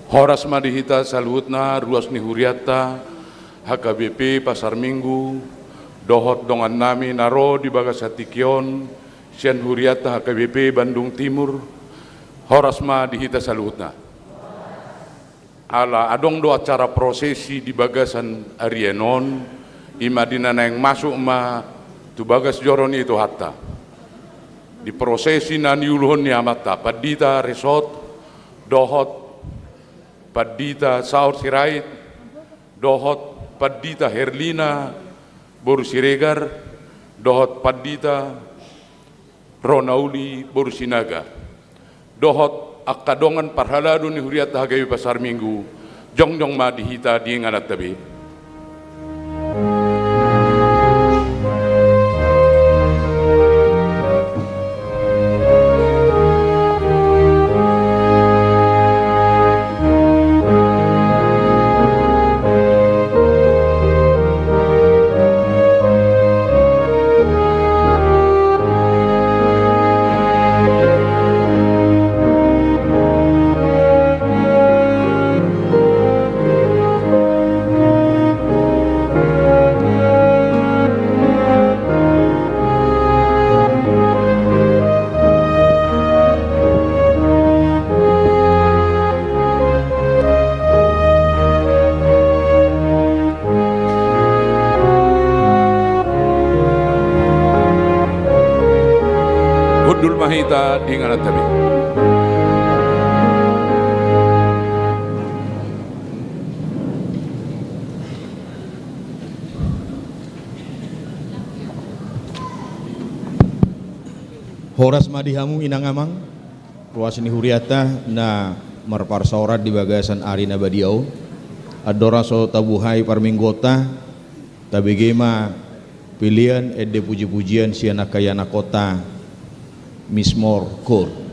Horas madihita salhutna ruas ni huriata HKBP Pasar Minggu dohot dongan nami naro di bagas hatikion sian huriata HKBP Bandung Timur. Horas madihita salhutna ala adong do acara prosesi di bagasan Arienon imadina yang masuk ma tu bagas joron itu hatta di prosesi na niuluhon ni amata padita resort dohot padita saur sirait dohot padita Herlina boru siregar dohot padita Ronauli boru sinaga dohot akadongan parhaladu ni huriat hagawi Pasar Minggu jongjong madihita di ngalat tabi. Hudul mahita di ngalat tabi. Horas madihamu inang amang ruas ni huriata na marparsaurat di bagasan Arina Badiau adora so tabuhai parminggota tabegema pilihan ede puji-pujian siana kayana kota Mismor Kur.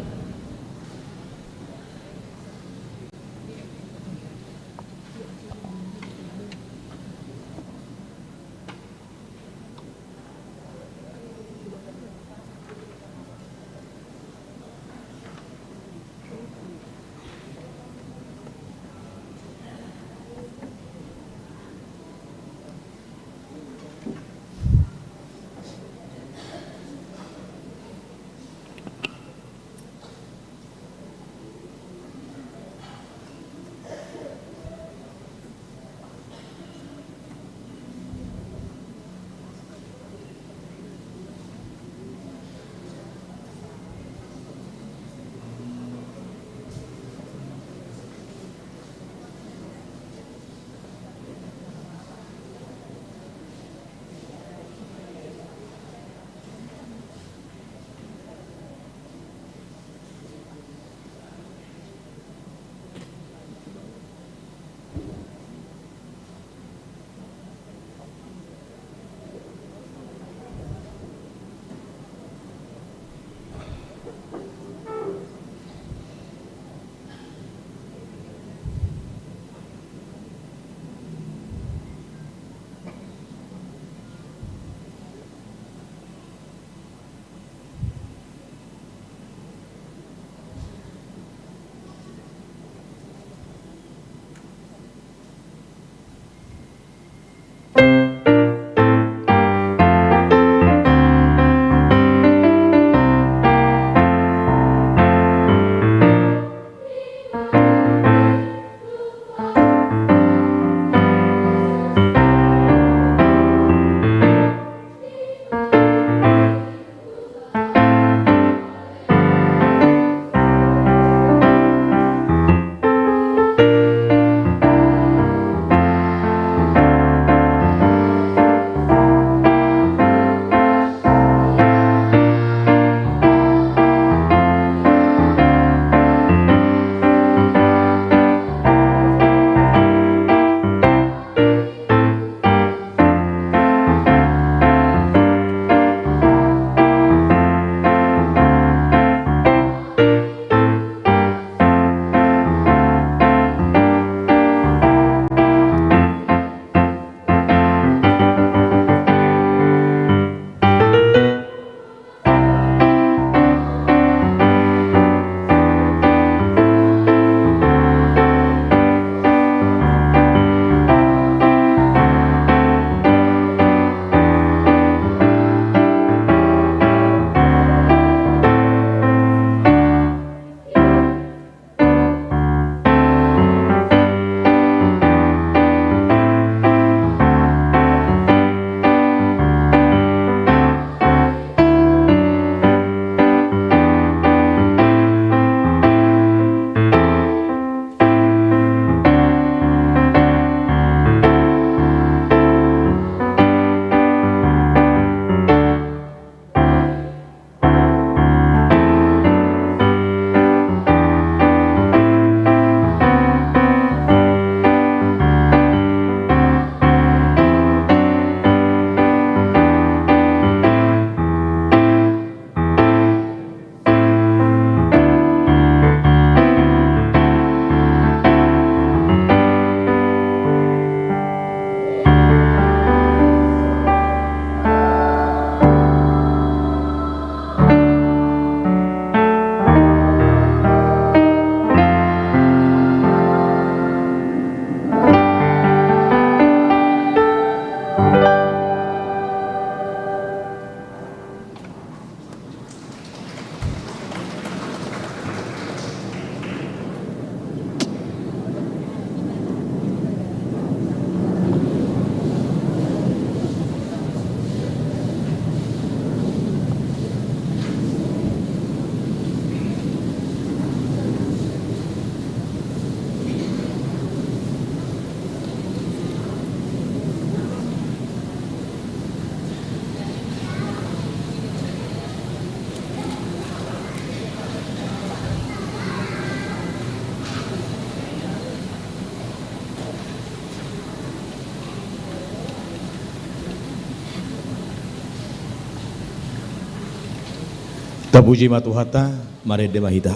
Tapuji matuhata, mare demahita.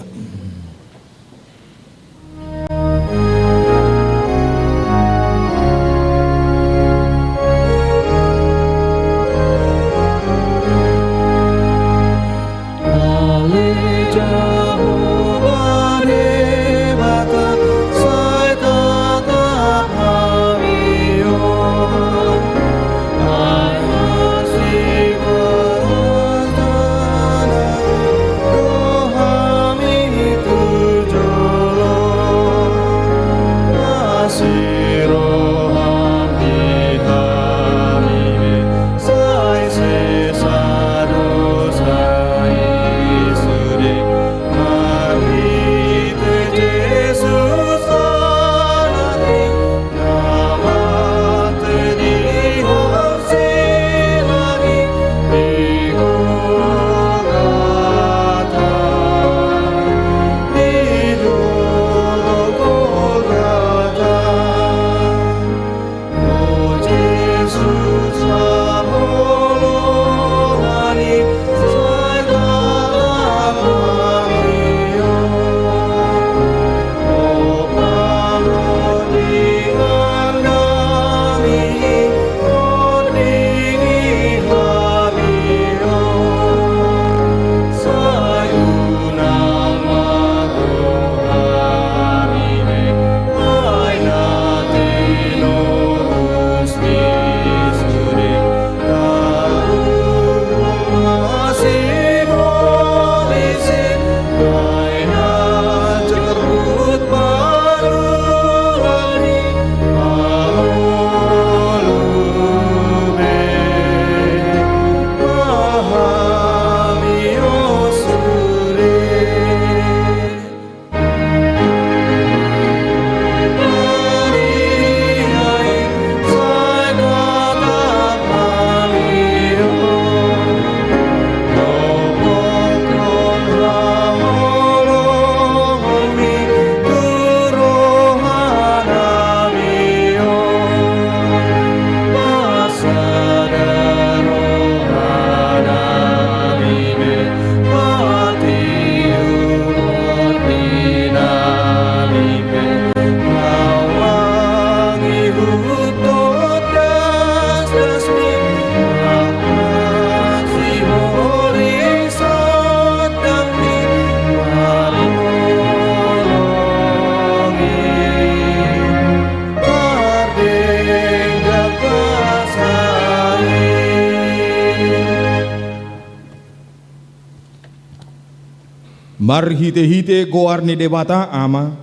Marhite-hite goarni debata ama,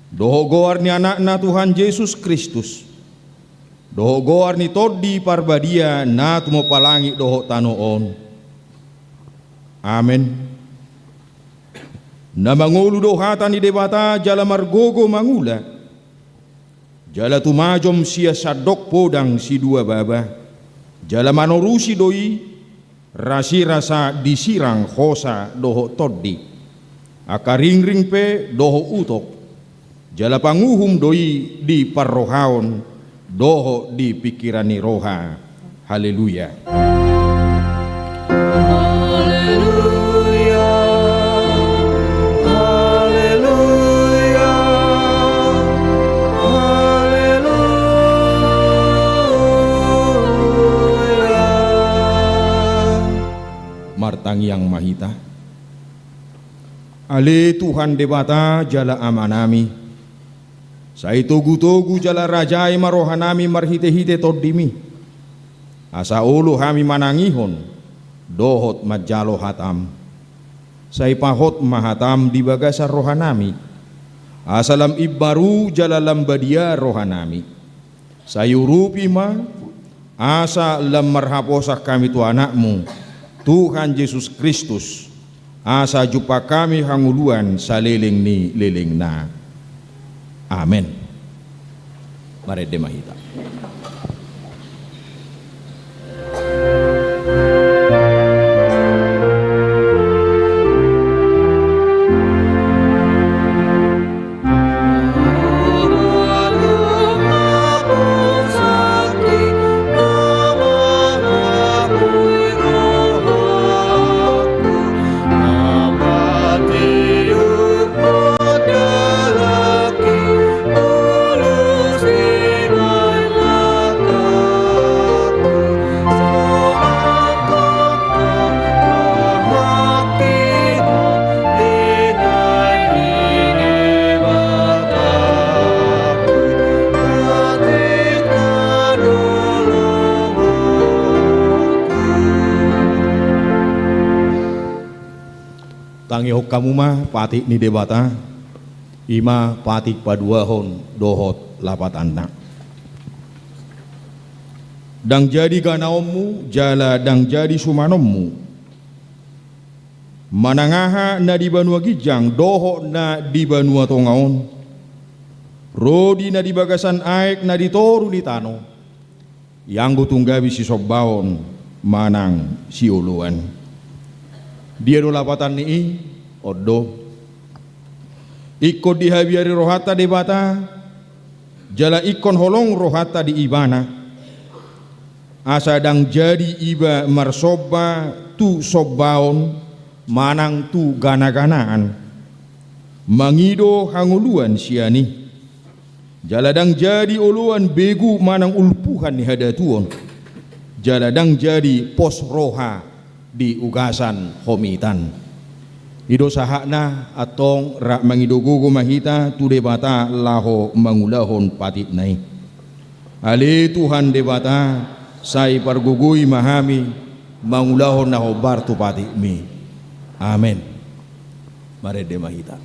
doho goarni anakna Tuhan Yesus Kristus, doho goarni todi parbadia na tumo palangi doho tanoon. Amen. Na mangulu dohata ni debata jala margogo mangula, jala tumajom sia sadok podang si dua baba, jala manorusi doi, rasi rasa disirang hosa doho toddi akaring-ring pe doho utok jala panguhum doi di parrohaon doho di pikirani roha. Haleluya. Haleluya. Haleluya. Martang yang mahita ale Tuhan debata jala amanami sai togu-togu jala rajai marohanami marhite-hite toddimi asa ulu hami manangihon dohot majalo hatam sai pahot mahatam di bagasa rohanami asalam ibbaru jala lambadia rohanami sayurupi ma asa lam marhaposak kami tu anakmu Tuhan Yesus Kristus asa jumpa kami hanguluan saliling ni liling na. Amen. Mari demahita. tangi kamu mah patik ni debata ima patik paduahon dohot lapat anak dang jadi ganaommu jala dang jadi sumanommu manangaha na di banua gijang doho na di banua tongaon rodi na di bagasan aek na di toru di tano yang gutunggabi si sobbaon manang si uluan dia do lapatan ni odo ikut dihabiari rohata debata jala ikon holong rohata di ibana asadang jadi iba marsoba tu sobbaon manang tu gana-ganaan mangido hanguluan siani jaladang jadi uluan begu manang ulpuhan ni hadatuon jaladang jadi pos roha di ugasan homitan ido sahakna atong rak mangidogogo mahita tu debata laho mangulahon patit nai ale Tuhan debata sai pargugui mahami mangulahon naho bartu patit mi amen mare de mahita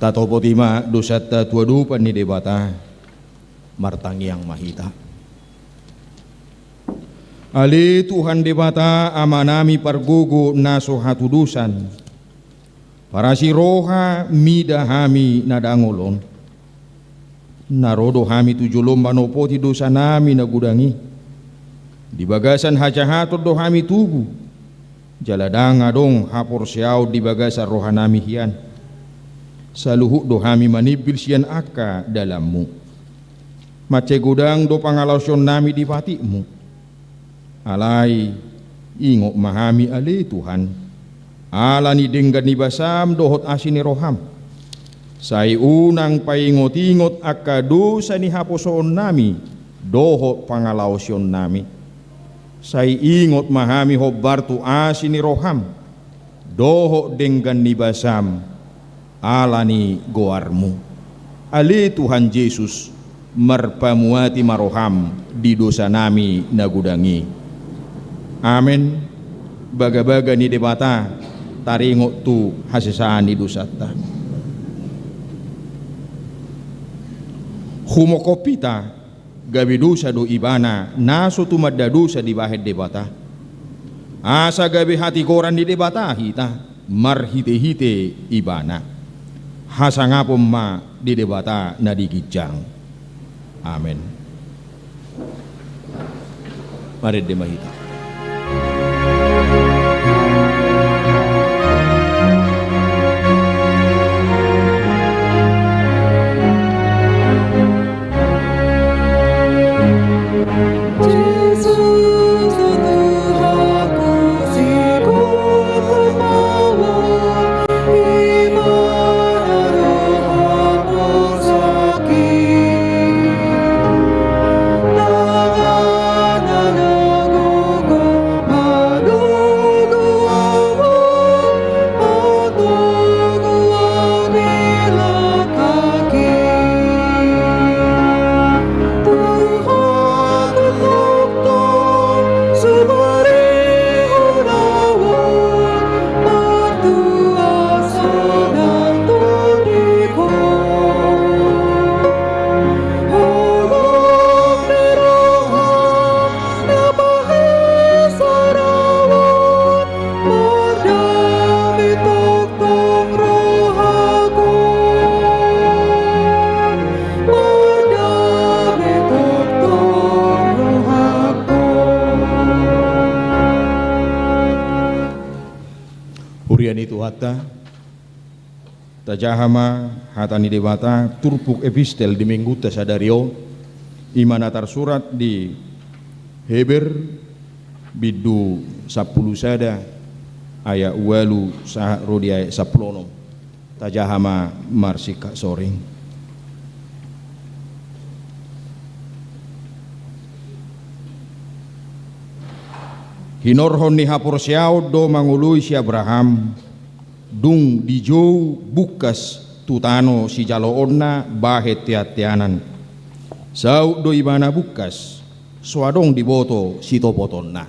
Tato potima dosata tuadupan ni debata martangi yang mahita ali Tuhan debata amanami pargogo naso hatudusan para si roha mida hami nadangolon narodo hami tujulom manopoti dosa nami nagudangi di bagasan hajahatot do hami tugu jaladang adong hapor siaw di bagasan roha nami hian saluhuk do hami manibil sian aka dalammu mace gudang do pangalausion nami di patikmu alai ingok mahami ale Tuhan alani denggan ni basam dohot asini roham sai unang paingot-ingot aka dosa ni haposon nami dohot pangalausion nami sai ingot mahami hobbartu asini roham dohot denggan ni basam alani goarmu ali Tuhan Yesus marpamuati maroham di dosa nami nagudangi amen baga-baga ni debata taringot tu hasesaan ni dosata humokopita gabi dosa do ibana naso tu madda dosa di bahed debata asa gabi hati koran di debata hita marhite-hite ibana hasangapom ma di debata na digijang amen mari de mahita na na na Kemudian itu hatta tajahama hatani dewata turpuk epistel di minggu tasadario imanatar surat di Heber bidu 10 sada ayat walu sah rodi ayat 10 tajahama marsika soring. Hinorhon ni hapor siao do mangului si Abraham dung dijou bukas tutano si jaloonna bahet tiatianan sau do ibana bukas suadong diboto si topotonna.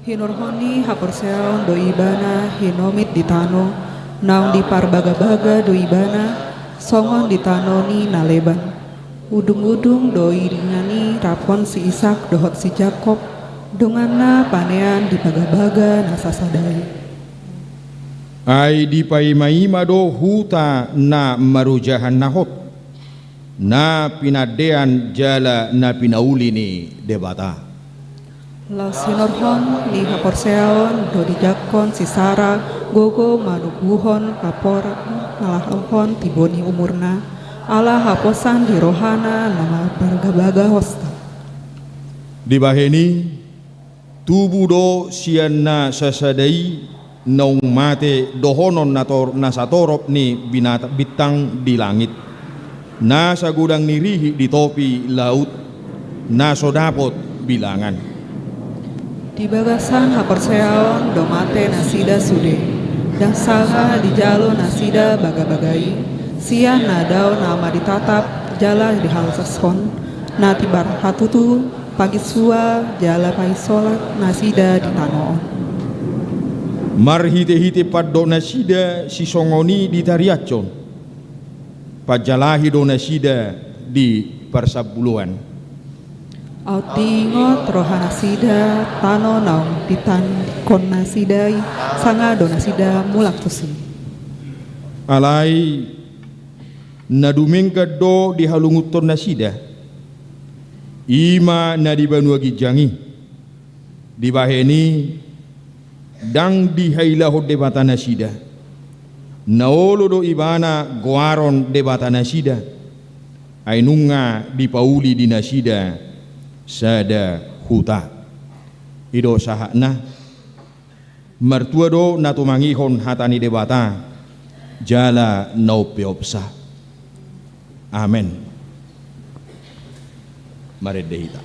Hinorhoni haporseon do ibana hinomit ditano naung di parbaga-baga do ibana songon ditanoni naleban udung-udung do iringani rapon si Ishak dohot si Jakob dongana panean di baga-baga nasasadai. Ai di paimaima do huta na marujahan nahot na pinadean jala na pinauli ni debata. La sinorhon ni haporseon do dijakon si Sara gogo manubuhon kapor nalahon tiboni umurna ala haposan di rohana nama baga-baga hosta. Di baheni tubuh do sianna sasadai naung mate dohonon nasatorop ni binata bintang di langit na sagudang nirihi di topi laut na sodapot bilangan. Di bagasan haporseon do mate nasida sude dan saga di jalo nasida baga-bagai sian nadao nama ditatap jala di halsason na tibar hatutu pagi sua jala pai solat nasida di tanoon. Marhite-hite paddo nasida si songoni di tariacon pajalahi do nasida di persabuluan. Autingot rohana sida tano naung ditan kon nasidai sanga do nasida mulak tusi. Alai nadumengka do di halunguton nasida ima na di banua gijangi di baheni dang di hailaho debata nasida naolo do ibana goaron debata nasida ainunga di pauli di nasida sada huta ido sahakna mertua do natumangihon hatani debata jala naupeopsa. Amen. Mari dehita.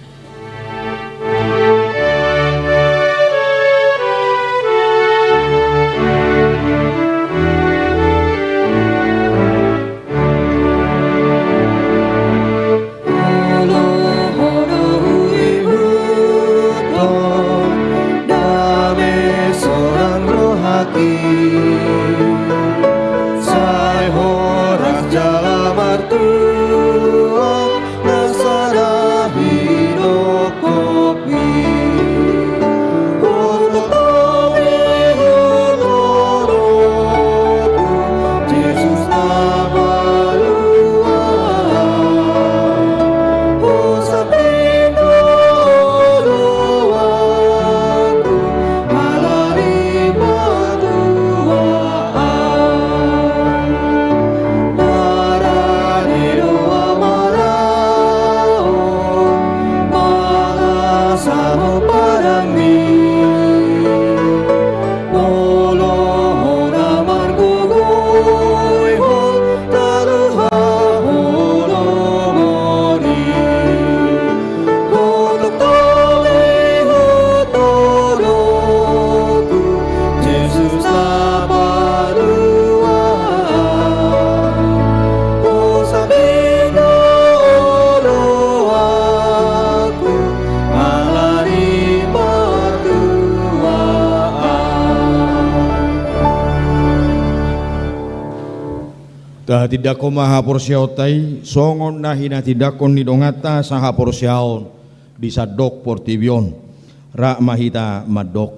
Ta tidak ko mahaporsiautai songon na hina tidak kon ni dongata sahaporsiaon di sadok portibion ra mahita madok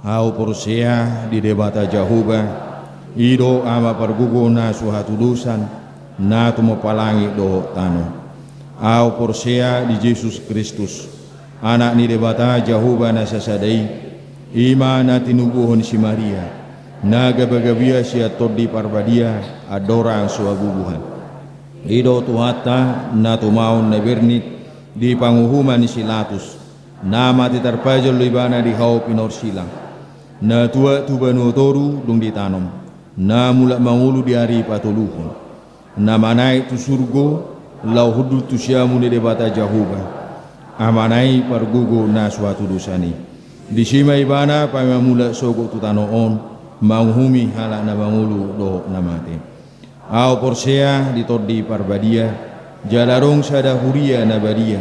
hau porsia di debata jahuba ido ama perguguna suhatudusan na tumopalangi do tano au porsia di Yesus Kristus anak ni debata jahuba na sasadai imana tinubuhon si Maria naga bagabia sia todi parbadia adora suabubuhan ido tuhata na tumaun na bernit di panguhuman silatus na mati tarpajal libana di hau pinor silang na tua tubanu toru dung ditanom na mula mangulu di hari patuluhun na manai tu surgo lau hudu tu siamu de bata jahuba amanai pargugo na suatu dosani di sima ibana pamamula sogo tutanoon manghumi hala na mangulu do namate au porsea ditodi parbadia jalarong sada huria nabadia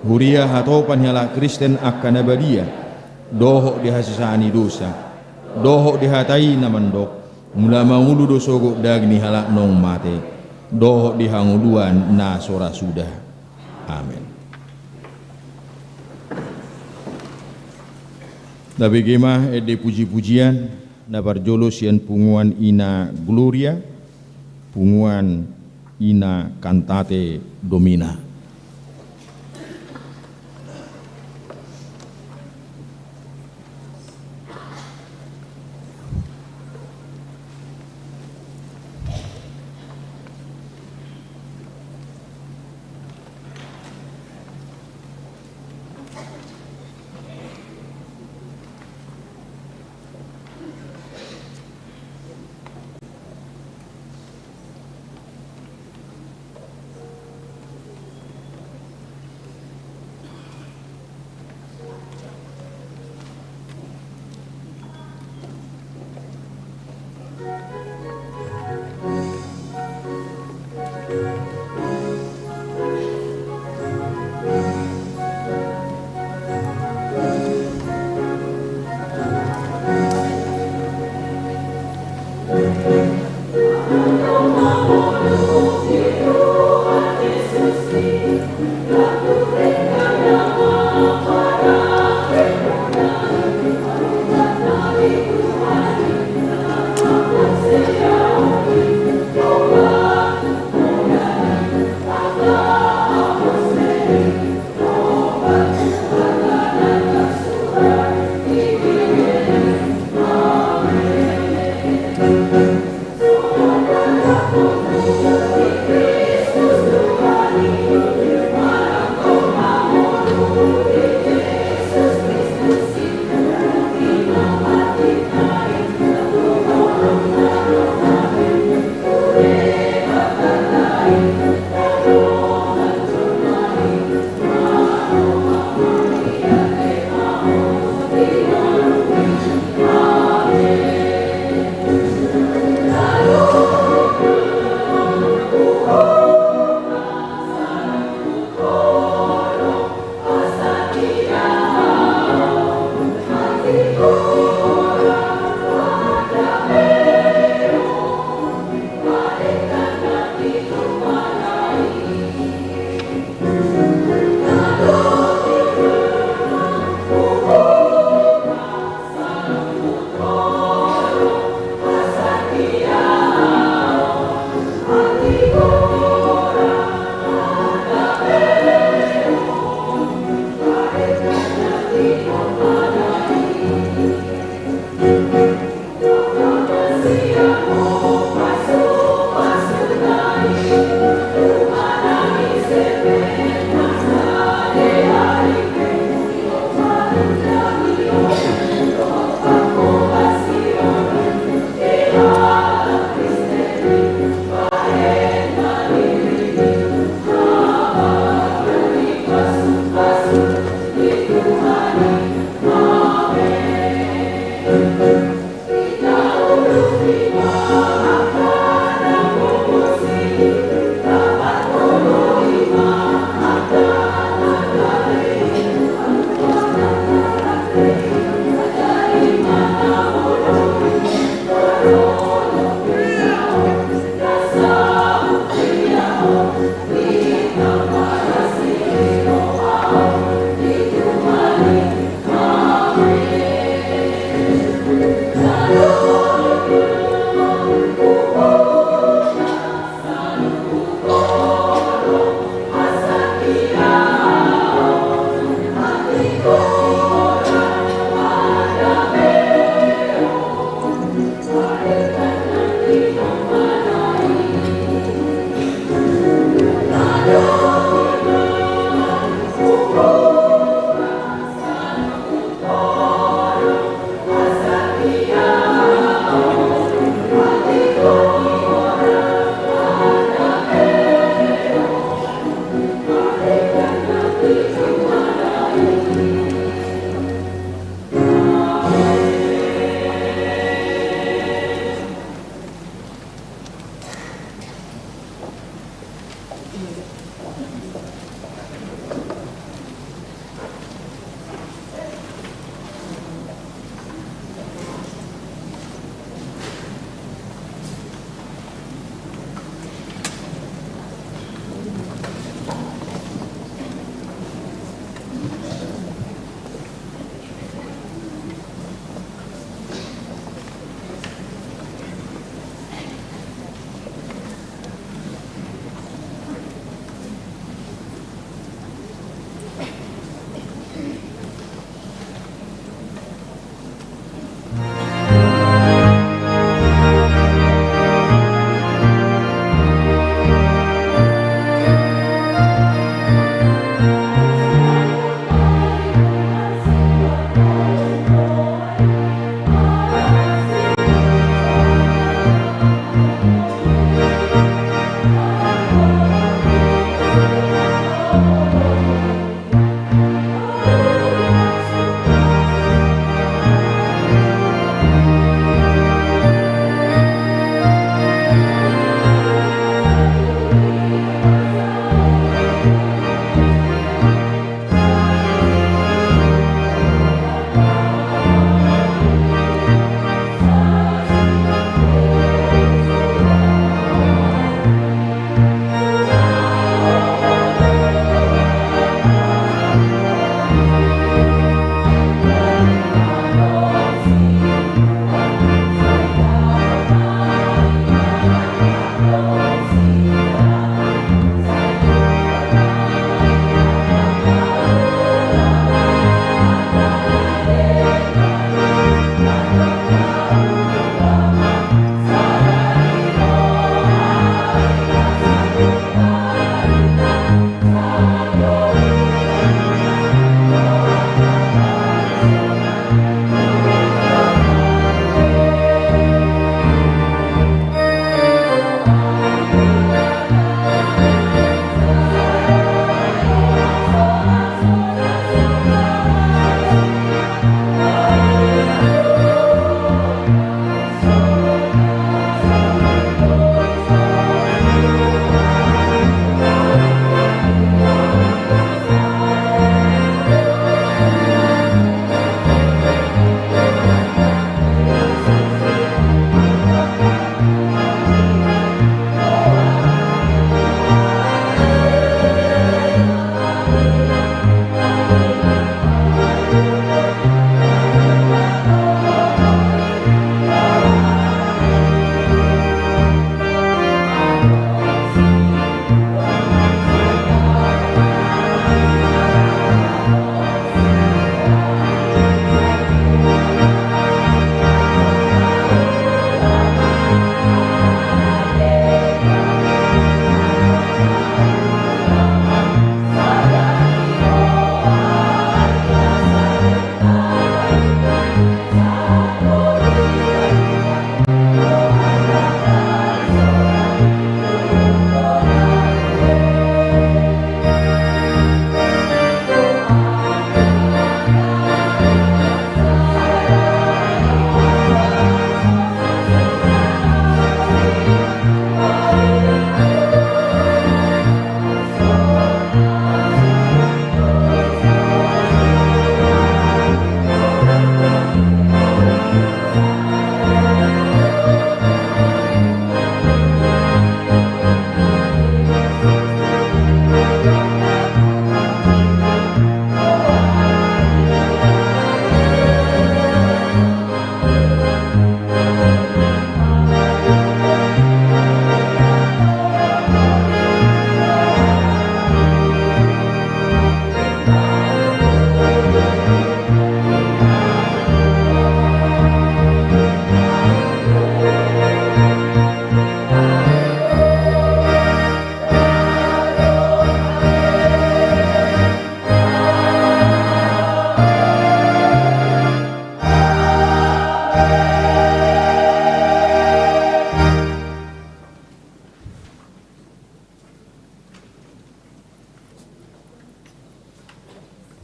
huria hatopan hala Kristen akka nabadia doho dihasisani dosa doho dihatai namandok mula mangulu do sogo dagni hala nong mate doho dihanguluan na sora sudah amin. Dabi gema ede puji-pujian na parjolo sian punguan ina gloria punguan ina cantate domina.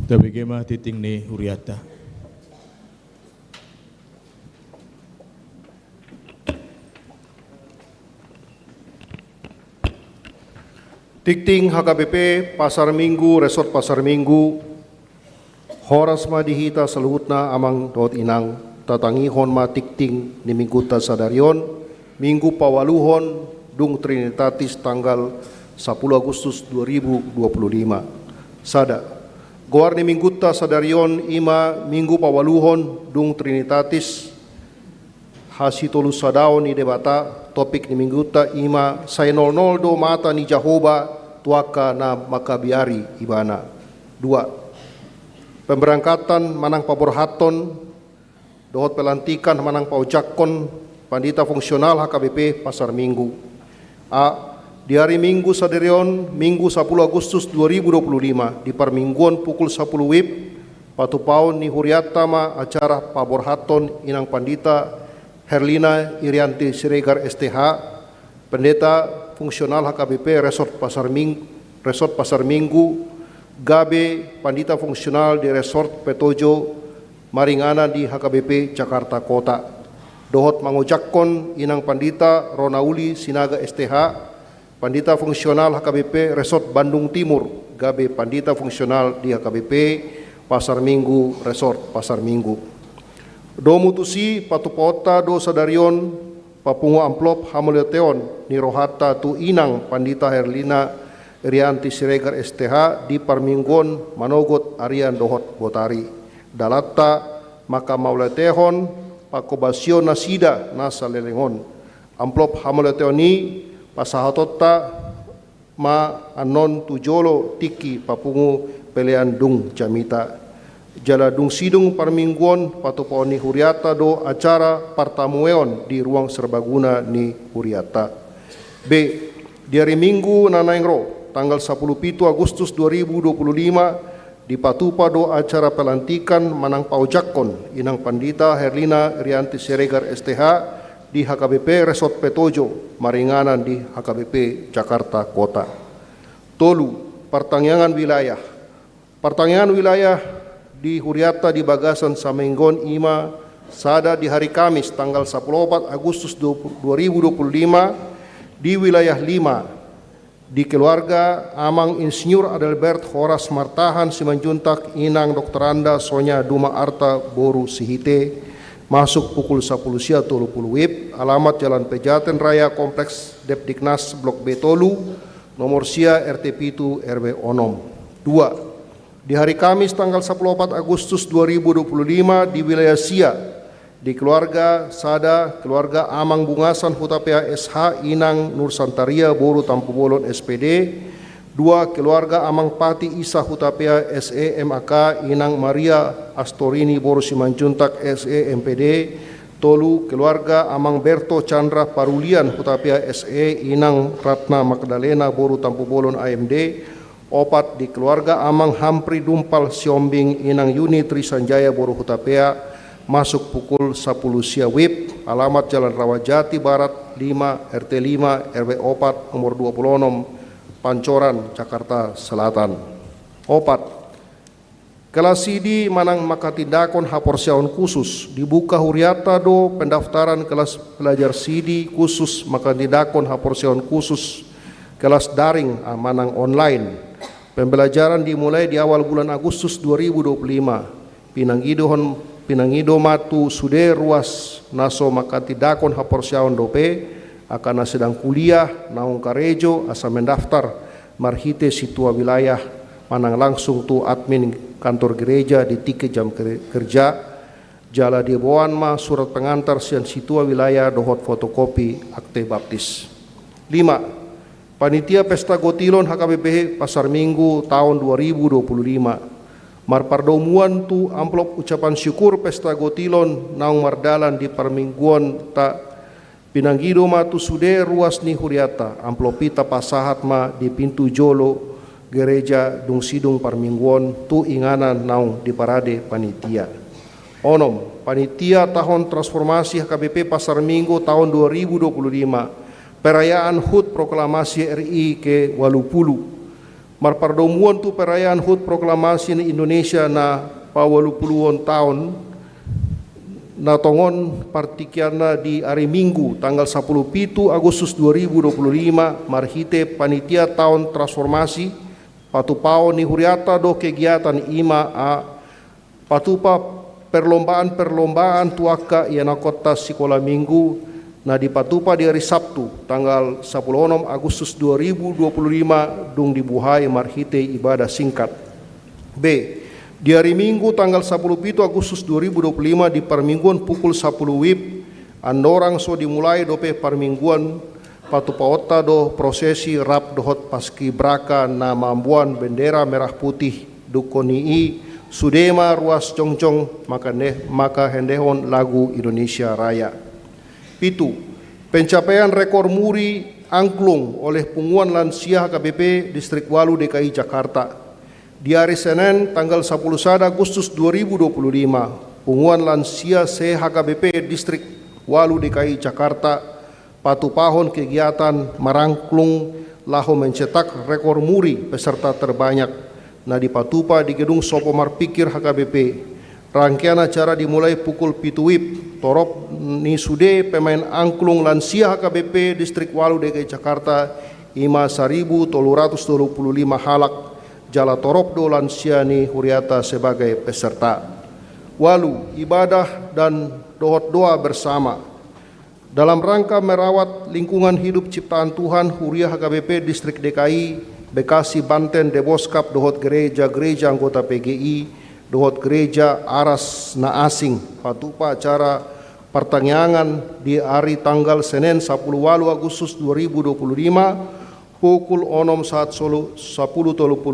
Tapi kema titing ni huriata. Tikting HKBP Pasar Minggu, Resort Pasar Minggu, horas ma dihita seluhutna amang dot inang, tatangihon ma tikting ni mingguta sadarion, minggu pawaluhon dung Trinitatis tanggal 10 Agustus 2025. Sada, goar ni mingguta sadarion ima minggu pawaluhon dung Trinitatis, hasitolu sadaon ni debata, topik ni mingguta ima sainol do mata ni Jehovah tuaka na makabiari ibana. 2. Pemberangkatan manang paborhaton dohot pelantikan manang paujakon pandita fungsional HKBP Pasar Minggu. A. Di hari Minggu saderion Minggu 10 Agustus 2025 di permingguan pukul 10 WIB patupaon ni huriata ma acara paborhaton inang pandita Herlina Irianti Siregar STH, pendeta fungsional HKBP Resort Pasar Minggu, Gabe pandita fungsional di Resort Petojo Maringana di HKBP Jakarta Kota. Dohot mangujakkon inang pandita Ronauli Sinaga STH, pandita fungsional HKBP Resort Bandung Timur, Gabe pandita fungsional di HKBP Pasar Minggu Resort Pasar Minggu. Do mutusi patupota do sadarion papungu amplop hamuleteon ni rohata tu inang pandita Herlina Irianti Siregar STH di parminggon manogot arian dohot botari. Dalata maka mauletehon pakobasyon nasida nasa lelengon. Amplop hamuleteon ni pasahatota ma anon tujolo tiki papungu pelean dung jamita. Jala dung sidung parmingguan patupaon ni huriata do acara partamueon di ruang serbaguna ni huriata. B. Di hari Minggu nanaingro tanggal 17 Agustus 2025 di patupa do acara pelantikan manang paujakon inang pandita Herlina Irianti Siregar STH di HKBP Resort Petojo Maringanan di HKBP Jakarta Kota. Tolu. Pertangyangan wilayah. Pertangyangan wilayah di huriata di Bagasan Samenggon Ima sada di hari Kamis tanggal 14 Agustus 2025 di wilayah 5 di keluarga Amang Insinyur Adelbert Horas Martahan Simanjuntak Inang Dr. Anda Sonya Duma Arta Boru Sihite masuk pukul 10 sia 30 WIB, alamat Jalan Pejaten Raya Kompleks Depdiknas Blok B Tolu, nomor sia RT Pitu RW Onom. 2. Di hari Kamis tanggal 14 Agustus 2025 di wilayah Sia, di keluarga Sada, keluarga Amang Bungasan Hutapea SH Inang Nursantaria Boru Tampu Bolon SPD. 2. Keluarga Amang Pati Isa Hutapea SE MAK Inang Maria Astorini Boru Simanjuntak SE MPD. Tolu. Keluarga Amang Berto Chandra Parulian Hutapea SE Inang Ratna Magdalena Boru Tampu Bolon AMD. 4. Di keluarga Amang Hampri Dumpal Siombing Inang Yuni Trisanjaya Boru Hutapea masuk pukul 10 sia WIB, alamat Jalan Rawajati Barat 5 RT 5 RW 4 nomor 26 Pancoran Jakarta Selatan. 4. Kelas CD manang makatindakon haporsiaon khusus dibuka huriata do pendaftaran kelas belajar CD khusus makatindakon haporsiaon khusus kelas daring manang online. Pembelajaran dimulai di awal bulan Agustus 2025. Pinangido matu sude ruas naso makati dakon haporsiaon dope akan sedang kuliah naung karejo asa mendaftar marhite situa wilayah manang langsung tu admin kantor gereja di tike jam kerja jala di bawaan ma surat pengantar sian situa wilayah dohot fotokopi akte baptis. 5. Panitia Pesta Gotilon HKBP Pasar Minggu tahun 2025 marpardomuan tu amplop ucapan syukur Pesta Gotilon naung mardalan di permingguan ta pinanggido ma tu sude ruas ni huriata amplopita pasahat ma di pintu jolo gereja dung sidung parmingguan tu inganan naung di parade panitia. Onom. Panitia tahun transformasi HKBP Pasar Minggu tahun 2025 perayaan HUT Proklamasi RI ke-80 marpardomuan tu perayaan HUT proklamasi ni Indonesia na pawalupuluon tahun na tongon partikiana di hari Minggu tanggal 17 Agustus 2025 marhite panitia tahun transformasi patupao ni huriata do kegiatan ima patupa perlombaan tuaka iana kota sekolah minggu na dipatupa di hari Sabtu tanggal 16 Agustus 2025 dung dibuhai marhite ibadah singkat. B. Di hari Minggu tanggal 17 Agustus 2025 di permingguan pukul 10 WIB andorang so dimulai dope permingguan patupaota do prosesi rap dohot paski braka na mambuan bendera merah putih dukonii sudema ruas congcong maka hendehon lagu Indonesia Raya. Pitu, pencapaian rekor muri angklung oleh punguan lansia HKBP Distrik Walu DKI Jakarta. Di hari Senin tanggal 11 Agustus 2025, punguan lansia CHKBP Distrik Walu DKI Jakarta patupahon kegiatan marangklung lahu mencetak rekor muri peserta terbanyak na dipatupa di gedung Sopomar Pikir HKBP. Rangkaian acara dimulai pukul 7 WIB torop ni sude pemain angklung lansia HKBP Distrik Walu DKI Jakarta 5.325 halak jala torop do lansia ni huriata sebagai peserta. Walu, ibadah dan dohot doa bersama. Dalam rangka merawat lingkungan hidup ciptaan Tuhan, Huria HKBP Distrik DKI, Bekasi, Banten, Deboskap, dohot gereja-gereja anggota PGI, dohot gereja Aras na asing, patupa acara pertanyaan di hari tanggal Senin 10 Agustus 2025, pukul 6.10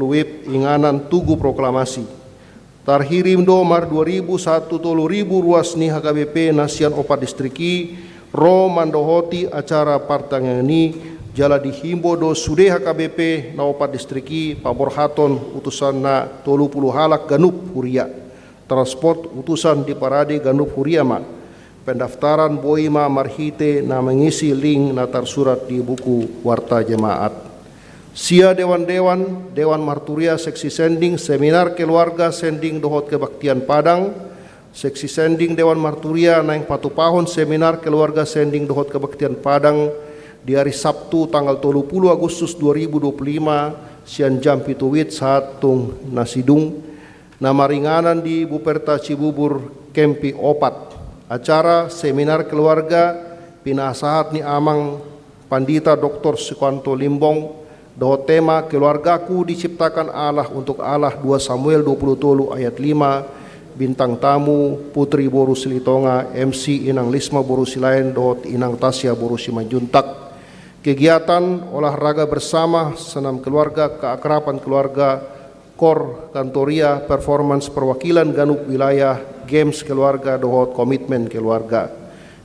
WIB inganan tugu proklamasi. Tarhirim do mar 2001 ruas ni HKBP Nasian Opat Distriki ro mandohoti acara partang ini jala dihimbo do sude HKBP na Opat Distriki paborhaton utusan na 30 halak ganup huria. Transport utusan di parade ganup huria ma. Pendaftaran boima marhite na mengisi link na tersurat di buku Warta Jemaat. Sia dewan-dewan, Dewan Marturia Seksi Sending, Seminar Keluarga Sending Dohot Kebaktian Padang, Seksi Sending Dewan Marturia naing patupahon Seminar Keluarga Sending Dohot Kebaktian Padang di hari Sabtu tanggal 30 Agustus 2025 sian jam 7 WIB saat tung nasidung nama ringanan di Buperta Cibubur Kempi Opat. Acara seminar keluarga pinasahat ni Amang Pandita Dr. Sukanto Limbong dohot tema keluargaku diciptakan Allah untuk Allah 2 Samuel 20 ayat 5 bintang tamu Putri Boru Silitonga MC Inang Lisma Boru Silain dohot Inang Tasya Boru Simanjuntak. Kegiatan olahraga bersama senam keluarga keakraban keluarga Kor Kantoria Performance Perwakilan Ganup Wilayah Games Keluarga dohot komitmen keluarga.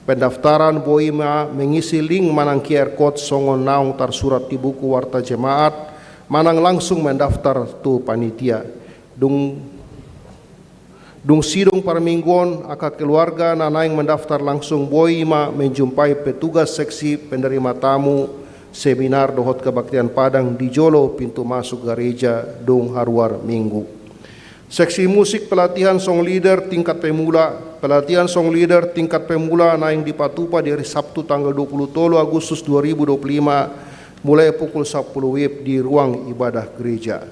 Pendaftaran boima mengisi link manang QR code songon naung tersurat di buku Warta Jemaat manang langsung mendaftar tu panitia. Dung sidung parmingguan akak keluarga nanaing mendaftar langsung boima menjumpai petugas seksi penerima tamu seminar dohot kebaktian Padang di Jolo pintu masuk gereja Dung Harwar Minggu. Seksi musik pelatihan song leader tingkat pemula. Pelatihan song leader tingkat pemula naing dipatupa di hari Sabtu tanggal 20 Agustus 2025 mulai pukul 10 WIB di ruang ibadah gereja.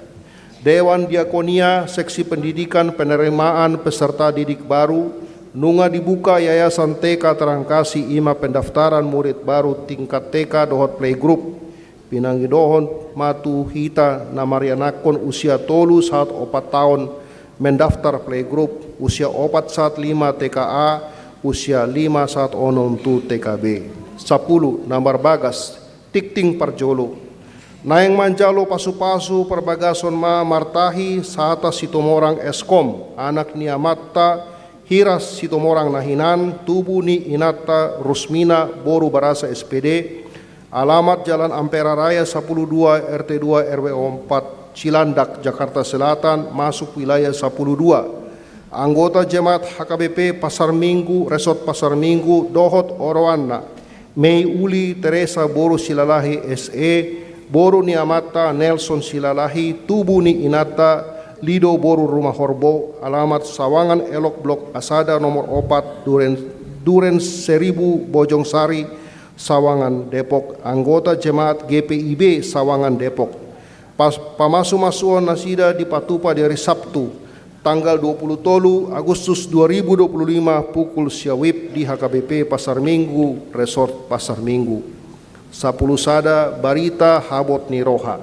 Dewan Diakonia Seksi Pendidikan Penerimaan Peserta Didik Baru nunga dibuka Yayasan TK Terangkasi ima pendaftaran murid baru tingkat TK dohot playgroup pinanggi dohon matu hita namarianakon usia tolu saat 4 tahun mendaftar playgroup usia 4 saat 5 TKA usia 5 saat onom tu TKB. 10 Nambar Bagas Tikting Parjolo Naeng Manjalo Pasu-Pasu Perbagason Ma Martahi Sahata Sitomorang Eskom anak Niamatta Hiras Sitomorang Nahinan Tubu Ni Inata Rusmina Boru Barasa SPD alamat Jalan Ampera Raya 12 RT2 RW 4 Cilandak Jakarta Selatan masuk wilayah 12 anggota jemaat HKBP Pasar Minggu Resort Pasar Minggu Dohot Orowana Mei Uli Teresa Boru Silalahi SE boru ni amata Nelson Silalahi, tubu ni inata Lido boru rumah Horbo, alamat Sawangan Elok Blok Asada nomor 4 Duren 1000 Bojong Sari, Sawangan Depok, anggota jemaat GPIB Sawangan Depok. Pamasu-masuan nasida di Patupa dari Sabtu tanggal 20 Agustus 2025 pukul siawib di HKBP Pasar Minggu Resort Pasar Minggu. 10 sada barita habot ni roha.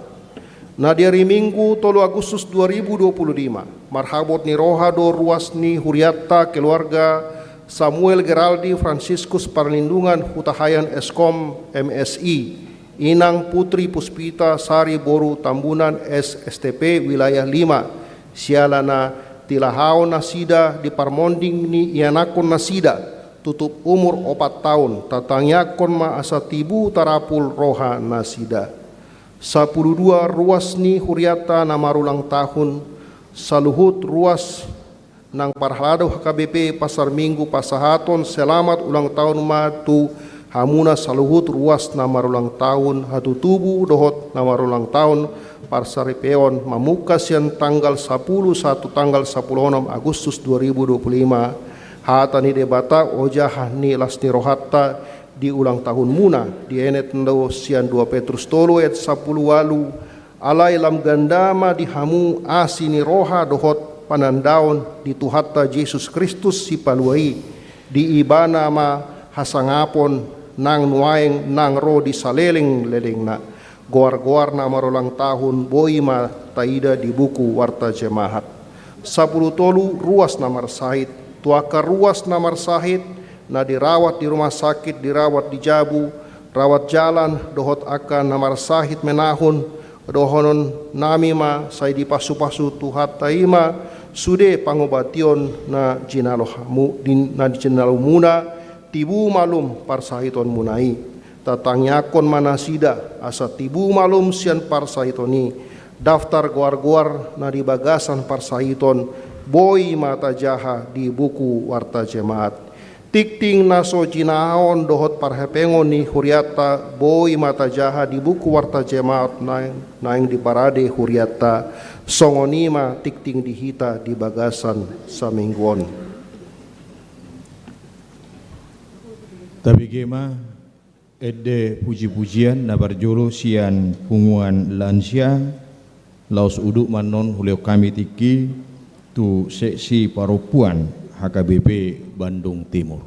Na di hari Minggu 3 Agustus 2025 marhabot ni roha do ruas ni Huriatta keluarga Samuel Geraldi Franciscus Perlindungan Hutahayan Eskom MSI Inang Putri Puspita Sari Boru Tambunan SSTP wilayah 5 sialana tilahao nasida di parmonding ni ianakon nasida tutup umur 4 tahun tatangyakon ma asa tibu tarapul roha nasida. 12 ruas ni Huriata namarulang tahun saluhut ruas nang parhalado HKBP Pasar Minggu Pasahaton selamat ulang tahun matu hamuna saluhut ruas namarulang tahun hatu tubu dohot namarulang tahun Parsaripeon mamukas yang tanggal 10 tanggal 16 Agustus 2025 hata ni debata ojah ni lasni rohatta di ulang tahun muna di enet ndo sian 2 Petrus tolo et 10 walu alai lam gandama di hamu asini roha dohot panandaon di tuhatta Yesus Kristus si paluai di ibana ma hasangapon nang nuaeng nang ro di saleleng lelengna goar-goar na marulang tahun boima taida di buku warta jemaat. 10 tolu ruas namar sahid tuaka ruas namar sahid na dirawat di rumah sakit dirawat di Jabu rawat jalan dohot akan namar sahid menahun dohonon nami ma say di pasu-pasu tuhat taima sude pangobation na jinalo muna tibu malum parsahiton munai tatangyakon manasida asa tibu malum sian parsahitoni daftar goar-goar na di bagasan parsahiton boy mata jaha di buku warta jemaat tikting naso jinaon dohot parhepengon ni Huriata boy mata jaha di buku warta jemaat naing di parade Huriata songonima tikting dihita di bagasan samingguon. Tapi gema ede puji-pujian na barjolo sian punguan lansia laos uduk manon huleo kami tiki tu seksi paropuan HKBP Bandung Timur.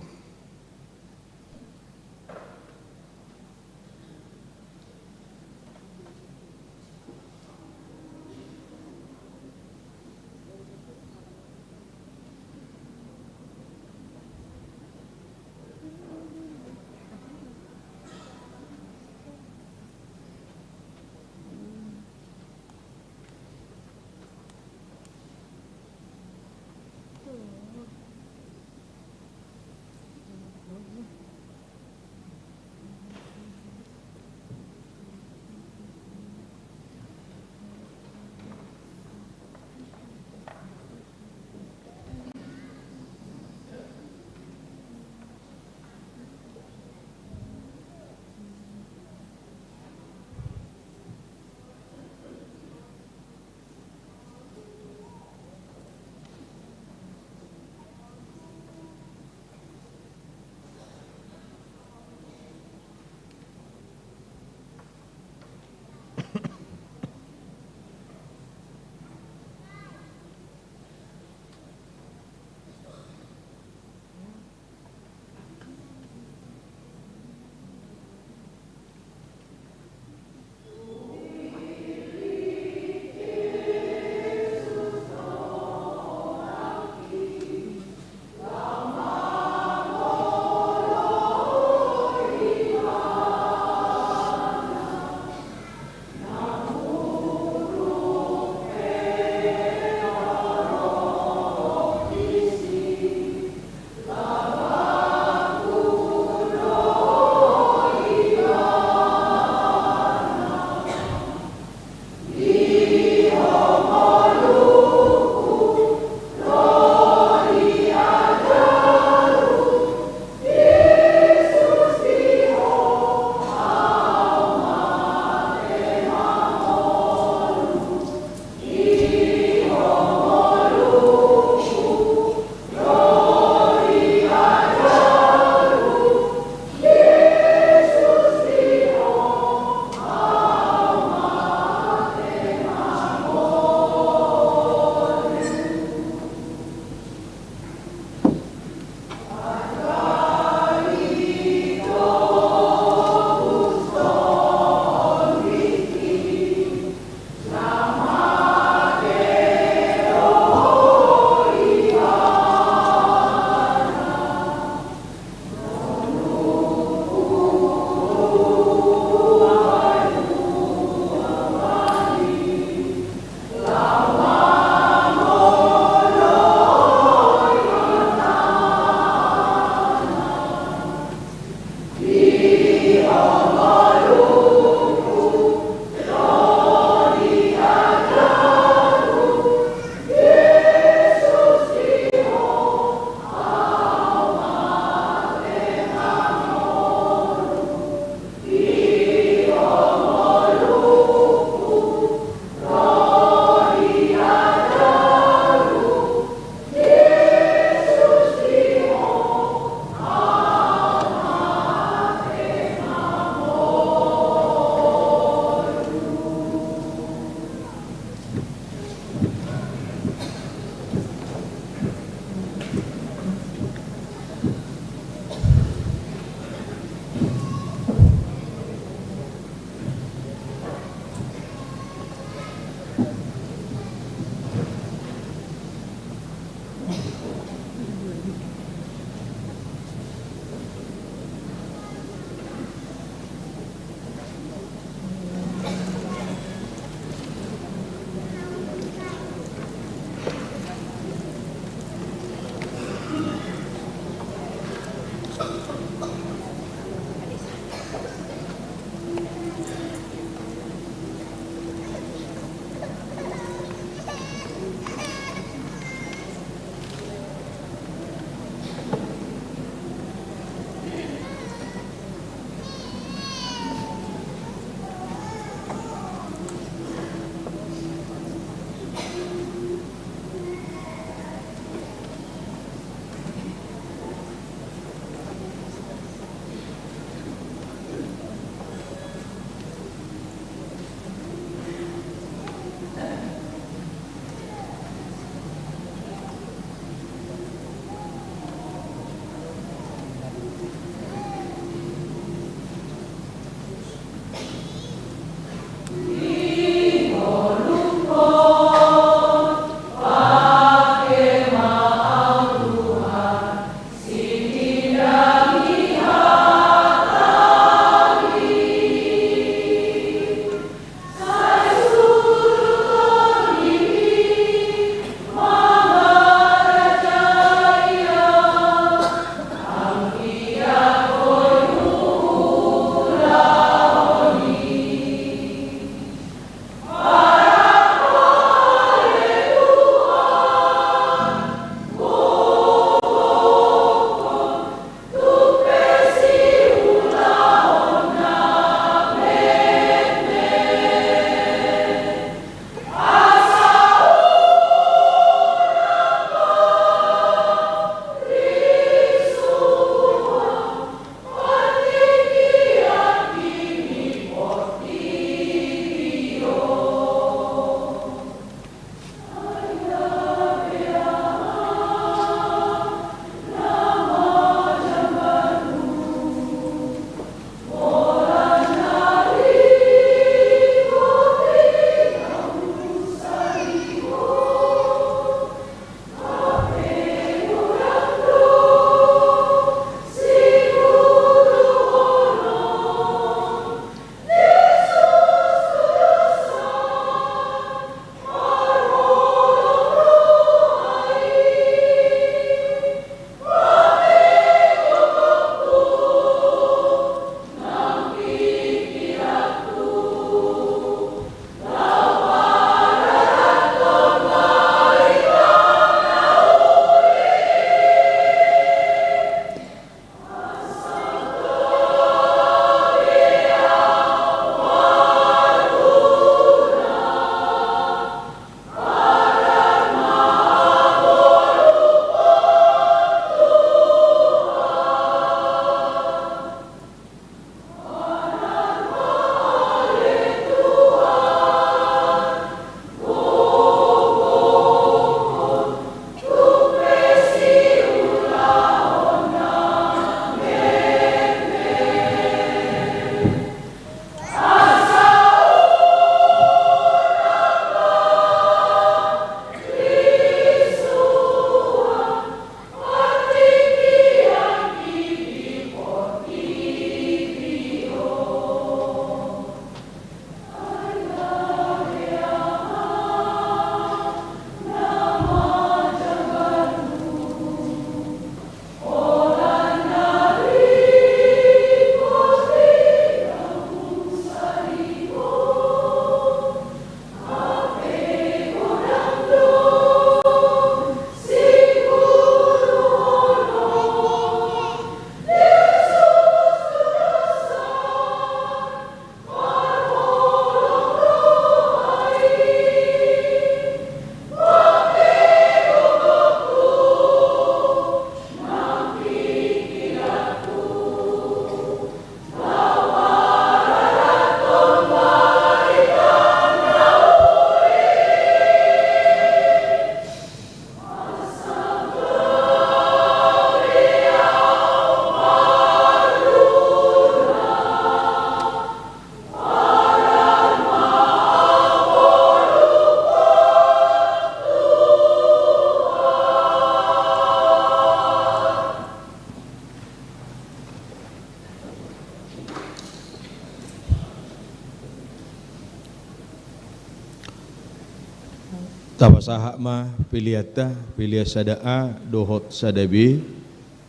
Tawasaha ma piliata pilia sadaa dohot sadabi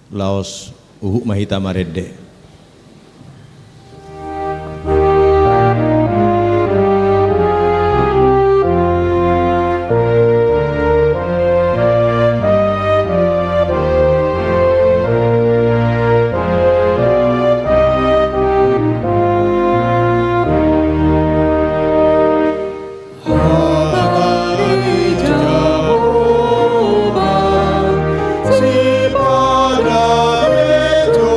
laos uhuk mahita maredde. Si pada bejo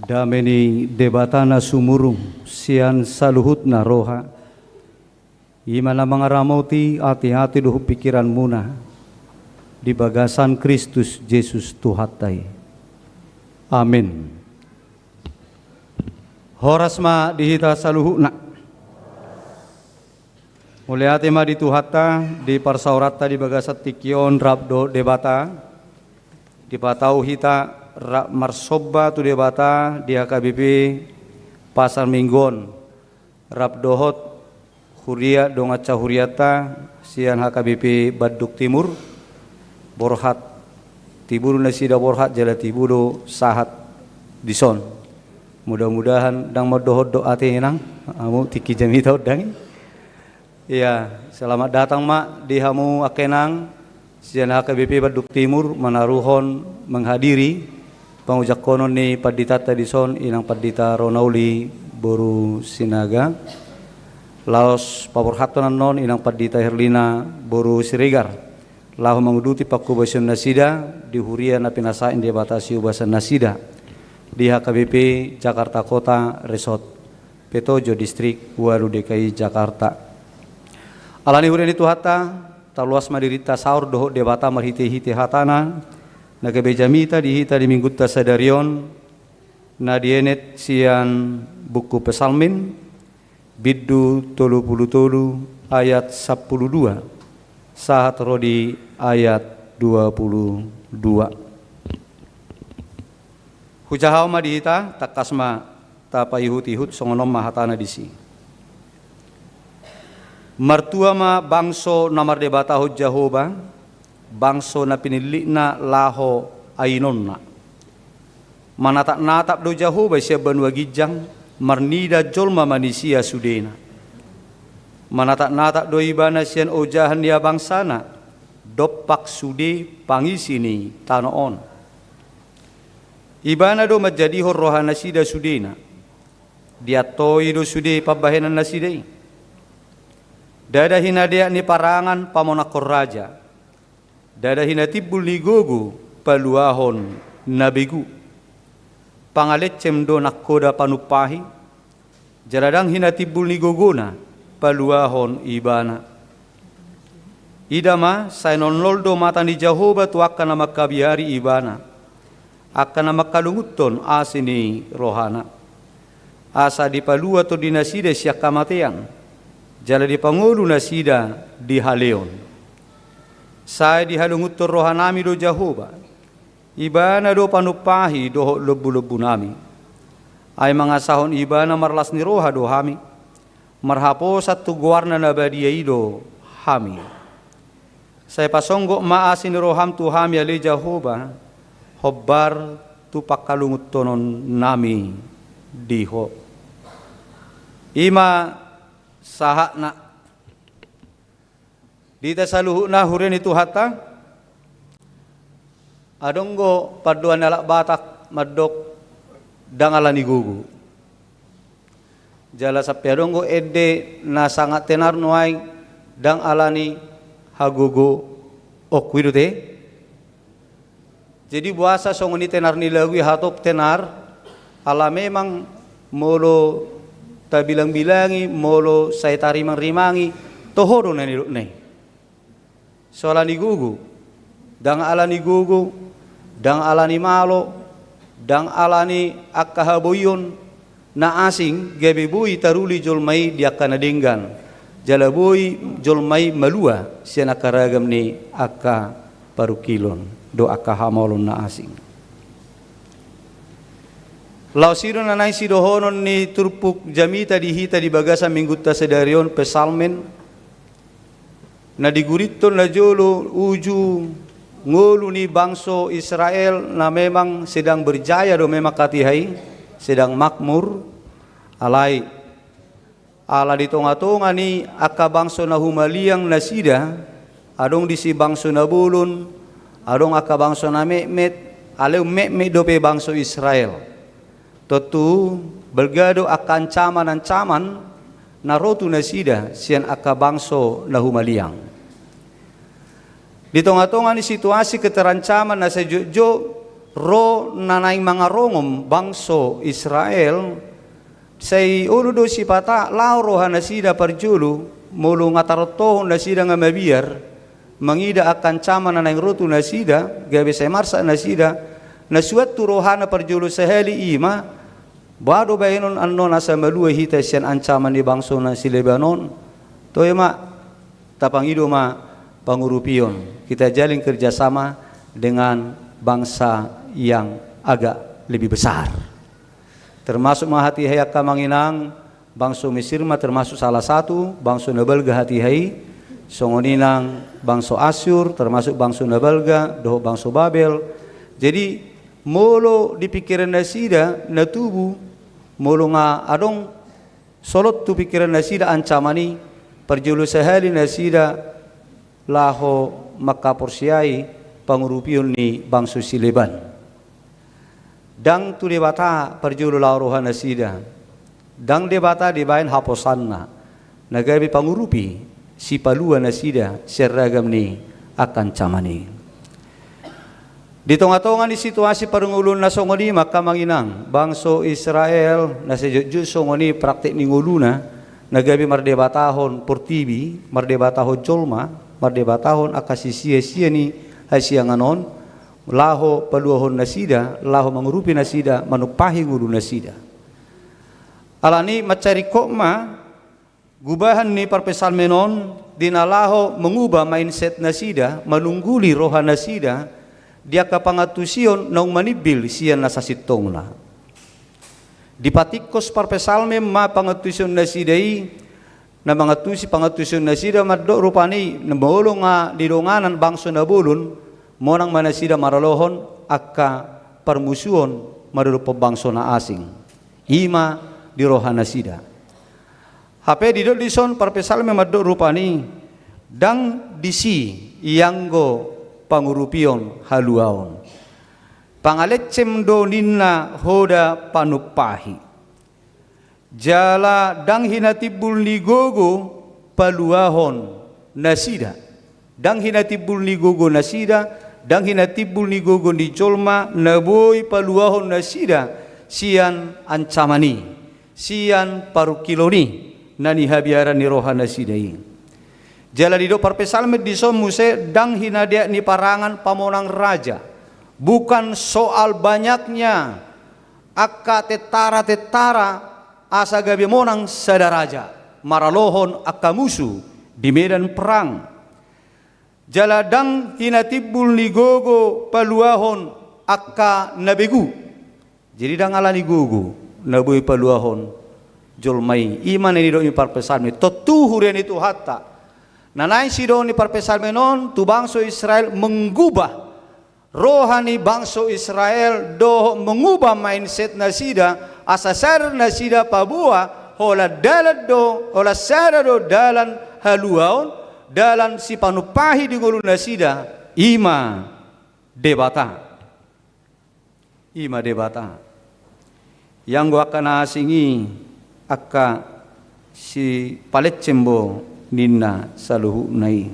dameni debatana sumurung sian saluhutna roha imana mangaramoti hati-hati duhu pikiran muna di bagasan Kristus Yesus Tuhatai. Amin. Horas ma dihita saluhutna muliati ma di Tuhata di parsaurata di bagasat tikion rabdo debata di patau hita marsoba tu debata di HKBP Pasar Minggon rabdohot huria dongaca huriata sian HKBP Baduk Timur borhat tiburu nasida borhat jala tiburu sahat dison mudah-mudahan dang modohot doa tenang amu tiki jami tau dang ya selamat datang mak di hamu akenang sian HKBP Baduk Timur menaruhon menghadiri pangujak konon ni padita tadison inang padita Ronauli boru sinaga laos paborhatonan non inang padita Herlina boru Siregar lahu menguduti pakubasion nasida di huria na pinasain di batasi ubasan nasida di HKBP Jakarta Kota Resort Petojo Distrik Waru DKI Jakarta alani huria itu hata taluas madirita saur doho debata marhite-hite hatana na kebejamita dihita di minggutta sadarion na dienet sian buku pesalmin Biddu 33 ayat 12 saat rodi ayat 22 hujahau ma dihita takasma tapayuhut-ihut songonom mahatana disi martua ma bangso namar debata hujjahoba bangso na pinili na laho ainon na manatak-natak do jahoba siya banwa gijang marnida jolma manisia sudena manatak-natak do ibana siyan ojahan dia bangsana dopak sude pangisini tanoon ibana do majadi rohana sida sudena dia toy do sude pabahenan nasidai dada hinadea ni parangan pamonakor raja dada hinatibul ni gogo paluahon nabigu pangalecem do nakoda panupahi jaradang hinatibul ni gogona paluahon ibana idama sainon loldo mata ni Jahoba tu akan nama kabiari ibana akan nama kalunguton asini rohana asa di palua to dinasida siya kamatean jala di pangulu nasida di haleon saya di halunguton rohanami do Jahoba ibana do panupahi do lebu-lebu nami ay mga sahon ibana marlas ni roha do hami marhapo satu guarna nabadia ido hami saya pasonggo maasin ni roham tu hami ali Jahoba hobbar tu pakalungutonon nami diho ima sahakna dita saluhuna hurin itu hata adonggo paduan alak batak madok dangalani gugu jala sapi adonggo ede na sangat tenar nuai dang alani hagugu okwidu te jadi buasa songoni tenar nilawi hatop tenar ala memang molo tabilang-bilangi molo saya tarimang-rimangi tohoro na niluk ne soalani gugu dang alani gugu dang alani malo dang alani akahaboyon na asing gabi bui taruli jolmai dia kana denggan jala bui jolmai malua siya nakaragam ni akka parukilon do akahamalon na asing lausiro na nai sidohonon ni turpuk jamita dihita di bagasa minggutta sedarion pesalmen na digurito na jolo uju ngulu ni bangso Israel na memang sedang berjaya do memang katihai sedang makmur alai ala di tonga-tonga ni aka bangso na humaliang nasida adong di si bangso na bulun adong aka bangso na mekmet aleu mekmet do pe bangso Israel totu belgado akan ancaman na rotu nasida sian aka bangso na humaliang di tengah-tengah ni situasi keterancaman na sejojo ro nanay mga rongom bangso Israel say ulo do si pata lauro na sida parjulu mulu ngatarotohon na sida nga mabiyar mangida akan cama nanay rotu na sida gabi say marsa na sida na suat turohana parjulu sa heli ima bado bayinon anno nasa malua hita siyan ancaman ni bangso na si Lebanon toy ma tapangido ma pangurupion kita jalin kerjasama dengan bangsa yang agak lebih besar termasuk mahati-hai kamanginang bangso Mesir mah termasuk salah satu bangso Nabalga hati-hai songoninang bangso Asyur termasuk bangso Nabalga doh bangso Babel jadi molo di pikiran nasida na tubuh molo nga adong solot tu pikiran nasida ancamani perjulu sehali nasida laho makaporsiai pangurupion ni bangso Sileban dang tu debata perjulu laurohan nasida dang debata dibain haposanna nagabi pangurupi si palua nasida seragam ni akan camani di tonga-tonga di situasi parungulun na songoni maka manginang bangso Israel na sejujur songoni praktik ni nguluna nagabi mardebatahon portibi mardebatahon jolma mardebatahon akasisia-sia ni hasianganon laho paluahon nasida laho mengurupi nasida manupahi ngulu nasida alani macari kokma gubahan ni parpesal menon dinalaho mengubah mindset nasida manungguli roha nasida dia kapangatusion naung manibil sian nasasitong na dipatikos parpesalme ma pangatusion nasidai na mangatusi pangatusion nasida maddo rupani nambolong nga didonganan bangso nabulun monang manasida maralohon akka permusuhon marupa bangso na asing ima di rohana sida hape didot dison parpesalme maddo rupani dang disi ianggo pangurupion haluaon pangalecem do ninna hoda panupahi jala dang hinatibul ligogo paluahon nasida dang hinatibul ligogo nasida dang hinatibul ligogo di jolma naboy paluahon nasida sian ancamani sian parukiloni nani habiara ni roha nasidai jala dido parpesalme disom muse dang hinadia ni parangan pamonang raja bukan soal banyaknya akka tetara asa gabi monang sadaraja maralohon akka musuh di medan perang jaladang hinatibul ligogo paluahon akka nabegu jadi dang ala ligogo naboy paluahon jolmai iman ini do ni parpesalme totu hurian itu hatta nanai sido ni parpesalme non tu bangso Israel mengubah rohani bangso Israel do mengubah mindset nasida asasar nasida pabua hola dalat do hola sara do dalan haluaon dalam si panupahi di gulu nasida ima debata yang gua akan asingi akka si palecembo ninna saluhu nai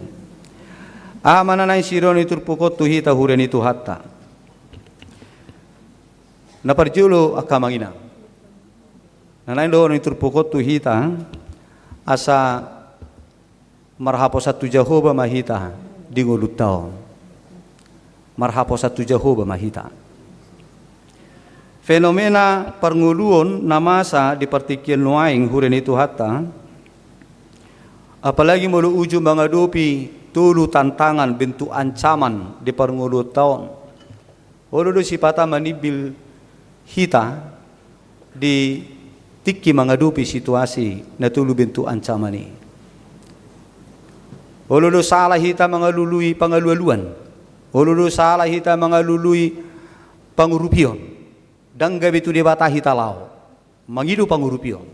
amana nai sironi turpukot tuhita hureni tu hatta na parjulo akka mangina nanai do ni turpukot tuhita asa marhapo satu Jehovah mahita di ngulutao marhapo satu Jehovah mahita fenomena pernguluon namasa di partikian nuaing huren itu hatta apalagi mulu ujung menghadapi tulu tantangan bentuk ancaman di perngulu tahun ulu sipata manibil hita di tiki menghadapi situasi na tulu bentuk ancaman ini ululu salah hita mengalului pangalualuan ululu salah hita mengalului pangurupion dan gabi tu debata hita lao mangidu pangurupion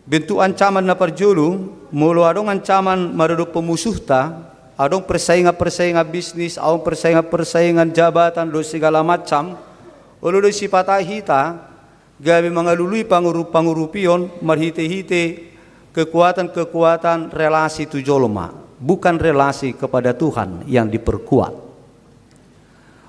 bentuk ancaman na parjulu mulu adong ancaman maruduk pemusuhta adong persaingan bisnis adong persaingan jabatan do segala macam ululu sipata hita gabi mengalului pangurupion marhite-hite kekuatan relasi tu jolma bukan relasi kepada Tuhan yang diperkuat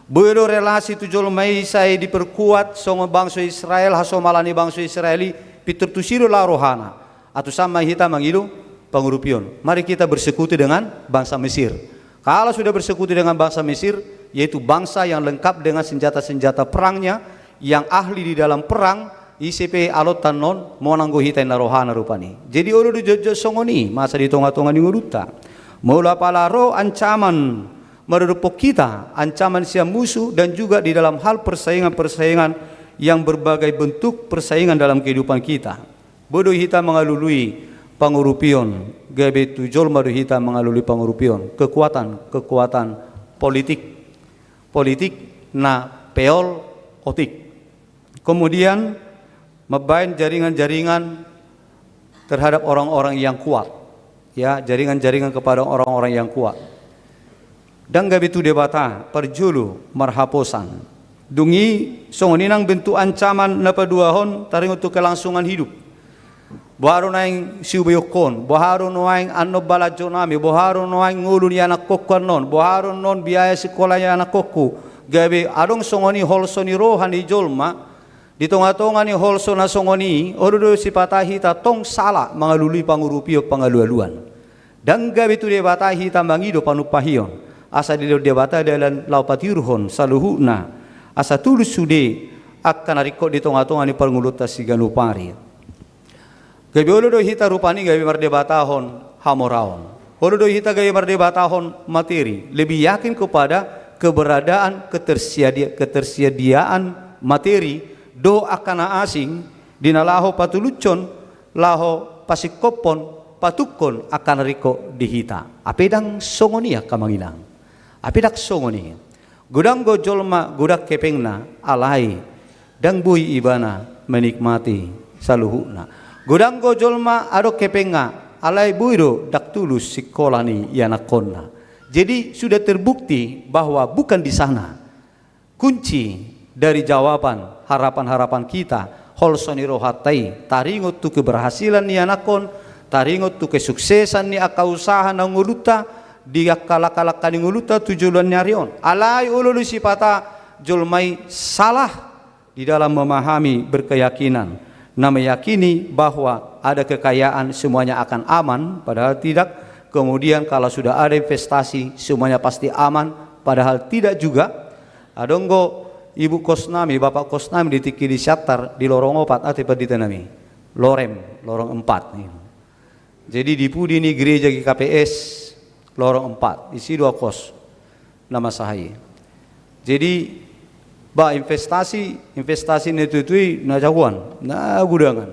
Bodo relasi tu jolmai sai diperkuat songo bangsa Israel hasomalani bangsa Israeli pitur tusiro la rohana atau sama kita mangido pengurupion. Mari kita bersekutu dengan bangsa Mesir. Kalau sudah bersekutu dengan bangsa Mesir, yaitu bangsa yang lengkap dengan senjata-senjata perangnya, yang ahli di dalam perang, ICP alotan non monanggo hita na rohana rupani. Jadi ulu jojo songoni masa di tonga-tonga ni nguruta. Mula palaro ancaman merupuk kita, ancaman siap musuh, dan juga di dalam hal persaingan-persaingan yang berbagai bentuk persaingan dalam kehidupan kita. Bodoh kita mengalului pangurupion, gabe tujol madu kita mengalului pangurupion, kekuatan politik na peol otik. Kemudian membain jaringan-jaringan terhadap orang-orang yang kuat, ya, jaringan-jaringan kepada orang-orang yang kuat. Dan gabitu debata perjulu marhaposan dungi songoninang bentuk ancaman napa duahon taring untuk kelangsungan hidup. Baharu naing siubayokon, baharu naing anno balajonami, baharu naing ngulu ni anak kokon non, baharu non biaya sekolah ni anak kokku. Gabi adong songoni holsoni rohani jolma di tonga-tonga ni holso na songoni ododo sipatahi ta tong salah mengalului pangurupio pangalualuan. Dan gabitu debata hita mangido panupahion. Asa di debata dalam laupatiruhon saluhuna asa tulus sude akan ariko di tonga-tonga ni parnguluta siganupari. Gabi olodo hita rupani gabi mardebatahon hamoraon. Olodo hita gabi mardebatahon materi. Lebih yakin kepada keberadaan ketersediaan materi do akana asing dinalaho patulucon laho pasikopon patukon akan riko dihita. Apedang songonia kamanginang. Apidak songoni gudang gojolma gudak kepengna alai dan bui ibana menikmati saluhuna gudang gojolma ado kepenga alai buiro dak tulus sikolani yanakonna. Jadi sudah terbukti bahwa bukan di sana kunci dari jawaban harapan-harapan kita holsoni rohatai taringot tu keberhasilan ni anakon, taringot tu kesuksesan ni akausaha na nguluta dia kalak-kalak nguluta tujuan nyarion alai ululu sipata jolmai salah di dalam memahami berkeyakinan na meyakini bahwa ada kekayaan semuanya akan aman, padahal tidak. Kemudian kalau sudah ada investasi semuanya pasti aman, padahal tidak juga. Adonggo ibu kosnami bapak kosnami ditiki di syatar di lorong 4 atau di tanami lorong 4. Jadi di pudi ini gereja KPS lorong 4, isi 2 kos nama sahaya. Jadi investasi netutui na jagoan, na gudangan.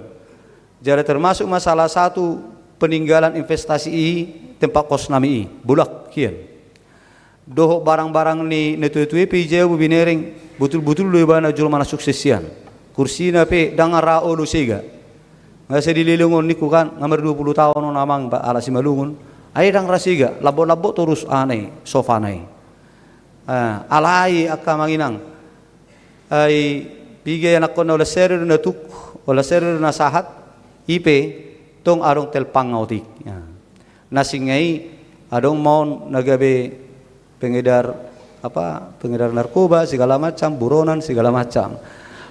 Jadi termasuk masalah satu peninggalan investasi tempat kos nami bulak kian. Doh barang-barang ni netutui pijau binereng betul-betul lu bana jul mana suksesian. Kursi na pe dangara olu sega. Ngase dililungon niku kan ngamar 20 tahun namang ala simalungun. Aidang rasiga labo-labo terus aneh sofanai alai akamanginang ai pigay anak ko na ola serer na tuk ola serer na sahat ipe tong arong telpang ngautik nasingay adong maun nagabe pengedar narkoba segala macam, buronan segala macam.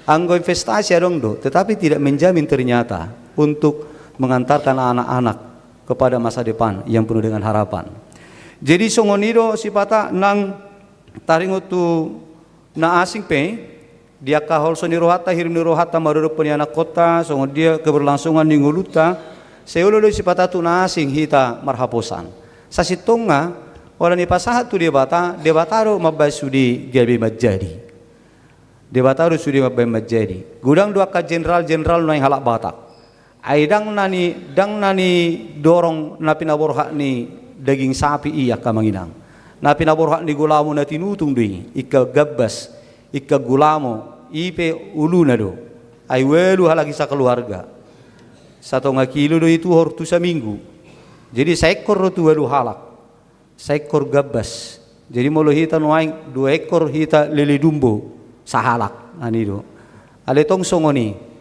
Anggo investasi adong do, tetapi tidak menjamin ternyata untuk mengantarkan anak-anak kepada masa depan yang penuh dengan harapan. Jadi songonido sipata nang taringutu na asing pe dia kahol soni rohata hirim ni rohata maruru anak kota songon dia keberlangsungan ni nguluta seulolo sipata tu na asing hita marhaposan. Sasitonga wala ni pasahat tu debataro mabasudi gabi majadi. Debataro sudi mabay majadi. Gudang dua ka jenderal nai halak Batak. Aidang nani dorong na pinaborha ni daging sapi iya kamanginang. Na pinaborha ni gulamo na tinutung dui ika gabbas ika gulamo ipe uluna do. Ay welu halagi sa keluarga. 1 kilo do itu hortu sa minggu. Jadi seekor tu welu halak. Seekor gabbas. Jadi molo hita nuaing 2 ekor hita lele dumbo sahalak anido. Ale tong songoni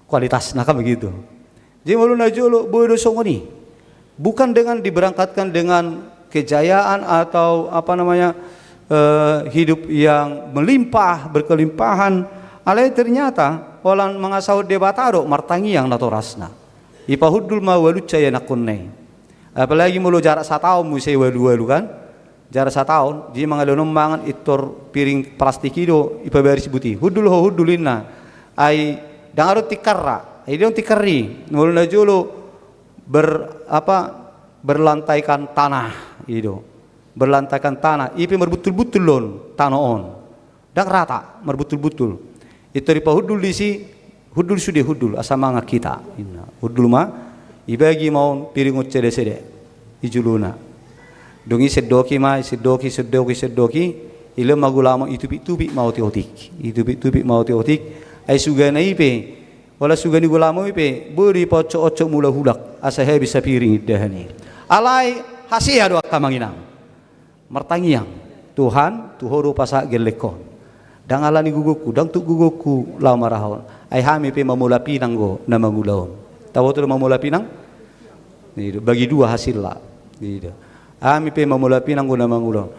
kualitas nakam begitu. Jadi malu najolo bodo songoni bukan dengan diberangkatkan dengan kejayaan atau hidup yang melimpah, berkelimpahan. Alai ternyata orang mengasau debataro martangi yang natorasna. Ipahudul ma waluca ya nakunne. Apalagi mulu jarak 1 tahun musai walu kan. Jarak 1 tahun, dia mengalun mangan itor piring plastik itu ipabaris buti. Hudul ho hudulina. Ai dangarut tikarra. Ai dia tikari. Mulu najulu berlantaikan tanah itu. Berlantaikan tanah. Ipi merbutul-butul lon tanah on. Dan rata merbutul-butul. Itu dipahudul di si hudul sudah hudul asamanga kita. Hudul mah ibagi mau piring ucede-sede ijuluna. Dungi sedoki ma sedoki ile magulama itubi mau teotik. Itubi mau teotik ai sugana ipe wala sugani gulama ipe beri poco-oco mula hulak asa he bisa piring idahani. Alai hasia doa kamanginang. Mertangiang Tuhan tuhoro pasa gelekon. Dang alani guguku dang tu guguku lama rahon. Ai hami pe mamula pinang go na mangulaon. Tahu tu mamula pinang? Ni bagi 2 hasil lah. Gitu. Ami pe mamula pinang go na mangulaon.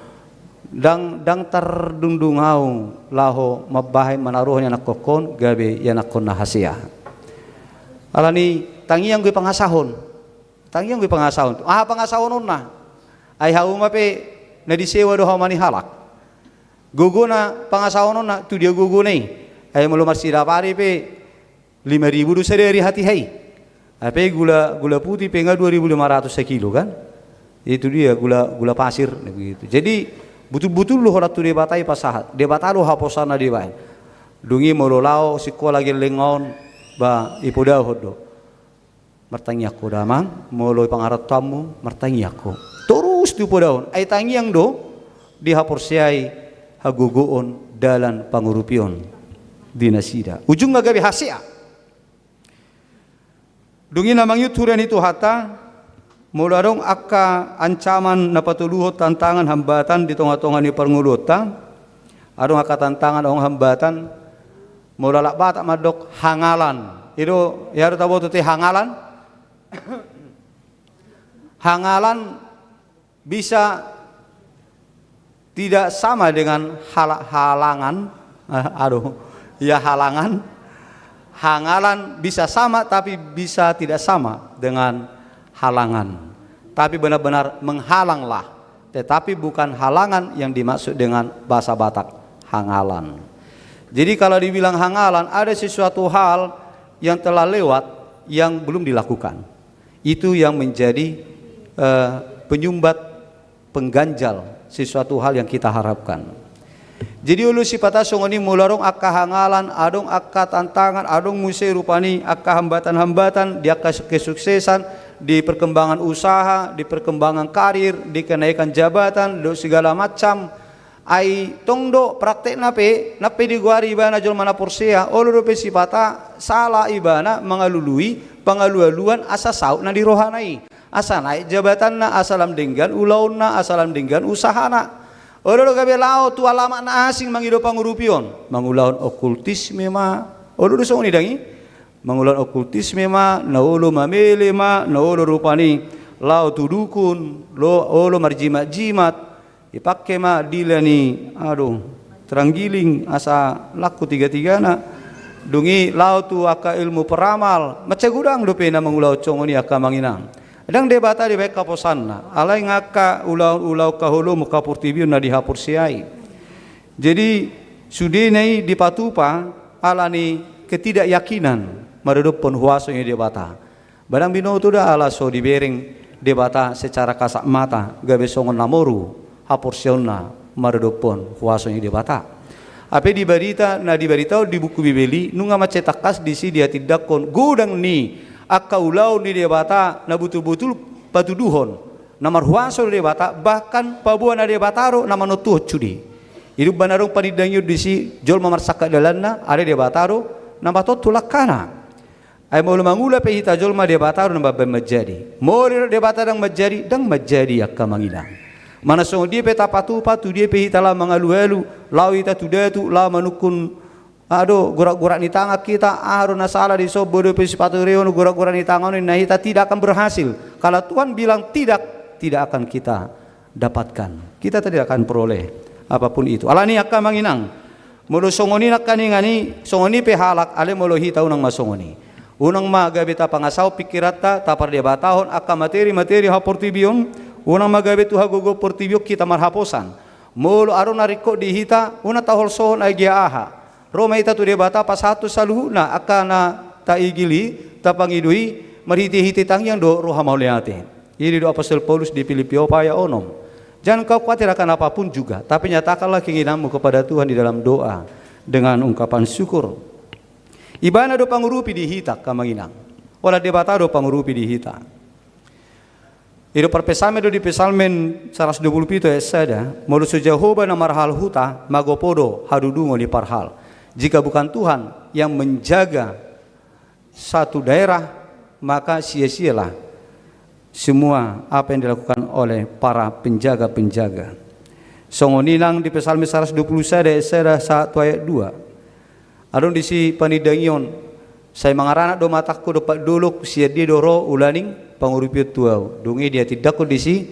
Dang terdundung hau laho mabahay manaruhnya nak kokon gabe ya nakon na hasia. Alani tangiang gue pangasahon. Tangiang gue pangasahon. Pangasahon na. Ai hau ma pe na disewa do mani halak. Guguna pangasahon na tu dia gugunai. Ai mulu marsida pari pe 5.000 du sehari hati hai. Ape gula putih pe 2.500 sekilo kan. Itu dia gula pasir begitu. Jadi betul-betul lu horat tu debatai pasahat. Debatalo haposana debai. Dungi mulu lao sikola lagi lengon ba ipoda hodo. Martangi aku damang mulu pangarat tamu martangi aku. Terus tu podaon. Ai tangiang do dihaporsiai hagugoon dalan pangurupion dinasida. Ujung magabi hasia. Dungi namang yuturan itu hata mularong akka ancaman na patuluhot tantangan hambatan di tengah-tengah ni pangulota. Arong akka tantangan ong hambatan mulalak bata madok hangalan. Itu ya harus tahu tu hangalan. Hangalan bisa tidak sama dengan halangan. Halangan. Hangalan bisa sama tapi bisa tidak sama dengan halangan. Tapi benar-benar menghalanglah. Tetapi bukan halangan yang dimaksud dengan bahasa Batak, hangalan. Jadi kalau dibilang hangalan, ada sesuatu hal yang telah lewat yang belum dilakukan. Itu yang menjadi penyumbat, pengganjal sesuatu hal yang kita harapkan. Jadi ulu sifat songoni mularong akka hangalan, adong akka tantangan, adong musai rupani akka hambatan-hambatan, di akka kesuksesan, di perkembangan usaha, di perkembangan karir, di kenaikan jabatan, do segala macam. Ai tongdo praktek nape di guari ibana jol mana porsia, ulu rupe sifata salah ibana mengalului pengalu-aluan asa saut na di rohanai. Asa naik jabatan na asalam denggan ulaun na asalam denggan usaha na. Olo gabe lao tu alamak na asing mangido pangurupion, mangulaon okultisme ma. Olo song ni dangi, mangulaon okultisme ma, na olo mamele ma, na olo rupani lao tu dukun, olo marjimat-jimat, ipakke ma dilani, teranggiling asa laku 3-3 na. Dungi lao tu aka ilmu peramal, macagudang dope na mangulau congoni aka manginang. Adang debata di baik kaposanna, alai ngaka ulau kahulu muka purtibiun na dihapursiai. Jadi sudinai di patupa alani ketidakyakinan meredup penhuasonya debata. Barang bino tu dah ala so dibering debata secara kasat mata gabesongon namoru hapursionna meredup penhuasonya debata. Apa di berita di buku Bibeli nunga macetak kas di si dia tidak kon gudang ni akka ulau di debata na betul-betul patuduhon namar huaso di debata bahkan pabuan na debataro nama notuh cudi hidup banarong panidangyo di si jol mamarsaka dalanna ada debataro nama totu lakana ay mau mangula pe hita jol ma debataro nama bemajadi mau debata dang majadi akka manginang mana song dia pe tapatu dia pe hita la mangalu-alu lau ita tudatu la manukun gorak-gorak ni tangan kita na salah di sobodo sepatu reon gorak-gorak ni tangan ini kita tidak akan berhasil. Kalau Tuhan bilang tidak akan kita dapatkan. Kita tidak akan peroleh. apapun itu. Alani akka manginang. Mulu songoni nakani ngani songoni pe halak ale mulu hita unang masongoni. Unang magabe ta pangasaw pikirata tapar dia batahon akka materi haportibion unang magabe tu hagogo portibio kita marhaposan. Mulu aron nariko di hita una tahol sohon agia aha. Roma ita tu dia bata pasatu saluhuna akka na taigili tapangidui marhiti-hiti tangyang do roha mauliate. Ini do Apostol Paulus di Filipio paya onom. Jangan kau khawatir akan apapun juga, tapi nyatakanlah keinginanmu kepada Tuhan di dalam doa dengan ungkapan syukur. Ibana do pangurupi di hita kamanginang. Wala debata do pangurupi di hita. Ido perpesame do di pesalmen 127 esada, molusu Jehovah na marhal huta magopodo hadudungo di parhal. Jika bukan Tuhan yang menjaga satu daerah, maka sia-sialah semua apa yang dilakukan oleh para penjaga-penjaga. Songoninang di pesalmen 120 esada 1 ayat 2. Adon disi panidangion saya mangarana do mataku do dulu sia dia doro ulaning pangurupi tuau dungi dia tidak ko disi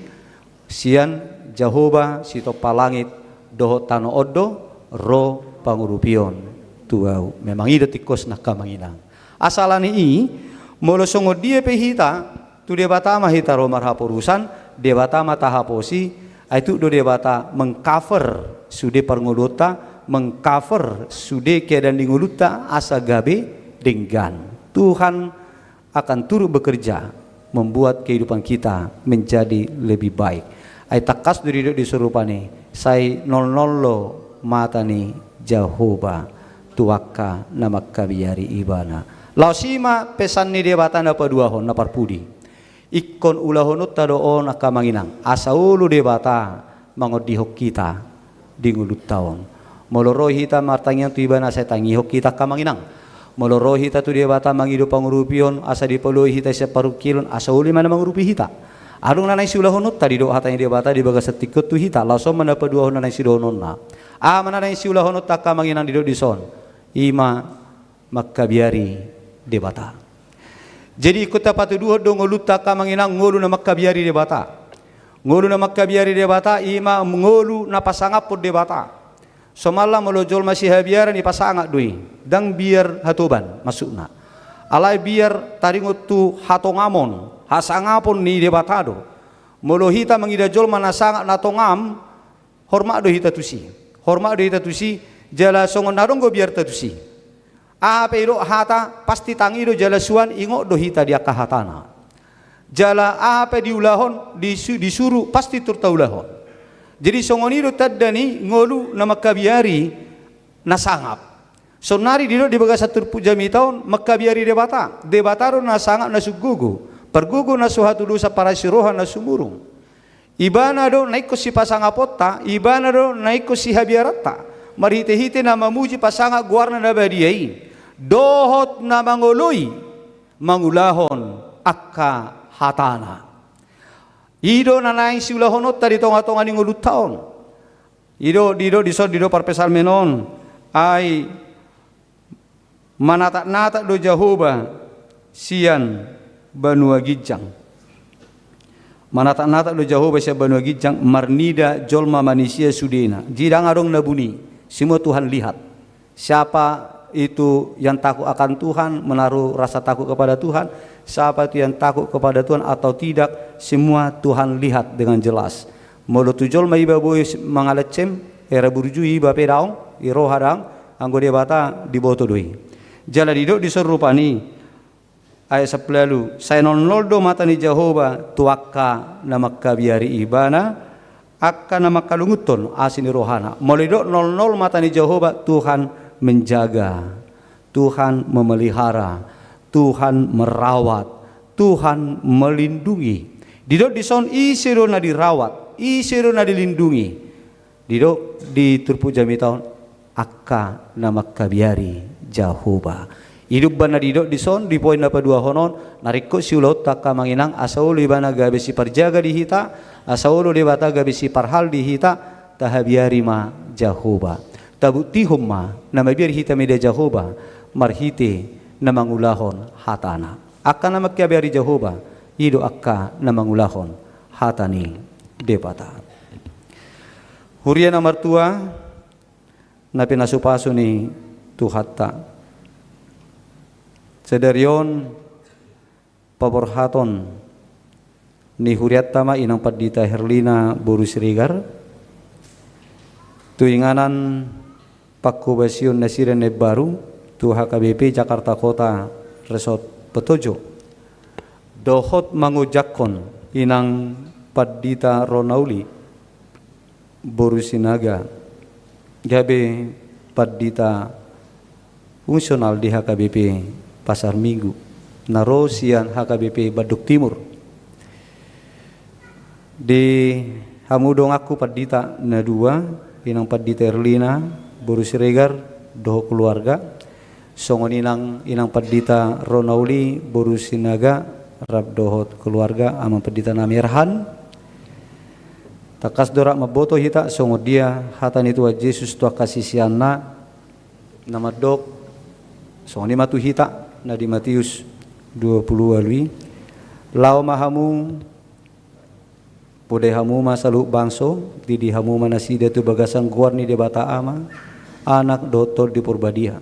sian Jehovah sito palangit doho tano odo ro pangurupion tuau memang ida tikos na kamanginang asalani i molo songo dia pehita tu dia batama hita ro marhaporusan dia batama tahaposi itu do dia bata mengcover sude parngolota mengcover sude keadaan di nguluta asa gabe dengan Tuhan akan turut bekerja membuat kehidupan kita menjadi lebih baik. Ai takas dari disurupani sai nol lo matani Jehovah tuaka nama kabiari ibana. Lausima pesan ni dia batana paduahon na parpudi. Ikon ulahonut tadoon akamanginang asaulu dia bata mangodihok kita di ngulut taon. Molorohi hita martangyan tu ibana sa tangihok kita kamanginang. Molorohi hita tu dia bata mangido pangurupion asa dipolohi hita sa parukilon asa uli mana mangurupi hita. Adung nanay siulahonot tadi do hatanya dia bata di bagas tikot tu hita lasom mana paduahon nanay siulahonot na. Mananay siulahonot ta kamanginang di do dison. Ima makabiari dia bata. Jadi ikut patu duho do ngulut ta kamanginang ngolu na makabiari dia bata. Ngolu na makabiari dia bata ima ngolu na pasangap pod dia bata. Somala melojol masih habiaran di pasangak dui dang biar hatuban masukna alai biar taringot tu hatongamon hasangapon ni debatado molo hita mangidajol manasangak natongam hormat do hita tusi jala songon naronggo biar tatusi apa iro hata pasti tangido jala suan ingok do hita dia kahatana jala apa diulahon disuruh pasti turtaulahon. Jadi songonido tadani ngolu na makabiari nasangap. Sonari dilo di baga satur pujami taon makabiari debataro nasangap na sugugu. Pergugu na suhatu dosa para sirohan na sumurung. Ibana do naiko si pasangapota, ibana do naiko si habiarata. Marhite-hite na mamuji pasanga guarna na badiai. Dohot na mangoloy mangulahon akka hatana. Ido nanay siulahonot tadi tonga-tonga ning ulut taon. Ido parpesal menon ay manata-nata do Jehovah sian banua gijang. Manata-nata do Jehovah sian banua gijang marnida jolma manusia sudena. Jidang arong nabuni semua Tuhan lihat. Siapa itu yang takut akan Tuhan, menaruh rasa takut kepada Tuhan, siapa itu yang takut kepada Tuhan atau tidak, semua Tuhan lihat dengan jelas. Molo tujol mai baboy mangalecem era burjui ba pedaong iro hadang anggo dia bata di boto doi. Jala didok diserupani ayat 10 saya noldo mata ni Jehovah tuaka nama kabiari ibana akka nama kalunguton asini rohana. Molo didok nol mata ni Jehovah Tuhan menjaga, Tuhan memelihara, Tuhan merawat, Tuhan melindungi. Didok dison isiro na dirawat, isiro na dilindungi. Didok di turpu jami tahun akka nama kabiari Jehovah. Hidup bana didok dison di poin apa dua honon nariko siulot taka manginang asaulu ibana gabe si parjaga di hita, asaulu di bata gabe si parhal di hita tahabiari ma Jehovah. Tabutihum ma nama biar hita media Jehovah marhite namangulahon hatana akka nama kabiari Jehovah ido akka namangulahon hatani debata. Hurian amartua na pinasupaso ni Tuhatta. Sedarion paborhaton ni huriat tama inang Padita Herlina Boru Siregar. Tuinganan Pakubasyon Nasiran Baru tu HKBP Jakarta Kota Resort Petojo. Dohot mangujakon inang Padita Ronauli Boru Sinaga. Gabe Padita fungsional di HKBP Pasar Minggu. Narosian HKBP Baduk Timur. Di hamudong aku Padita na dua inang Padita Erlina Boru Siregar doho keluarga. Songon inang Padita Ronauli Boru Sinaga rab dohot keluarga amang Padita Namirhan. Takas dorak maboto hita songo dia hatan itu Yesus tua kasisianna nama dok songo ni matu hita na di Matius 20 alwi lao mahamu pode hamu masalu bangso di hamu manasida tu bagasan guar ni debata ama anak dotol di Purbadia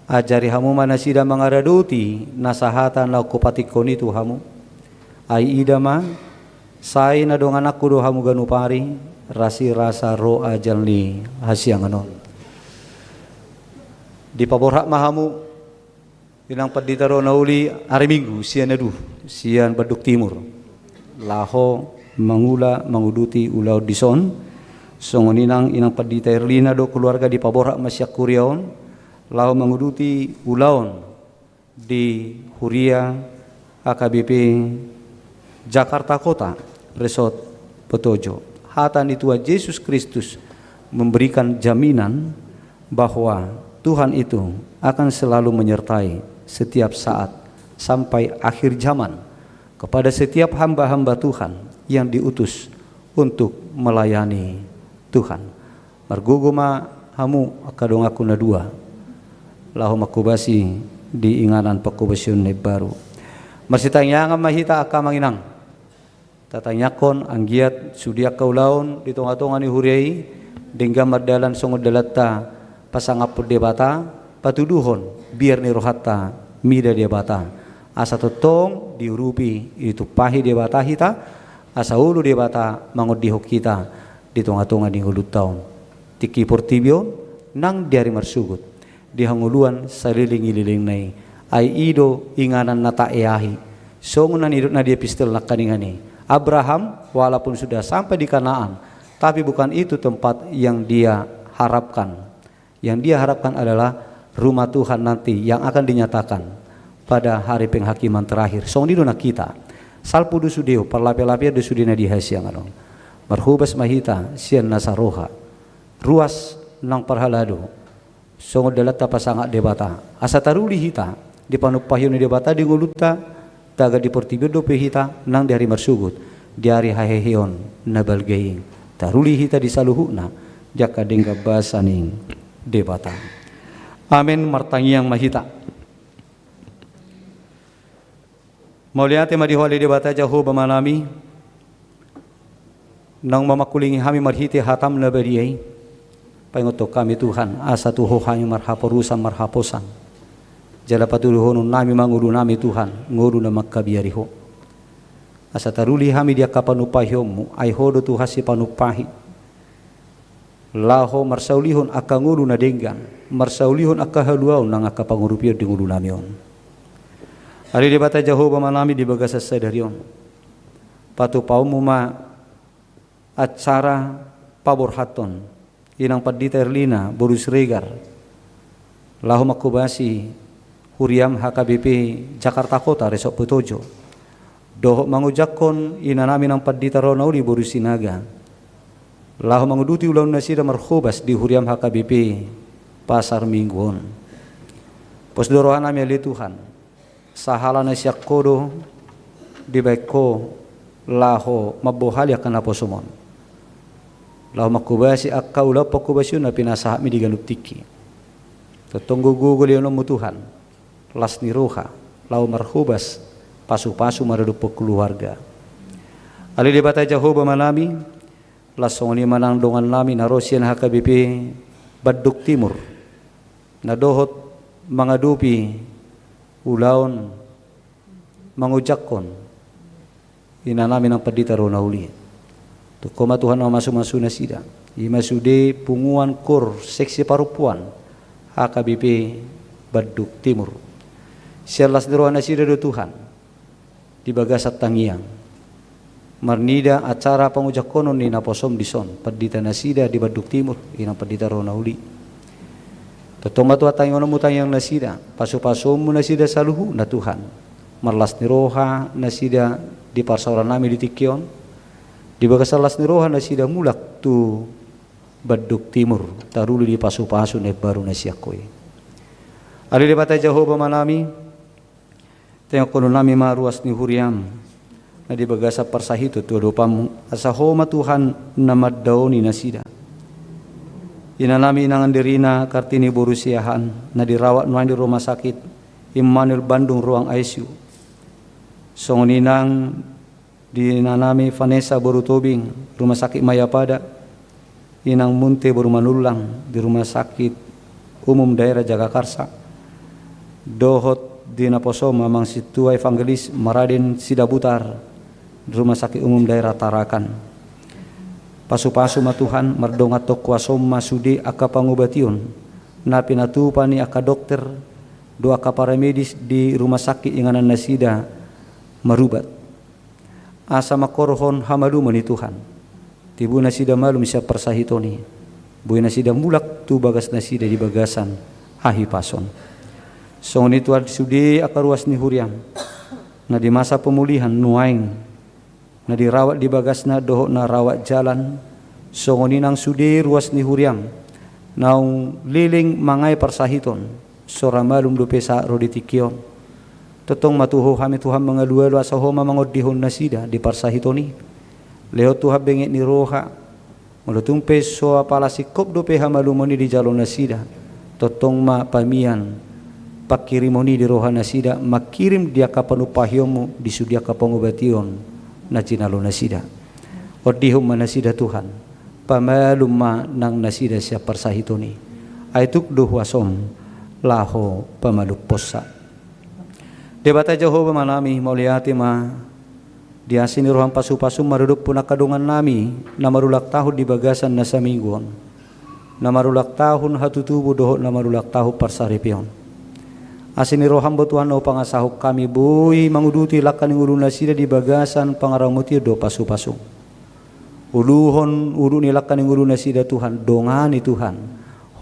ajari hamu manasida mangaraduti nasahatan lau kupatikon itu hamu ai idama sai na dong anakku do hamu ganu pari rasi rasa ro ajal ni hasiang anon di paborhak mahamu inang Padita Ronauli hari Minggu sian aduh sian Baduk Timur laho mangula manguduti ulau dison songon inang Padita Erlina do keluarga di paborhak masyak kuriaon laho manguduti ulaon di Huria HKBP Jakarta Kota Resort Petojo. Hatan itu Yesus Kristus memberikan jaminan bahwa Tuhan itu akan selalu menyertai setiap saat sampai akhir zaman kepada setiap hamba-hamba Tuhan yang diutus untuk melayani Tuhan. Marguguma hamu akadong aku na dua lahu makubasi di inganan pakubasyon ni baru. Marsitang mahita akamanginang tatanyakon anggiat sudiak kaulaon di tonga-tonga ni huriai dengga mardalan songod dalatta pasangap debata patuduhon biar ni rohatta mida debata asa totong diurupi itu pahi debata hita asa ulu debata mangod dihok kita di tonga-tonga di hulut taon tiki portibio nang diari marsugut di hanguluan saliling-ililing nai ai ido inganan nata eahi songunan idut na dia pistel nakaningani Abraham walaupun sudah sampai di Kanaan, tapi bukan itu tempat yang dia harapkan. Yang dia harapkan adalah rumah Tuhan nanti yang akan dinyatakan pada hari penghakiman terakhir. Song di dona kita. Salpudu sudeo parlape-lape de sudina di hasiang anon. Marhubas mahita sian nasaroha. Ruas nang parhalado. Song delata pasangak debata. Asa taruli hita di panupahyon ni debata di nguluta taga di portibio dope hita nang dari marsugut di hari haheheon nabalgaing taruli hita di saluhuna jaka dengga basaning debata. Amin martangiang mahita. Mauliate madihwali debata jaho bamanami nang mamakulingi hami marhiti hatam na bariyay paingoto kami Tuhan asa tuhohang marhaporusan marhaposan jala patuluhon nami manguru nami Tuhan nguru na magkabiariho asa taruli hami dia kapanupahyomu ay hodo tu hasi panupahi laho marsaulihon aka nguru na denggan marsaulihon aka haluaw nang aka pangurupyo di nguru namion ari debata Jehovah manami di bagasa sadarion patupau muma acara paborhaton inang Padita Erlina Boru Siregar laho makubasi Huriam HKBP Jakarta Kota Resort Petojo dohok mangujakon inanami ng Padita Ronauli Boru Sinaga laho manguduti ulang nasida marhubas di Huriam HKBP Pasar Mingguon posdorohan nami ali Tuhan sahala na siya kodo di baiko laho mabohali akan aposomon laho makubasi akaulaw pakubasyon na pinasahami di ganuptiki totonggo gugol yun mo Tuhan las ni roha lau marhubas pasu-pasu maradupok keluarga ali debata Jehovah manami lasong ni manang dongan namin na Rosian HKBP Baduk Timur na dohot mga dupi ulaon mangujakon ina namin ang paditaro na uli tukoma Tuhan ang masu-masu na sida imasude punguan kur seksi parupuan HKBP Baduk Timur sialas diruan na sida do Tuhan di bagasat tangiang marnida acara pangujakonon ni naposom dison padita nasida di Baduk Timur inang padita ro na uli totoma tu atang ono mutang yang nasida pasu-pasu mu nasida saluhu na Tuhan marlas ni roha nasida di parsauran nami di Tikion di bagasalas ni roha nasida mulak tu Baduk Timur taruli di pasu-pasu ne baru nasiakoi ali di bata Jehovah manami tengok kono nami maruas ni huriam na di bagasa parsahito tu dopam asahoma Tuhan na maddaoni nasida inanami inangan dirina kartini borusiahan na dirawat nuan di rumah sakit Immanuel Bandung ruang ICU songoninang dinanami Vanessa Borutobing rumah sakit Mayapada inang Munte Borumanulang di rumah sakit umum daerah Jagakarsa dohot di naposom mamang situa evangelis Maraden Sidabutar di rumah sakit umum daerah Tarakan pasu-pasu matuhan mardonga tokwasom masudi aka pangobation na pinatupani aka dokter do aka paramedis di rumah sakit inganan nasida marubat asa makorohon hamadu mani Tuhan tibu nasida malum siya persahitoni buy nasida mulak tu bagas nasida di bagasan hahi pason song itu sudi aka ruas ni huriam na di masa pemulihan nuaing na dirawat di bagasna dohok na rawat jalan songoninang sudi ruas ni huriam naung liling mangay parsahiton sora malum do pesa rodi Tikion totong matuho kami Tuhan mengalualu asahoma mangodihon nasida di parsahitoni leo Tuhan bengit ni roha mulutumpe so apala sikop do peha malumoni di jalon nasida totong ma pamian pakirimoni di roha nasida makirim dia kapanupahyomu di sudia kapangobation na jinalo nasida odihum manasida Tuhan pamalum ma nang nasida siya parsahitoni aituk duhwasom laho pamaluk posa debata Jehovah manami mauliati ma diasini roham pasu-pasu maruduk punakadungan nami na marulak tahun di bagasan na samingguan na marulak tahun hatutubu dohot na marulak tahun parsaripion asini roham botuhan o pangasahuk kami buy manguduti lakan ulu nasida di bagasan pangaramuti do pasu-pasu uluhon ulu nilakan ulu nasida Tuhan dongani Tuhan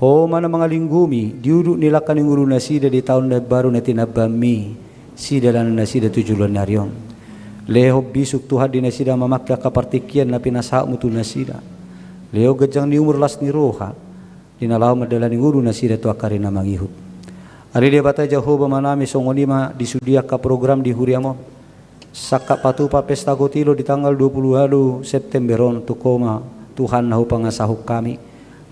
ho mana mga linggumi diudu nilakan ulu nasida di tahun na baru na tinabami sida lan nasida 7 bulan narion leho bisuk Tuhan di nasida mamakya kapartikian na pinasaak mutu nasida leho gajang ni umur las ni roha dinalaw madala ni ulu nasida tu akari na mangihut ari dia bata Jehovah manami songonima disudia ka program di huriamon saka patupa pesta gotilo di tanggal 20 Septemberon tukoma Tuhan nahu pangasahuk kami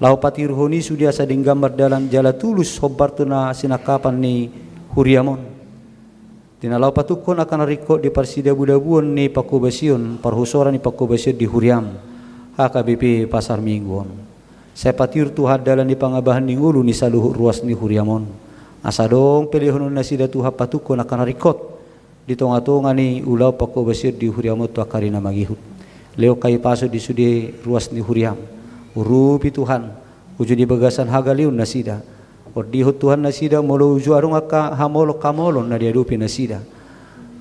lau patirhoni sudia sading gambar dalam jala tulus hobartuna sinakapan ni huriamon tinalaw patukon akan riko di parsida budabuon ni pakubasion parhusoran ni pakubasion di huriam HKBP Pasar Mingguon saya patir Tuhan dalam di pangabahan ni ngulu ni saluhuk ruas ni huriamon asa dong pelihon nasida Tuhan patukon akan rikot di tonga-tonga ni ulaw pako basir di huriam tu akarina magihut leo kay paso di sudi ruas ni huriam urupi Tuhan uju di bagasan hagaliun nasida odihut Tuhan nasida molo uju arung aka hamolo kamolon na diadupi nasida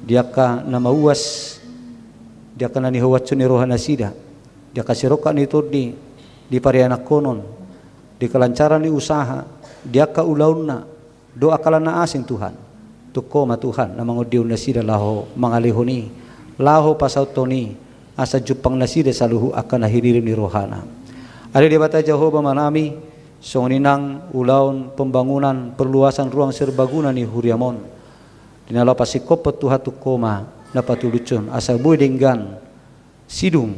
dia ka nama uas dia ka nani hawatsun ni roha nasida dia ka siroka ni todi di parianak konon di kelancaran ni usaha dia ka ulauna doa kalana asing Tuhan tukoma Tuhan na mangodiw nasida laho mangalihoni laho pasautoni asa jupang nasida saluhu akan nahiririm ni rohana ali di bata Jehovah manami songoninang ulaun pembangunan perluasan ruang serbaguna ni huriamon dinala pasikop Tuhan tukoma na patulucon asa buy denggan sidung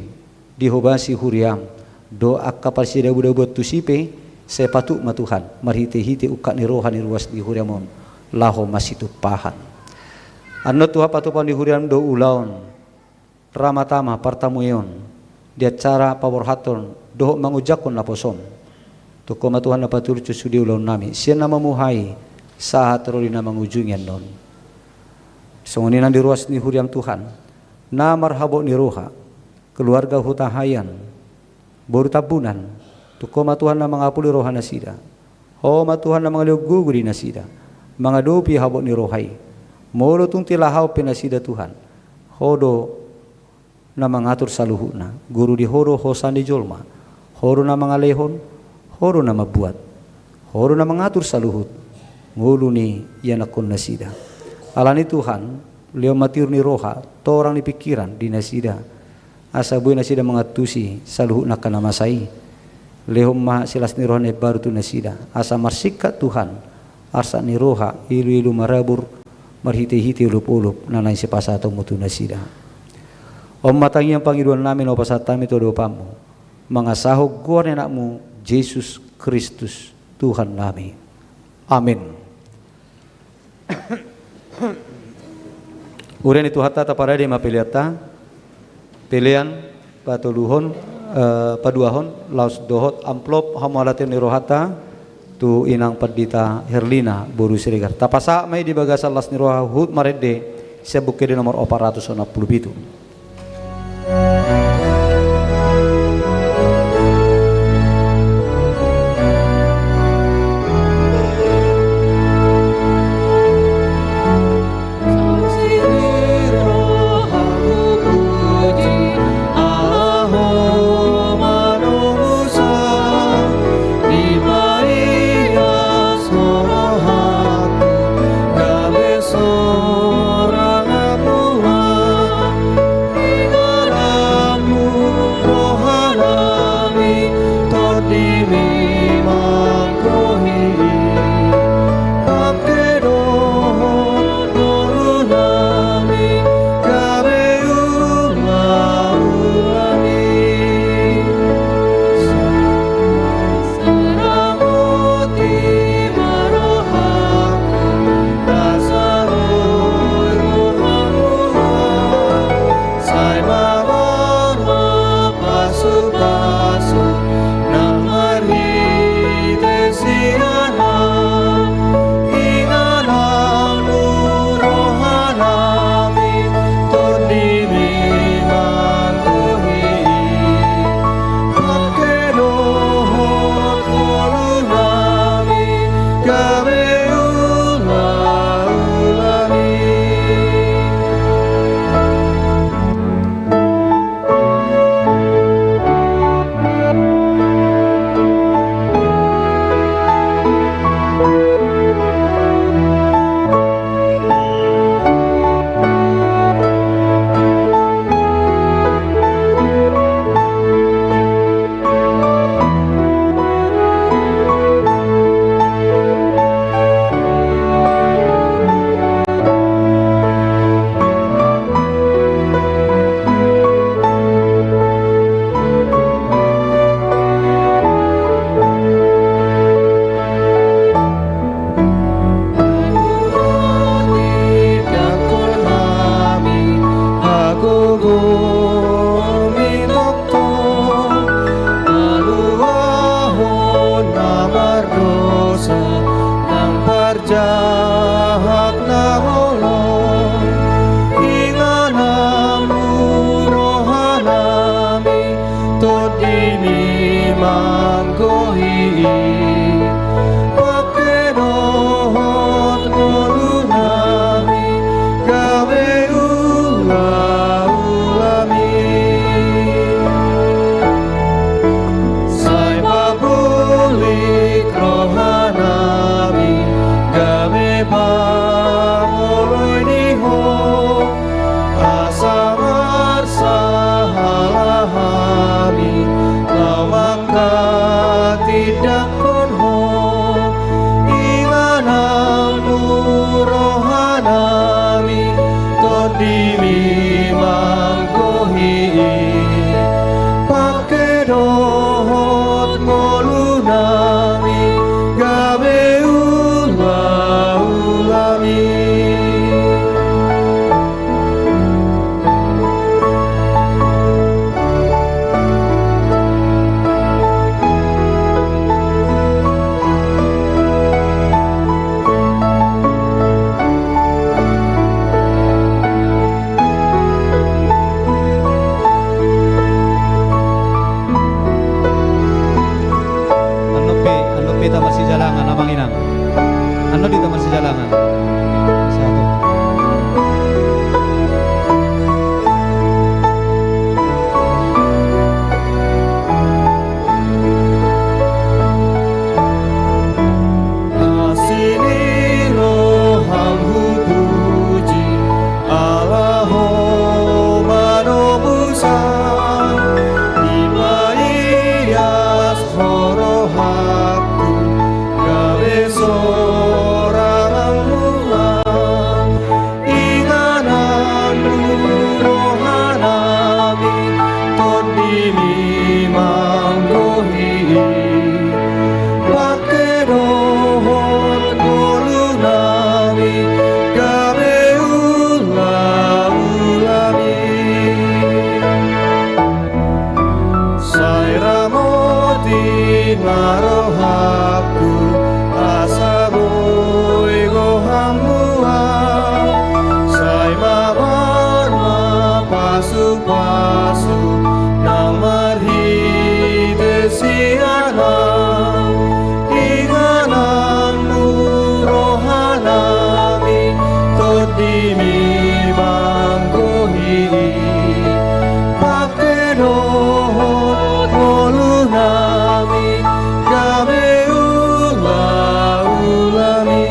di hobasi huriam doa kaparsida buda-buat tusipe sepatu matuhan marhite-hite ukat ni rohan ni ruas di huriamon laho masitu pahan anno tuha patupan di huriam do ulaon ramatama partamuyon di acara paborhaton doho mangujakon na posom tu koma Tuhan na patur sudi ulon nami siya na mamuhay saat roli na mangujungyan non songoninan di ruas ni huriam Tuhan na marhabo ni roha keluarga hutahayan boru tabunan tu koma Tuhan na mangapuli roha na sida homa Tuhan na mga guguri na sida mga dopi habo ni rohay molo tung tilahaw pinasida Tuhan hodo na mangatur saluhu na guru di horo hosan di jolma horo na mga lehon horo na mabuat horo na mangatur saluhut ngulu ni yanakon nasida alani Tuhan leo matir ni roha torang ni pikiran di nasida asabuy nasida mangatusi saluhu na kanamasai lehom ma silas ni roha ne baru tu nasida asa marsika Tuhan asa ni roha ilu marabur marhiti-hiti ulup-ulup nanay si pasato mutu nasida Om matangi ang Panginoon namin o pasatami to do pamo mga sahog ko ni nakmu Jesus Kristus Tuhan namin. Amin. Uren itu hatta taparade mapiliata pilihan patuluhon paduahon laus dohot amplop hamalatin nirohata tu inang padita Herlina boru sirigar tapasa may di bagasa las niroha hut marede sebuke di nomor 467. Anda di taman sejalangan. Satu. Asini rohamhu puji Allaho manobusa Ibayas horohaku gawe sorangan mulang Ingananmu rohanami todini manggohi Pakerohon golunami gawe ulang-ulami Sairamoti marohaku asaboy gohamua Sai mawar mapasu-pasu namarhi desiana Ingananmu rohanami todimi manggohi Pakerohon golunami gawe ulang-ulami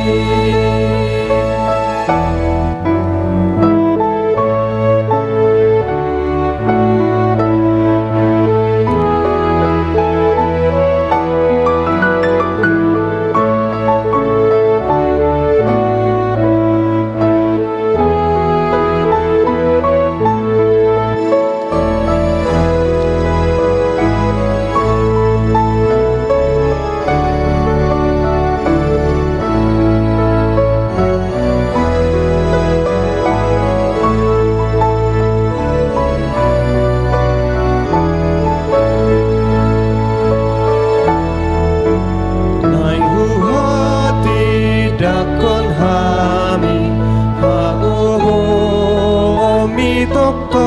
Naing huhati dakon hami hagoho mitokto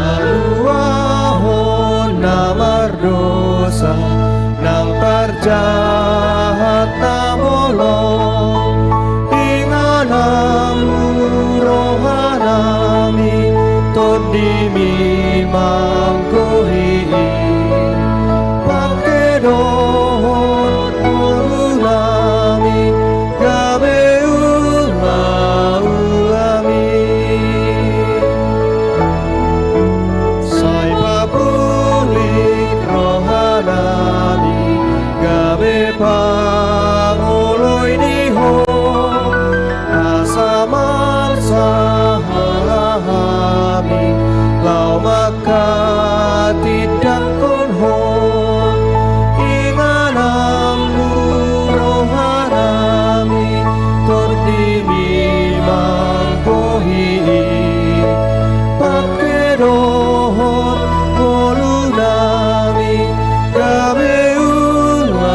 aluahon namar dosa nang tarjahat namolo Ingananmu rohanami todimi manggohi Pakerohon golunami gawe ulang-ulami Sai pabulik rohanami gawe pangoloy niho asamar sahalahami lau makatidak konhon Ingananmu rohanami tordimi manggohi Pakerohon golunami gawe ulang-ulami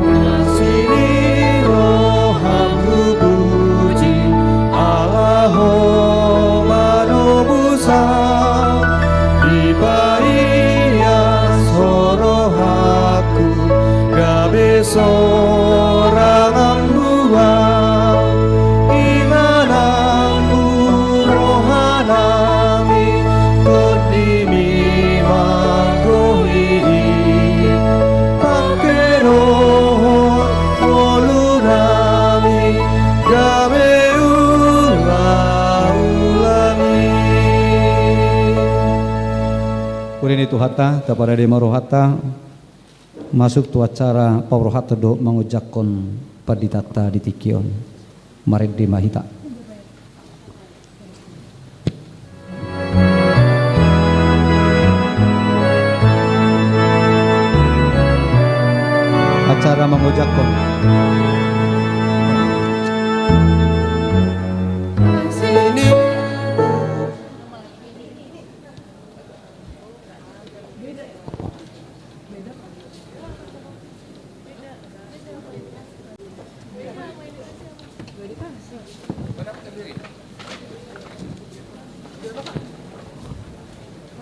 Asini rohamhu puji Allaho manobusa Ibayas horohaku gawe sorangan mulang Ingananmu rohanami todimi manggohi Pakerohon golunami gawe ulang-ulami Kurin itu hatta tapada dema rohata masuk tu acara paurohata do mengujakkan Paditata di Tikion Marid di Mahita. Acara mengujakkan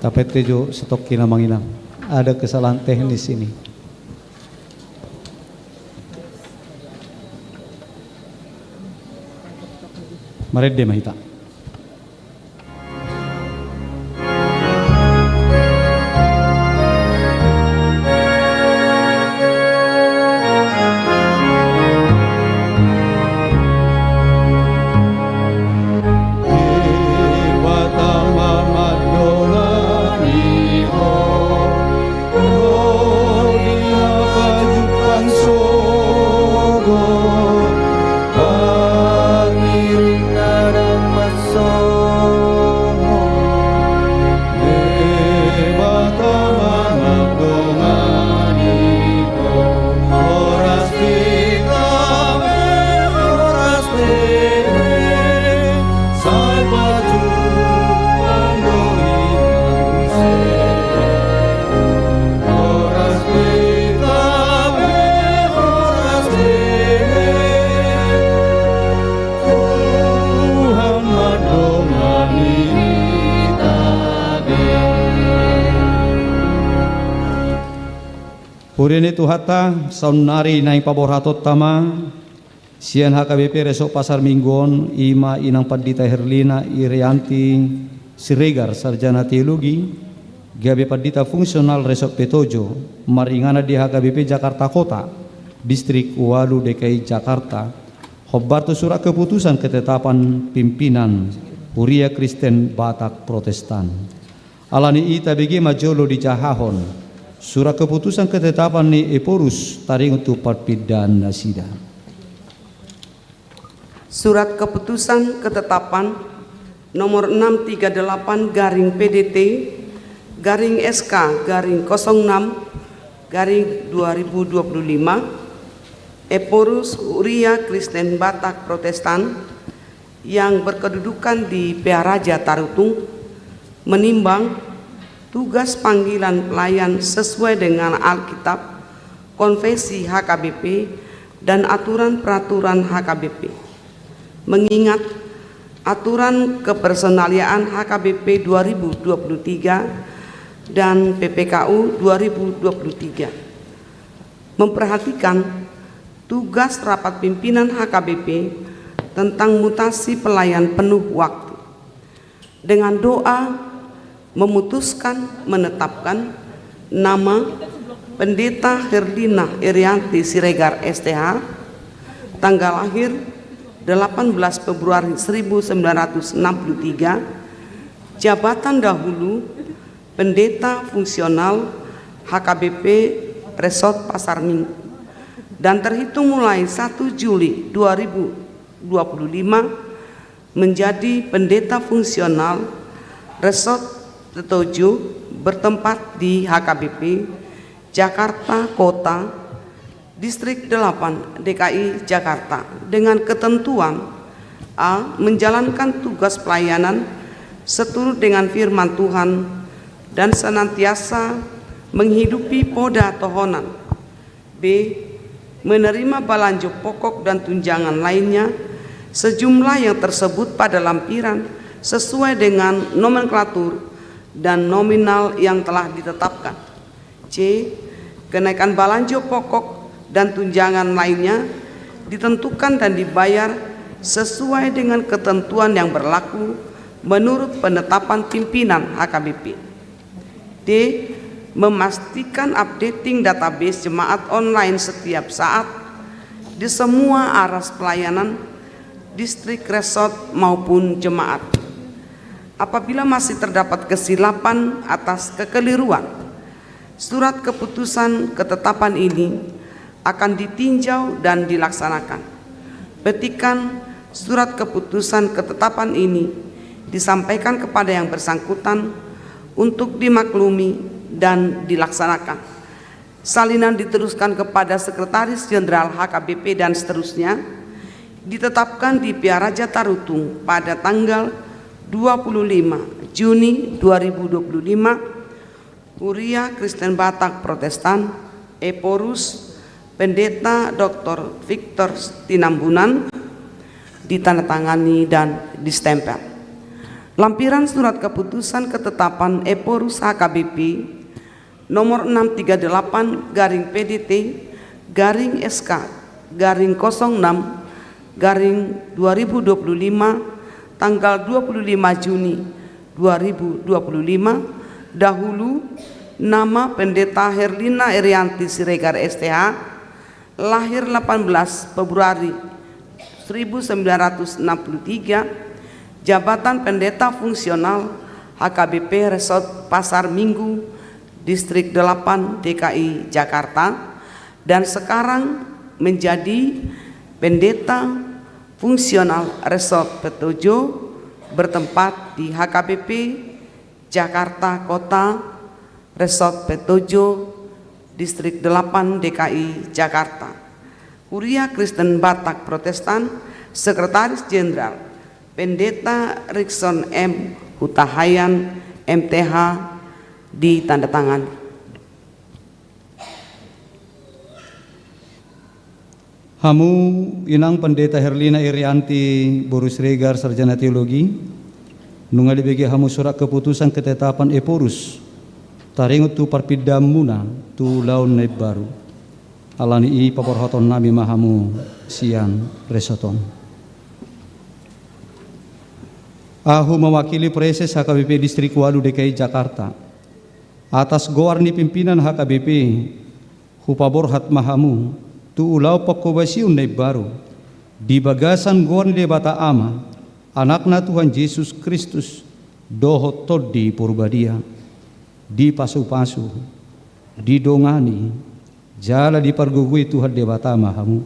tapet tejo stok kina manginang. Ada kesalahan teknis ini. Marid de Mahita. Purini tuhata saunari naing paborhatot tama sian HKBP resok pasar mingguon ima inang Padita Herlina Irianti Siregar sarjana teologi gabe Padita fungsional resok Petojo maringana di HKBP Jakarta Kota distrik Walu DKI Jakarta hobartu surat keputusan ketetapan pimpinan Huria Kristen Batak Protestan alani ita begi majolo di Jahahon. Surat keputusan ketetapan ni Eporus taring untuk Parpidan Nasida. Surat keputusan ketetapan nomor 638 garing PDT garing SK garing 06 garing 2025 Eporus Huria Kristen Batak Protestan yang berkedudukan di Pearaja Tarutung menimbang tugas panggilan pelayan sesuai dengan Alkitab, Konvensi HKBP, dan aturan peraturan HKBP. Mengingat aturan kepersonaliaan HKBP 2023 dan PPKU 2023. Memperhatikan tugas rapat pimpinan HKBP tentang mutasi pelayan penuh waktu. Dengan doa memutuskan menetapkan nama Pendeta Herlina Irianti Siregar STH, tanggal lahir 18 Februari 1963, jabatan dahulu Pendeta Fungsional HKBP Resort Pasar Minggu, dan terhitung mulai 1 Juli 2025 menjadi Pendeta Fungsional Resort Petojo bertempat di HKBP Jakarta Kota Distrik 8 DKI Jakarta dengan ketentuan A. Menjalankan tugas pelayanan seturut dengan firman Tuhan dan senantiasa menghidupi poda tohonan. B. Menerima balanjo pokok dan tunjangan lainnya sejumlah yang tersebut pada lampiran sesuai dengan nomenklatur dan nominal yang telah ditetapkan. C. Kenaikan balanjo pokok dan tunjangan lainnya ditentukan dan dibayar sesuai dengan ketentuan yang berlaku menurut penetapan pimpinan HKBP. D. Memastikan updating database jemaat online setiap saat di semua aras pelayanan distrik resort maupun jemaat. Apabila masih terdapat kesilapan atas kekeliruan surat keputusan ketetapan ini akan ditinjau dan dilaksanakan. Petikan surat keputusan ketetapan ini disampaikan kepada yang bersangkutan untuk dimaklumi dan dilaksanakan. Salinan diteruskan kepada Sekretaris Jenderal HKBP dan seterusnya. Ditetapkan di Piaraja Tarutung pada tanggal 25 Juni 2025, Kuria Kristen Batak Protestan, Eporus, Pendeta Dr. Victor Tinambunan, ditandatangani dan distempel. Lampiran surat keputusan ketetapan Eporus HKBP nomor 638 garing PDT garing SK garing 06 garing 2025 tanggal 25 Juni 2025, dahulu nama Pendeta Herlina Irianti Siregar STH, lahir 18 Februari 1963, jabatan Pendeta Fungsional HKBP Resort Pasar Minggu, Distrik 8 DKI Jakarta, dan sekarang menjadi Pendeta Fungsional Resort Petojo bertempat di HKBP Jakarta Kota, Resort Petojo, Distrik 8 DKI Jakarta. Kuria Kristen Batak Protestan, Sekretaris Jenderal Pendeta Rikson M. Hutahayan MTH, ditandatangani. Hamu inang Pendeta Herlina Irianti Borus Regar Sarjana Teologi nungali bagi hamu surat keputusan ketetapan Eporus taringut tu parpidamuna tu laun naib baru alani i paporhoton nami mahamu sian resoton. Aku mewakili Preses HKBP Distrik Walu DKI Jakarta atas goarni pimpinan HKBP hupaborhat mahamu tu ulau pokobasiun naib baru di bagasan goarni debata ama anakna Tuhan Yesus Kristus dohot todi purbadia di pasu-pasu di dongani jala di pargugui Tuhan debata mahamu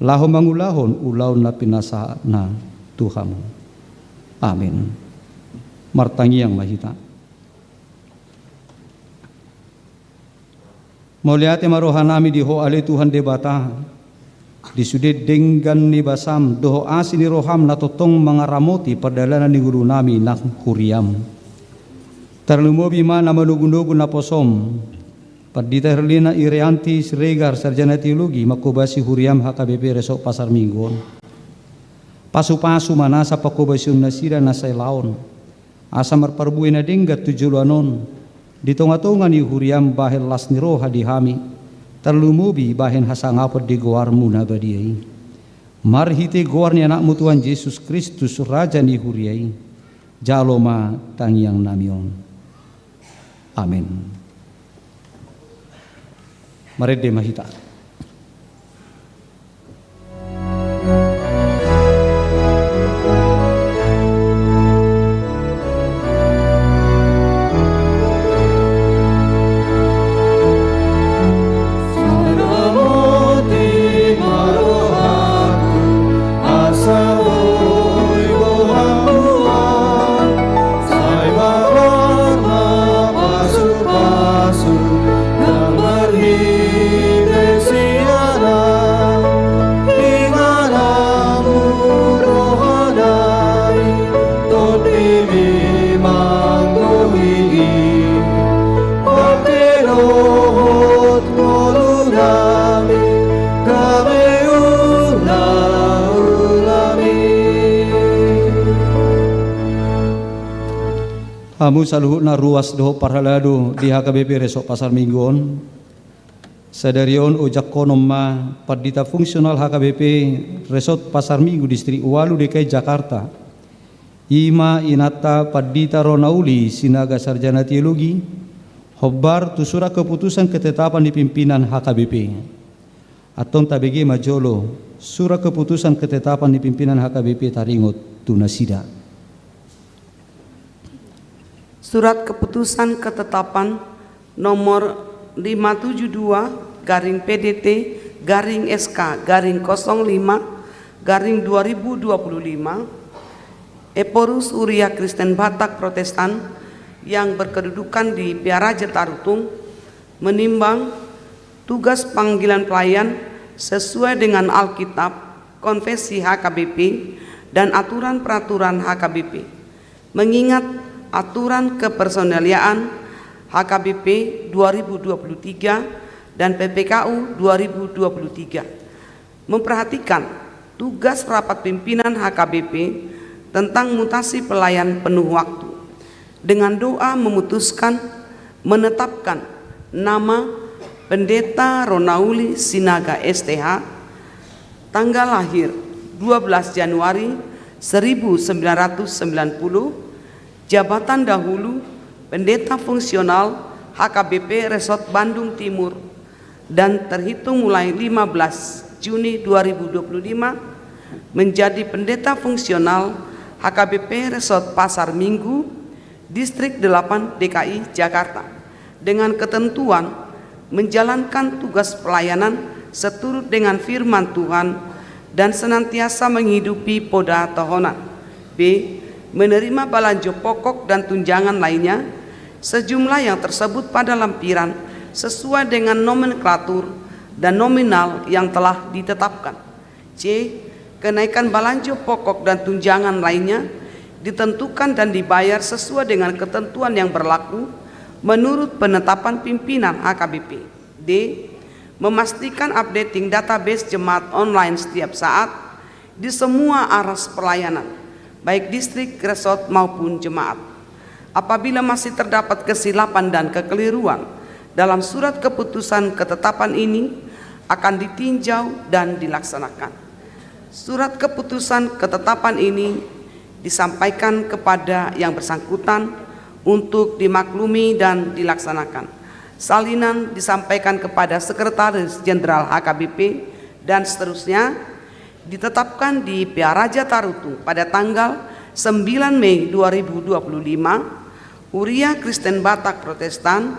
lahon mangulahon ulaun na pinasa na Tuhamu. Amin. Martangi yang mahita. Mauliate marohanami di ho ale Tuhan debata di sude denggan ni basam doho asini roham na totong mangaramoti perdalanan ni guru nami nak huriam. Terlumobi mana manugunugun na posom Pendeta Herlina Irianti Siregar Sarjana Teologi makobasi huriam HKBP Resok Pasar Minggon. Pasu-pasu manasa pakobasyong nasira nasay laon. Asa marparbuin na dinggat tujulanon. Ditonga-tonga ni huriam bahel las ni roha di hami. Terlumubi bahen hasangapod di goarmu na badiyay. Marhite goar ni anakmu Tuhan Yesus Kristus Raja ni huriyay. Jaloma tangyang namion. Amin. Marede mahita. Hamu saluhut na ruas doho parhalado di HKBP Resok Pasar Minggon. Sadarion ojak konom ma Pendeta Fungsional HKBP Resort Pasar Minggu Distrik Walu DKI Jakarta. Ima inata Pendeta Ronauli Sinaga Sarjana Teologi. Hobar tu surat keputusan ketetapan di pimpinan HKBP. Atong tabege majolo surat keputusan ketetapan di pimpinan HKBP taringot tunasida. Surat keputusan ketetapan nomor 572 garing PDT garing SK garing 05 garing 2025 Eporus Uria Kristen Batak Protestan yang berkedudukan di Piaraja Tarutung menimbang tugas panggilan pelayan sesuai dengan Alkitab, Konvensi HKBP, dan aturan peraturan HKBP. Mengingat aturan kepersonaliaan HKBP 2023 dan PPKU 2023, memperhatikan tugas rapat pimpinan HKBP tentang mutasi pelayan penuh waktu, dengan doa memutuskan menetapkan nama Pendeta Ronauli Sinaga STH, tanggal lahir 12 Januari 1990, jabatan dahulu Pendeta Fungsional HKBP Resort Bandung Timur, dan terhitung mulai 15 Juni 2025 menjadi Pendeta Fungsional HKBP Resort Pasar Minggu, Distrik 8 DKI Jakarta, dengan ketentuan menjalankan tugas pelayanan seturut dengan firman Tuhan dan senantiasa menghidupi poda tahunan. B. Menerima balanjo pokok dan tunjangan lainnya sejumlah yang tersebut pada lampiran sesuai dengan nomenklatur dan nominal yang telah ditetapkan. C. Kenaikan balanjo pokok dan tunjangan lainnya ditentukan dan dibayar sesuai dengan ketentuan yang berlaku menurut penetapan pimpinan HKBP. D. Memastikan updating database jemaat online setiap saat di semua aras pelayanan, baik distrik, resort maupun jemaat. Apabila masih terdapat kesilapan dan kekeliruan dalam surat keputusan ketetapan ini, akan ditinjau dan dilaksanakan. Surat keputusan ketetapan ini disampaikan kepada yang bersangkutan untuk dimaklumi dan dilaksanakan. Salinan disampaikan kepada Sekretaris Jenderal HKBP dan seterusnya. Ditetapkan di Piaraja Tarutung pada tanggal 9 Mei 2025, Uria Kristen Batak Protestan,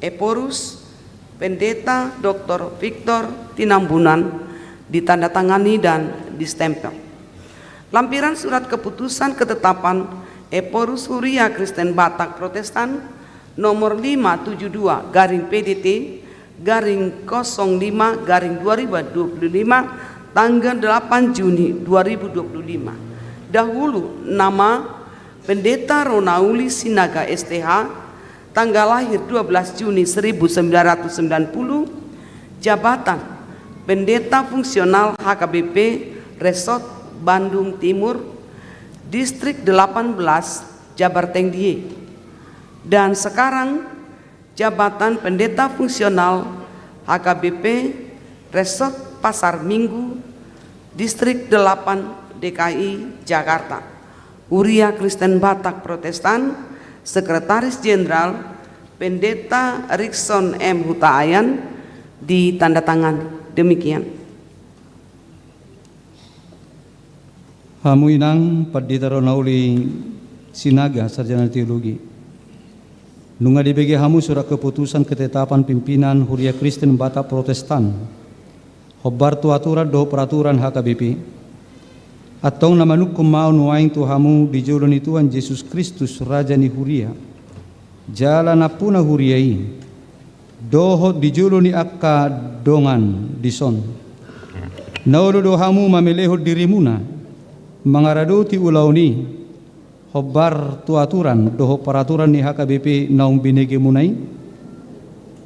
Eporus, Pendeta Dr. Victor Tinambunan, ditandatangani dan distempel. Lampiran surat keputusan ketetapan Eporus Uria Kristen Batak Protestan nomor 572 garing PDT garing 05 garing 2025 tanggal 8 Juni 2025. Dahulu nama Pendeta Ronauli Sinaga STH, tanggal lahir 12 Juni 1990, jabatan Pendeta Fungsional HKBP Resort Bandung Timur, Distrik 18 Jabarteng Die, dan sekarang jabatan Pendeta Fungsional HKBP Resort Pasar Minggu, Distrik 8 DKI Jakarta. Uria Kristen Batak Protestan, Sekretaris Jenderal Pendeta Rikson M. Hutaayan, ditandatangani. Demikian. Hamu inang Pendeta Ronauli Sinaga, Sarjana Teologi. Nunga dibagi hamu surat keputusan ketetapan pimpinan Uria Kristen Batak Protestan. Hobar tu aturan do peraturan HKBP. Atau nama nukum mau nuaing tu hamu di joloni Tuhan Yesus Kristus Raja ni Huria. Jalan apuna huriai. Dohot di joloni akka dongan dison. Naudo do hamu mamelehot dirimuna. Mangaradoti ulauni hobar tu aturan doho peraturan ni HKBP naung binege munai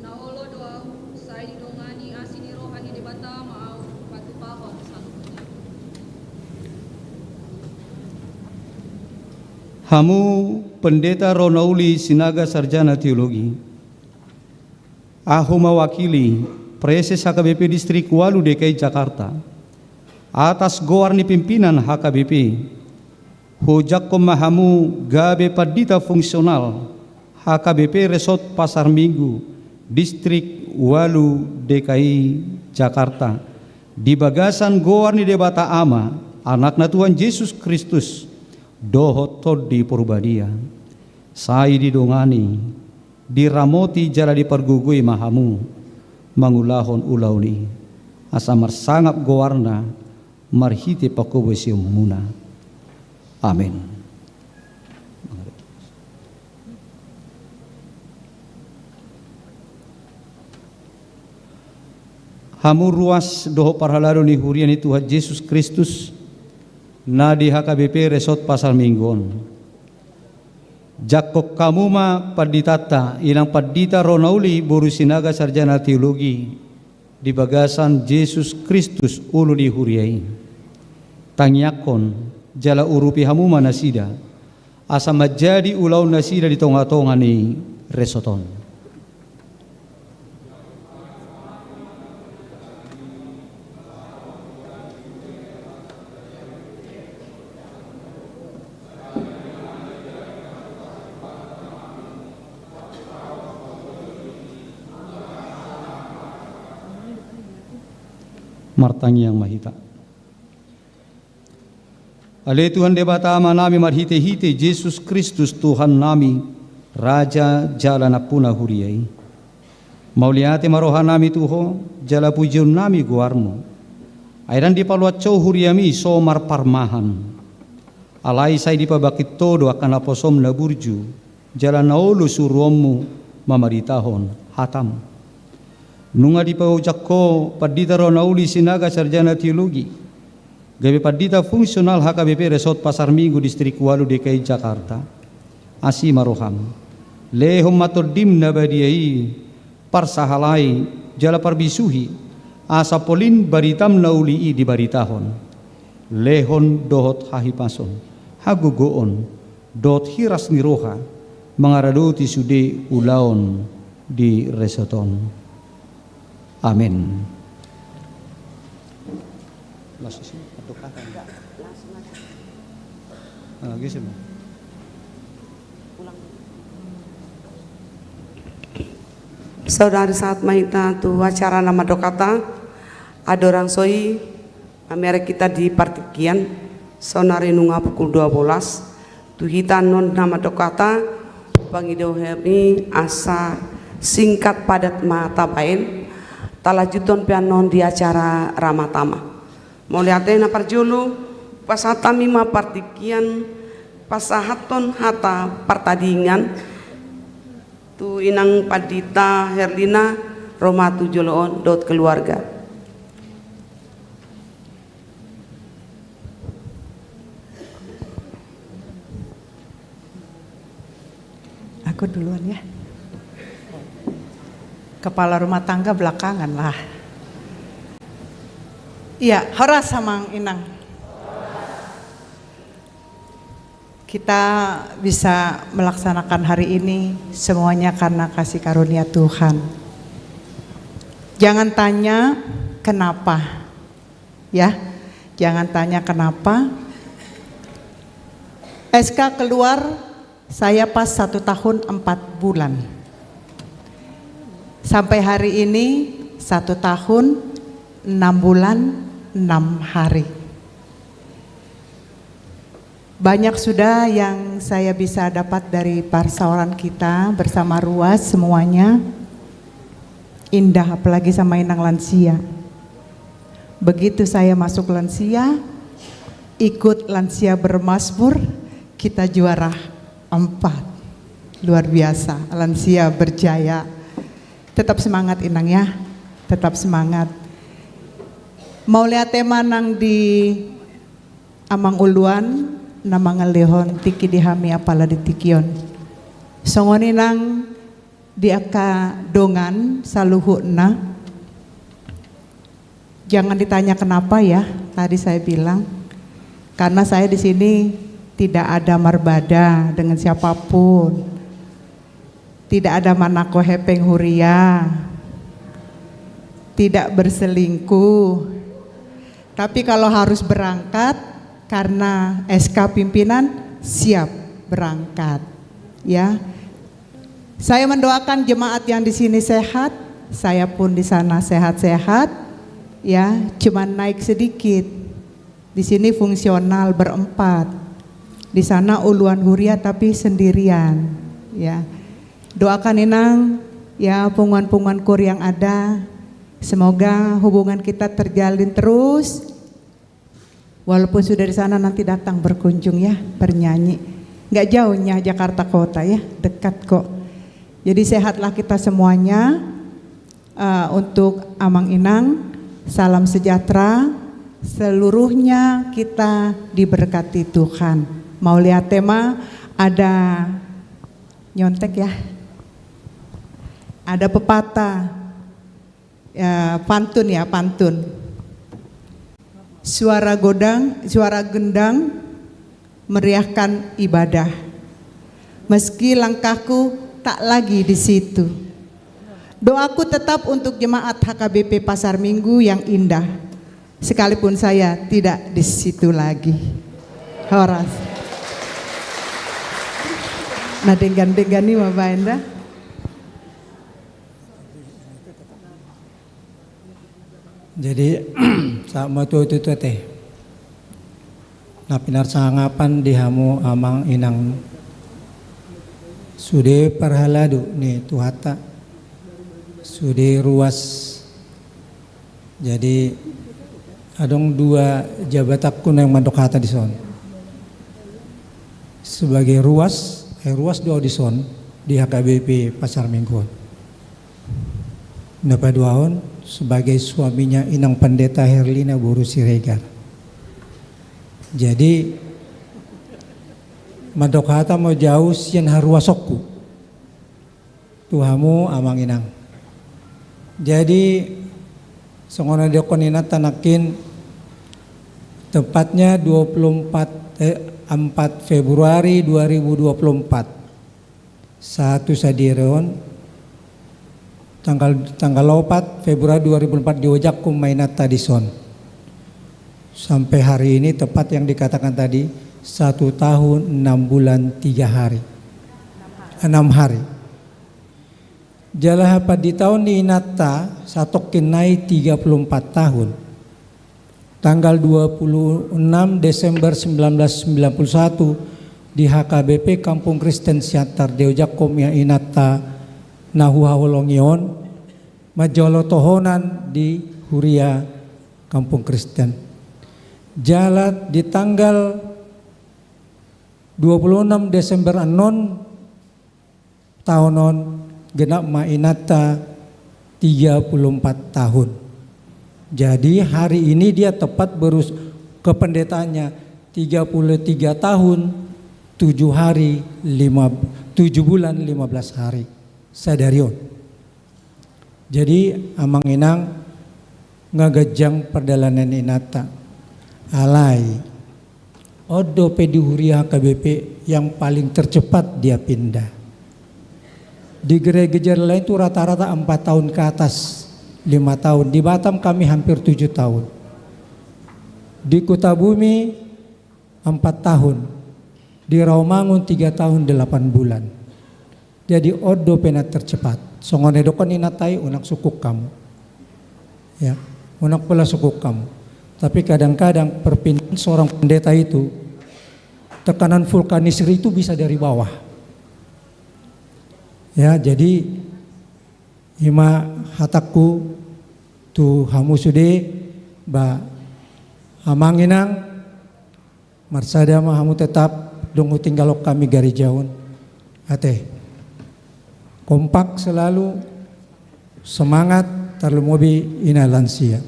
naolo doa sai dongani asini rohani di bata mau patu pahon hamu Pendeta Ronauli Sinaga Sarjana Teologi ahu mewakili Preses HKBP Distrik Walu DKI Jakarta atas goarni pimpinan HKBP hujak mahamu gabe Pendeta Fungsional HKBP Resort Pasar Minggu Distrik Walu DKI Jakarta di bagasan goarni debata ama anakna Tuhan Yesus Kristus dohot di Purbadia sai didongani diramoti jala dipergugui mahamu mangulahon ulauni asa marsangap gowarna marhite pakobesi muna. Amin. Hamu ruas doho parhalado ni hurian itu Tuhan Yesus Kristus na di HKBP Resort Pasar Minggon. Jakok kamuma paditata ilang padita ronauli boru sinaga sarjana teologi di bagasan Yesus Kristus ulu di huriai. Tangyakon jala urupi hamuma nasida asa majadi ulau nasida di tonga-tonga ni resoton. Martangi yang mahita. Ale Tuhan debata nami marhite-hite Yesus Kristus Tuhan nami Raja jala napuna huriai. Mauliate maroha nami tuho jala pujiun nami guarmu. Airan di paluat cow huriami somar parmahan. Alai sai di pabakit todo akan aposom na burju jala naulu suruomu mamaritahon hatam. Nunga di paujakko padita ronauli sinaga sarjana teologi gawe padita fungsional HKBP Resort Pasar Minggu Distrik Walu DKI Jakarta asi maroham lehom matodim nabadiai parsahalai jala parbisuhi asa polin baritam nauli di baritahon lehon dohot hahipason hagugoon dot hiras niroha mangaradoti sude ulaon di resoton. Amin. Saudari saat mahita tu acara nama dokata adorang soi amere kita di partikian sonari nunga pukul 12 tu hita non nama dokata pangido hemi asa singkat padat mata bain talajuton pianon di acara ramatama. Moliatena parjulu pasatami ma partikian pasahaton hata partadingan tu inang padita Herlina Roma tu joloon dot keluarga. Aku duluan ya. Kepala rumah tangga belakangan lah. Iya, horas samang inang. Kita bisa melaksanakan hari ini semuanya karena kasih karunia Tuhan. Jangan tanya kenapa, ya. Jangan tanya kenapa. SK keluar saya pas 1 tahun 4 bulan. Sampai hari ini 1 tahun 6 bulan 6 hari. Banyak sudah yang saya bisa dapat dari parsauran kita bersama ruas semuanya. Indah apalagi sama inang lansia. Begitu saya masuk lansia, ikut lansia bermasmur, kita juara 4. Luar biasa, lansia berjaya. Tetap semangat inang ya, tetap semangat. Mau lihat tema nang di amang uluan, nama ngalihon tiki dihami apala di tikion. Songoni nang di aka dongan saluhu na. Jangan ditanya kenapa ya, tadi saya bilang. Karena saya di sini tidak ada marbada dengan siapapun. Tidak ada manako hepeng huria, tidak berselingkuh. Tapi kalau harus berangkat karena SK pimpinan siap berangkat, ya. Saya mendoakan jemaat yang di sini sehat, saya pun di sana sehat-sehat, ya. Cuman naik sedikit. Di sini fungsional berempat, di sana uluan huria tapi sendirian, ya. Doakan inang ya punguan-punguan kur yang ada Semoga hubungan kita terjalin terus. Walaupun sudah di sana nanti datang berkunjung ya, bernyanyi. Nggak jauhnya Jakarta Kota ya, dekat kok. Jadi sehatlah kita semuanya. Untuk Amang Inang, salam sejahtera. Seluruhnya kita diberkati Tuhan. Mau lihat tema, ada nyontek ya. Ada pepatah, pantun ya, pantun. Suara gendang meriahkan ibadah. Meski langkahku tak lagi di situ. Doaku tetap untuk jemaat HKBP Pasar Minggu yang indah. Sekalipun saya tidak di situ lagi. Horas. Nah dengan nih Bapak Enda. Jadi sama itu teh. Nah pinar sangapan dihamu Amang Inang. Sude parhaladu nih tuhata. Sude ruas. Jadi adong dua jabatakku yang mandok hata di son. Sebagai ruas do di son di HKBP Pasar Minggu. Dapat duaon sebagai suaminya Inang Pendeta Herlina Boru Siregar. Jadi mandok hata mau jauh sian haruasokku. Tuhamu Amang Inang. Jadi songona dekonina tanakin tepatnya 4 Februari 2024 satu sadiron tanggal 4 Februari 2004 diojak kumainat tadison sampai hari ini tepat yang dikatakan tadi 1 tahun 6 bulan 3 hari 6 hari jalah apa di tahun ni inata satok kinai 34 tahun tanggal 26 Desember 1991 di HKBP Kampung Kristen Siantar diojak komia inata nahuhawolongion majolo tohonan di Huria Kampung Kristen. Jalat di tanggal 26 Desember anon tahunon genap mainata 34 tahun. Jadi hari ini dia tepat berus kependetaannya 33 tahun 7 hari 7 bulan 15 hari sadarion. Jadi Amang Inang ngagajang perdalanan inata alai odo pedihuria HKBP yang paling tercepat dia pindah. Di gereja lain itu rata-rata 4 tahun ke atas 5 tahun. Di Batam kami hampir 7 tahun. Di Kutabumi 4 tahun. Di Rawamangun 3 tahun 8 bulan. Jadi odo penat tercepat. Songone dokon inatai unak sukuk kamu. Ya, unak pula sukuk kamu. Tapi kadang-kadang perpindahan seorang pendeta itu tekanan vulkanisir itu bisa dari bawah. Ya, jadi hima hataku tu hamu sude ba Amang Inang marsada mah hamu tetap dongu tinggalok kami gari jauh. Ate kompak selalu semangat terlemobi ina lansia.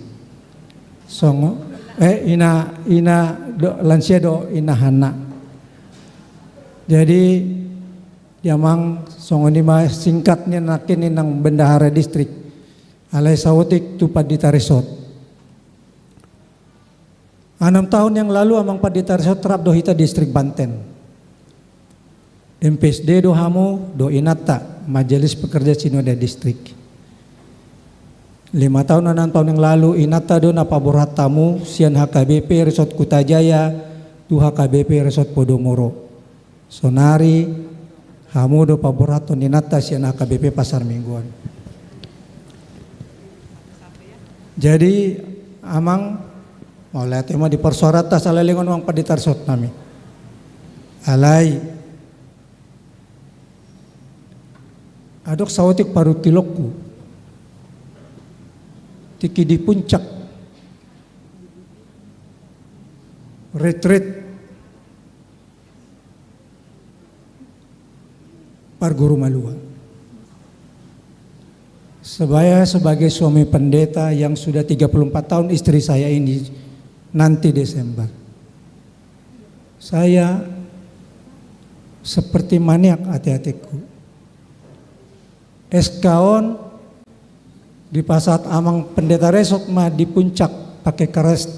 Songo ina do lansia do ina hana. Jadi Yamang songoni mah singkatnya nakin inang bendahara distrik alai sawotik tu Padita Resort. 6 tahun yang lalu Amang Padita Resort terap dohita distrik Banten. MPSD do hamu do inata Majelis Pekerja Sinode Distrik. 5 tahun 6 tahun yang lalu inata do napaborat tamu sian HKBP Resort Kutajaya tu HKBP Resort Podomoro. Sonari hamu do paborato ninata sian HKBP Pasar Mingguan. Jadi Amang oleh tema di persorata salalingon Amang Padita Resort nami. Alai adok sawotik parutilokku. tiki di puncak retreat Parguru Malua. Saya sebagai suami pendeta yang sudah 34 tahun istri saya ini nanti Desember. Saya seperti maniak hati-hatiku. Eskaon di pasat amang pendeta resok mah di puncak pakai keras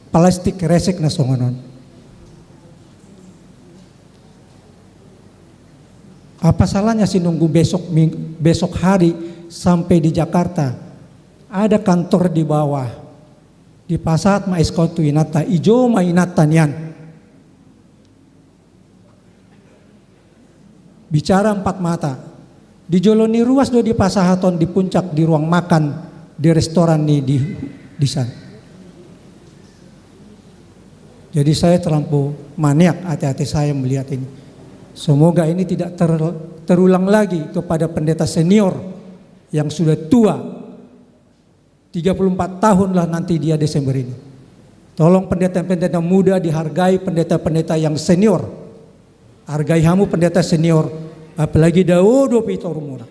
plastik resek na songonon. Apa salahnya sih nunggu besok hari sampai di Jakarta? Ada kantor di bawah di pasat ma eskaon tu inata ijo ma inata nian. Bicara empat mata. Di Joloni ruas do di Pasahaton di puncak di ruang makan di restoran nih di sana. Jadi saya terlampau maniak hati-hati saya melihat ini. Semoga ini tidak terulang lagi kepada pendeta senior yang sudah tua 34 tahun lah nanti dia Desember ini. Tolong pendeta-pendeta muda dihargai pendeta-pendeta yang senior. Hargai hamu pendeta senior. Apalagi Daudo Pitor Mura.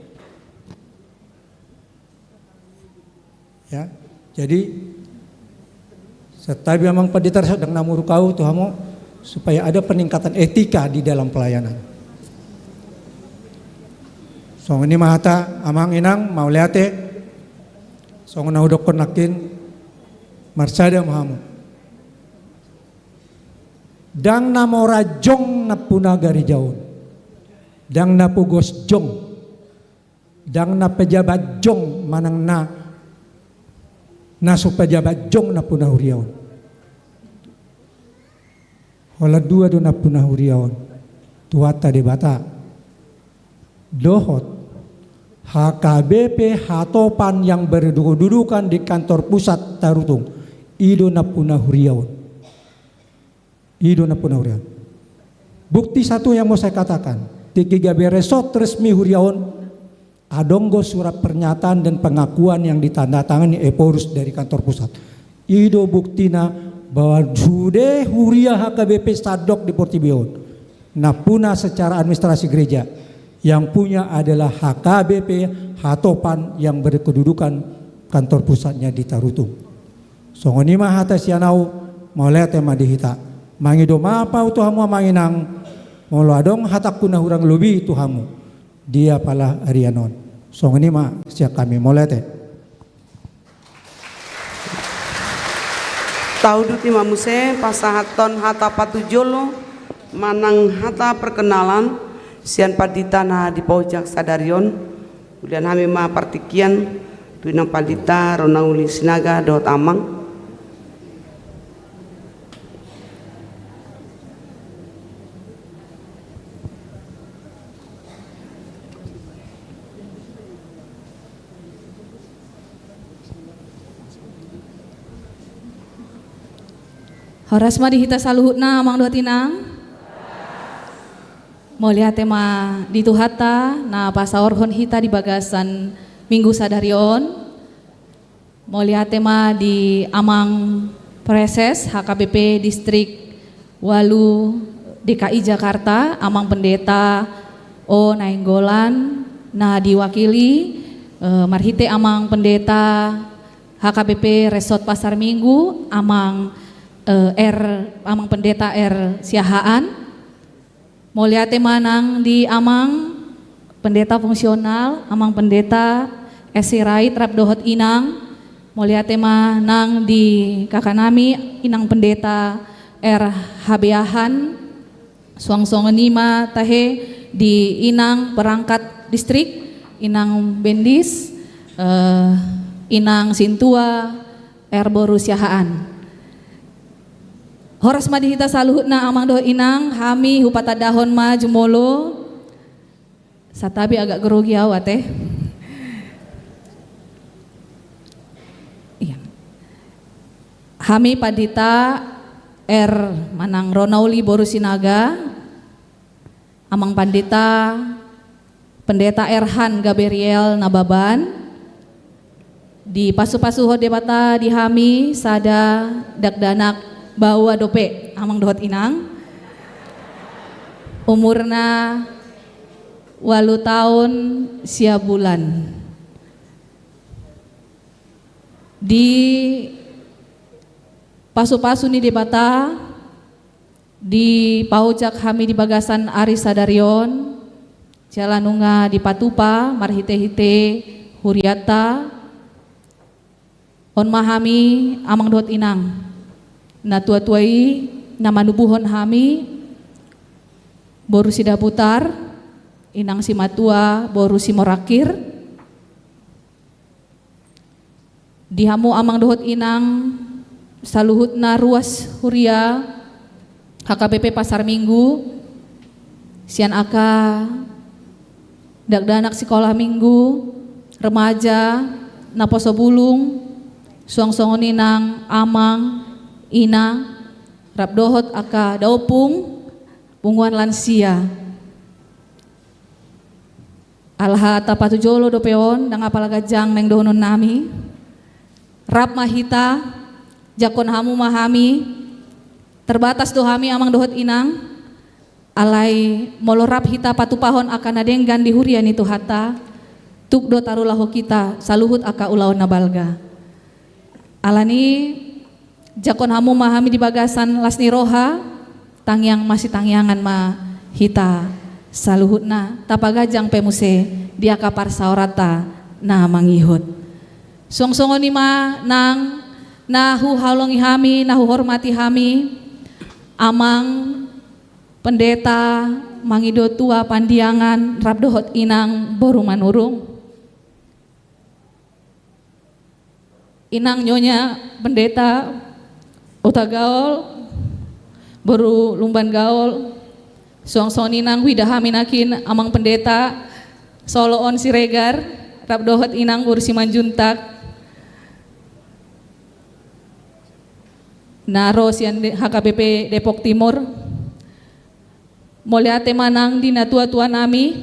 Ya, jadi setabi memang pendeta sedang namuru kau tuh hamu supaya ada peningkatan etika di dalam pelayanan. Song ini mahata amang inang mau liate. Song na udok konakin marsada mahamu. Dang namora jong na punagari jauh. Dang na pugos jong, dang na pejabat jong manang nasu pejabat jong na punahuriaon. Hola dua do na punahuriaon, tuata debata, dohot, HKBP hatopan yang berdudukan di kantor pusat Tarutung, ido na punahuriaon, ido na punahuriaon. Bukti satu yang mau saya katakan. Tiki gabe resort resmi huriaon adonggo surat pernyataan dan pengakuan yang ditandatangani Eporus dari kantor pusat. Ido buktina bahwa sudah huria HKBP Sadok di Portibion. Napuna secara administrasi gereja yang punya adalah HKBP Hatopan yang berkedudukan kantor pusatnya di Tarutung. Songonima hata sianau mau lihat tema dihita. Mangido mapa utuhamu manginang molo adong hatak kuna hurang lubi tuhamu dia pala arianon song ini mah siap kami molete Taudu timamuse pasahaton hata patujolo manang hata perkenalan sian padita na di pojak sadarion kemudian kami ma partikian tuinang padita ronauli sinaga dot amang. Horas ma dihita saluhutna amang dua tinang. Mau lihat tema dituhata na pasaorhon hita di bagasan minggu sadarion. Mau lihat tema di amang preses HKBP distrik Walu DKI Jakarta amang pendeta O Nainggolan na diwakili marhite amang pendeta HKBP Resort Pasar Minggu amang amang pendeta Siahaan. Mau lihat manang di amang pendeta fungsional amang pendeta Sirait Rabdohot Inang. Mau lihat manang di kakanami inang pendeta Habeahan Suang-Songenima tahe di inang perangkat distrik inang Bendis inang Sintua Boru Siahaan. Horas ma dihita saluhutna amang doh inang hami hupata dahon ma jumolo satabi agak grogi awa teh. Iya. Hami padita manang Ronauli Boru Sinaga amang pendeta Erhan Gabriel Nababan Di pasu-pasu hode bata di hami sada dakdanak bawa dope amang dohot inang. Umurna 8 tahun sia bulan. Di pasu-pasu ni debata di paujak hami di bagasan Ari Sadarion jalanunga di Patupa marhite-hite huriata on mahami amang dohot inang na tua-tuai na manubuhon hami boru si daputar inang si matua boru si morakir dihamu amang dohot inang saluhutna ruas huria HKBP Pasar Minggu sian aka dakdanak sekolah minggu remaja na poso bulung suang-suangon inang amang ina rabdohot aka daupung punguan lansia alha tapatujolo dopeon dang apalagajang neng dohonon nami rap mahita jakon hamu mahami terbatas dohami amang dohot inang alai molorap hita patupahon akan adenggan di hurian itu hata tuk do tarulaho kita saluhut aka ulaon nabalga alani jakon hamu mahami di bagasan lasni roha tangyang masih tangyangan ma hita saluhutna tapagajang pemuse dia kapar saorata na mangihut song-songoni ma nang nahu halongi hami nahu hormati hami amang pendeta mangido tua pandiangan rabdohot inang boru manurung inang nyonya pendeta uta gaol boru lumban gaol suang-suang inang widahaminakin amang pendeta soloon siregar rabdohot inang boru si manjuntak naro sian HKBP Depok Timur moliate manang di natua-tua nami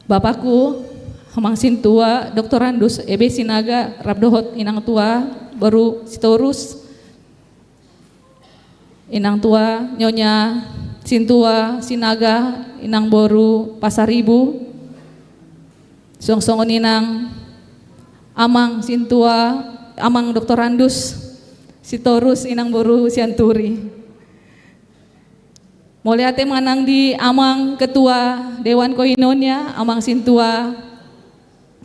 bapakku hamangsin tua Dr. Andus Ebe Sinaga rabdohot inang tua baru sitorus inang tua nyonya sintua Sinaga inang boru Pasaribu song-songon inang amang sintua amang Dr. Andus sitorus inang boru sianturi moliate manang di amang ketua Dewan Koinonia amang sintua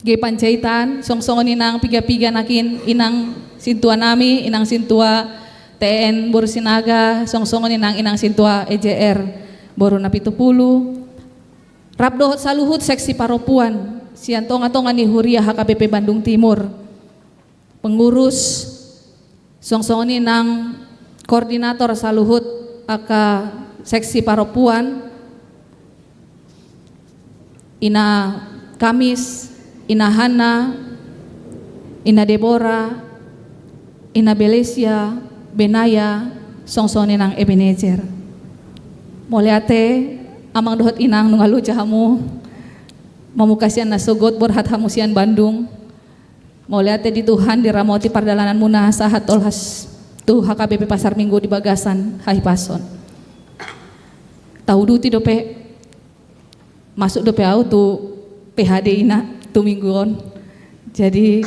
G Pancaitan song-songon inang piga-piga nakin inang sintua nami inang sintua TN boru Sinaga song-songon inang sintua EJR boru na 70 rabdohot saluhut seksi paropuan sian tonga-tonga ni huria HKBP Bandung Timur pengurus song-songon inang koordinator saluhut aka seksi paropuan ina Kamis ina Hana ina Deborah ina Belesia Benaya song-songon inang Ebenezer moliate amang dohot inang nungalu jahamu mamukasian nasugot borhat hamusian Bandung moliate di Tuhan diramoti pardalanan munah sahat tolhas tu HKBP Pasar Minggu di bagasan Haipason tahu duti dope masuk dope au tu PHD ina tu mingguon jadi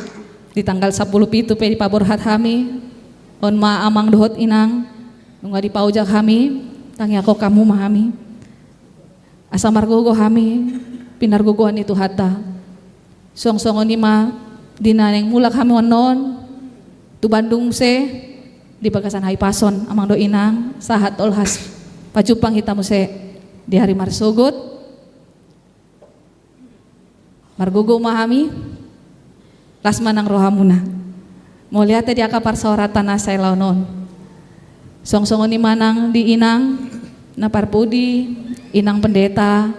di tanggal 10 pitu pe di paborhat hami on ma amang dohot inang nungga di paujak hami tangi ako kamu mahami asa margogo hami pinar gogoan itu hata song-songon ima dina yang mulak kami onon tu Bandung se di bagasan Haipason amang do inang sahat olhas pajupang hitamu se di hari marsogot margogo mahami lasmanang rohamuna mau lihat di akapar saoratan asai launon song-songon manang di inang napar pudi inang pendeta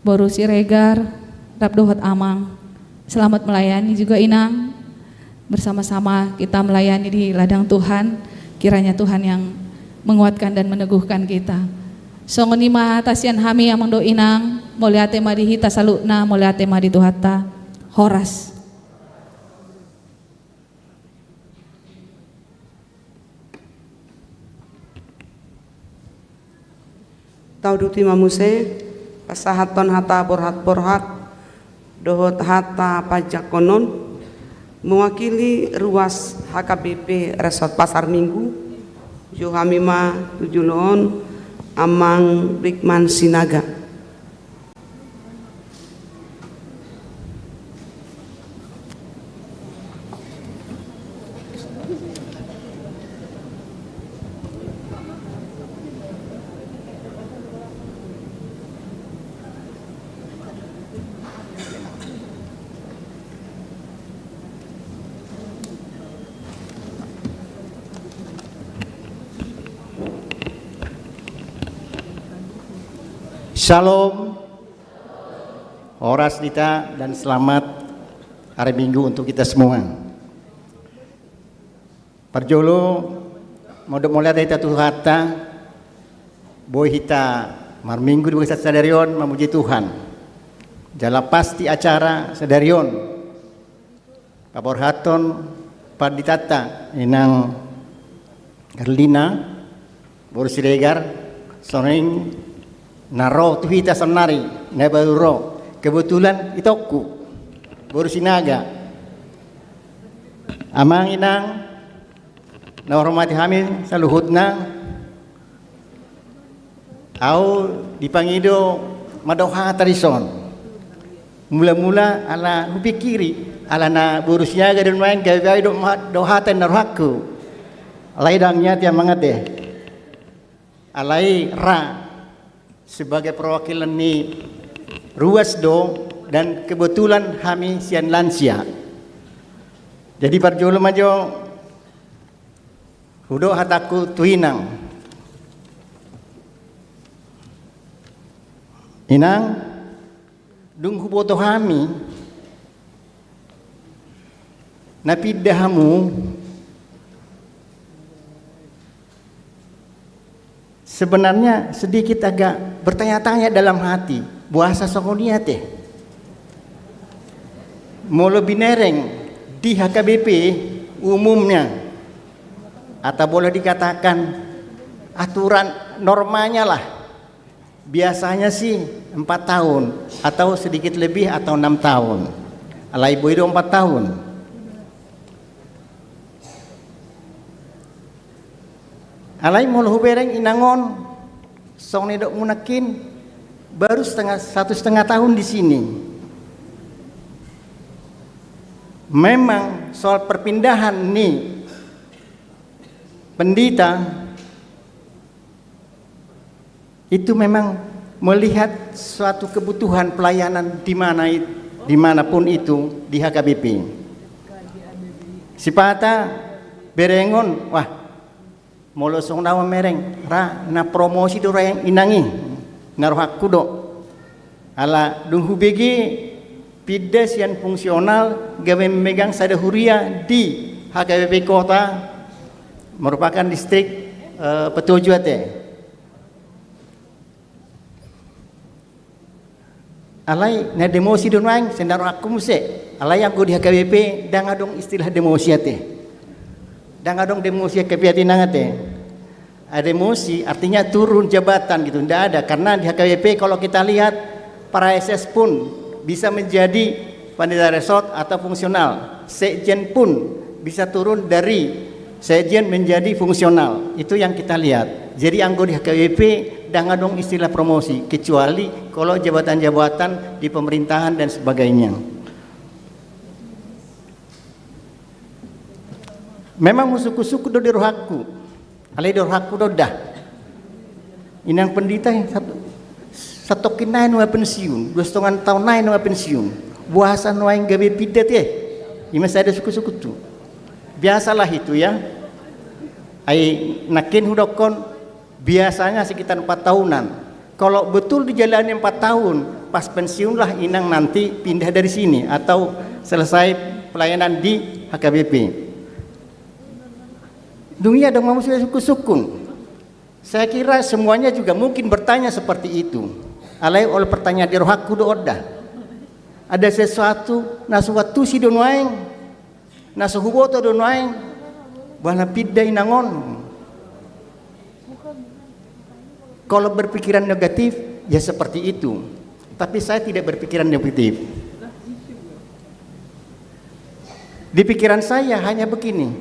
boru siregar rabdohot amang selamat melayani juga inang bersama-sama kita melayani di ladang Tuhan kiranya Tuhan yang menguatkan dan meneguhkan kita songoni maha tasian hami amang do inang moliate madi hita salukna, moliate madi Tuhata. Horas. Tauduti mamuse pasahaton hata borhat dohot hata pajak konon mewakili ruas HKBP Resort Pasar Minggu Johamima Tujulon Amang Bigman Sinaga. Shalom, Horas Dita, dan selamat hari Minggu untuk kita semua. Parjolo, modok mulia dari Tuhata, boy hita mar Minggu di Bagasat Sadarion memuji Tuhan. Jala pasti acara Sadarion, Paborhaton, Paditata, Inang Gerlina, Boris Siregar, Soring, Naro tuhita sonari nebaruro kebetulan itoku Borusinaga amang inang na hormati hamil saluhutna au dipangido madoha tarison mula-mula ala hupikiri ala na Borusinaga dan main gawe doha tan narhaku alai dangnya tiang mangade alai ra sebagai perwakilan ni ruas do dan kebetulan kami sian lansia. Jadi parjolo majo hudo hataku tuinang. Inang dung huboto kami napidahamu sebenarnya sedikit agak bertanya-tanya dalam hati, buasa sokonia teh mau lebih nereng di HKBP umumnya atau boleh dikatakan aturan normanya lah biasanya sih 4 tahun atau sedikit lebih atau 6 tahun alai boido 4 tahun. Alai mulu hubereng inangon song nedok munakin baru 1,5 tahun di sini. Memang soal perpindahan nih pendeta itu memang melihat suatu kebutuhan pelayanan dimanapun itu di HKBP. Sipata berengon wah molosong nawa mereng ra na promosi do yang inangi naruh kudo ala dung hubegi pides yang fungsional gawe memegang sadahuria di HKBP kota merupakan distrik Petuju ate alai na demosi do nang sendaruh aku muse alai yang go di HKBP dang adong istilah demosi ate dan adong demosi kepiati nangate. Ada demosi artinya turun jabatan gitu. Tidak ada karena di HKBP kalau kita lihat para SS pun bisa menjadi panitia resort atau fungsional. Sekjen pun bisa turun dari sekjen menjadi fungsional. Itu yang kita lihat. Jadi anggota di HKBP dan adong istilah promosi kecuali kalau jabatan-jabatan di pemerintahan dan sebagainya. Memang suku-suku do di rohaku, alai do rohaku do dah. Inang pendeta satokin nain wa pensiun, 2,5 tahun nain wa pensiun. Buasa noaing gawe pidat masih ada suku-suku tu. Biasalah itu ya. Ai nakin hudokon biasanya sekitar 4 tahunan. Kalau betul dijalani 4 tahun, pas pensiunlah inang nanti pindah dari sini atau selesai pelayanan di HKBP. Dunia dong manusia suku-sukun. Saya kira semuanya juga mungkin bertanya seperti itu. alai oleh pertanyaan di rohaku do oda. Ada sesuatu nasuatu si donuaing, nasuhuboto donuaing, bana pidda inangon. Kalau berpikiran negatif, ya seperti itu. Tapi saya tidak berpikiran negatif. Di pikiran saya hanya begini,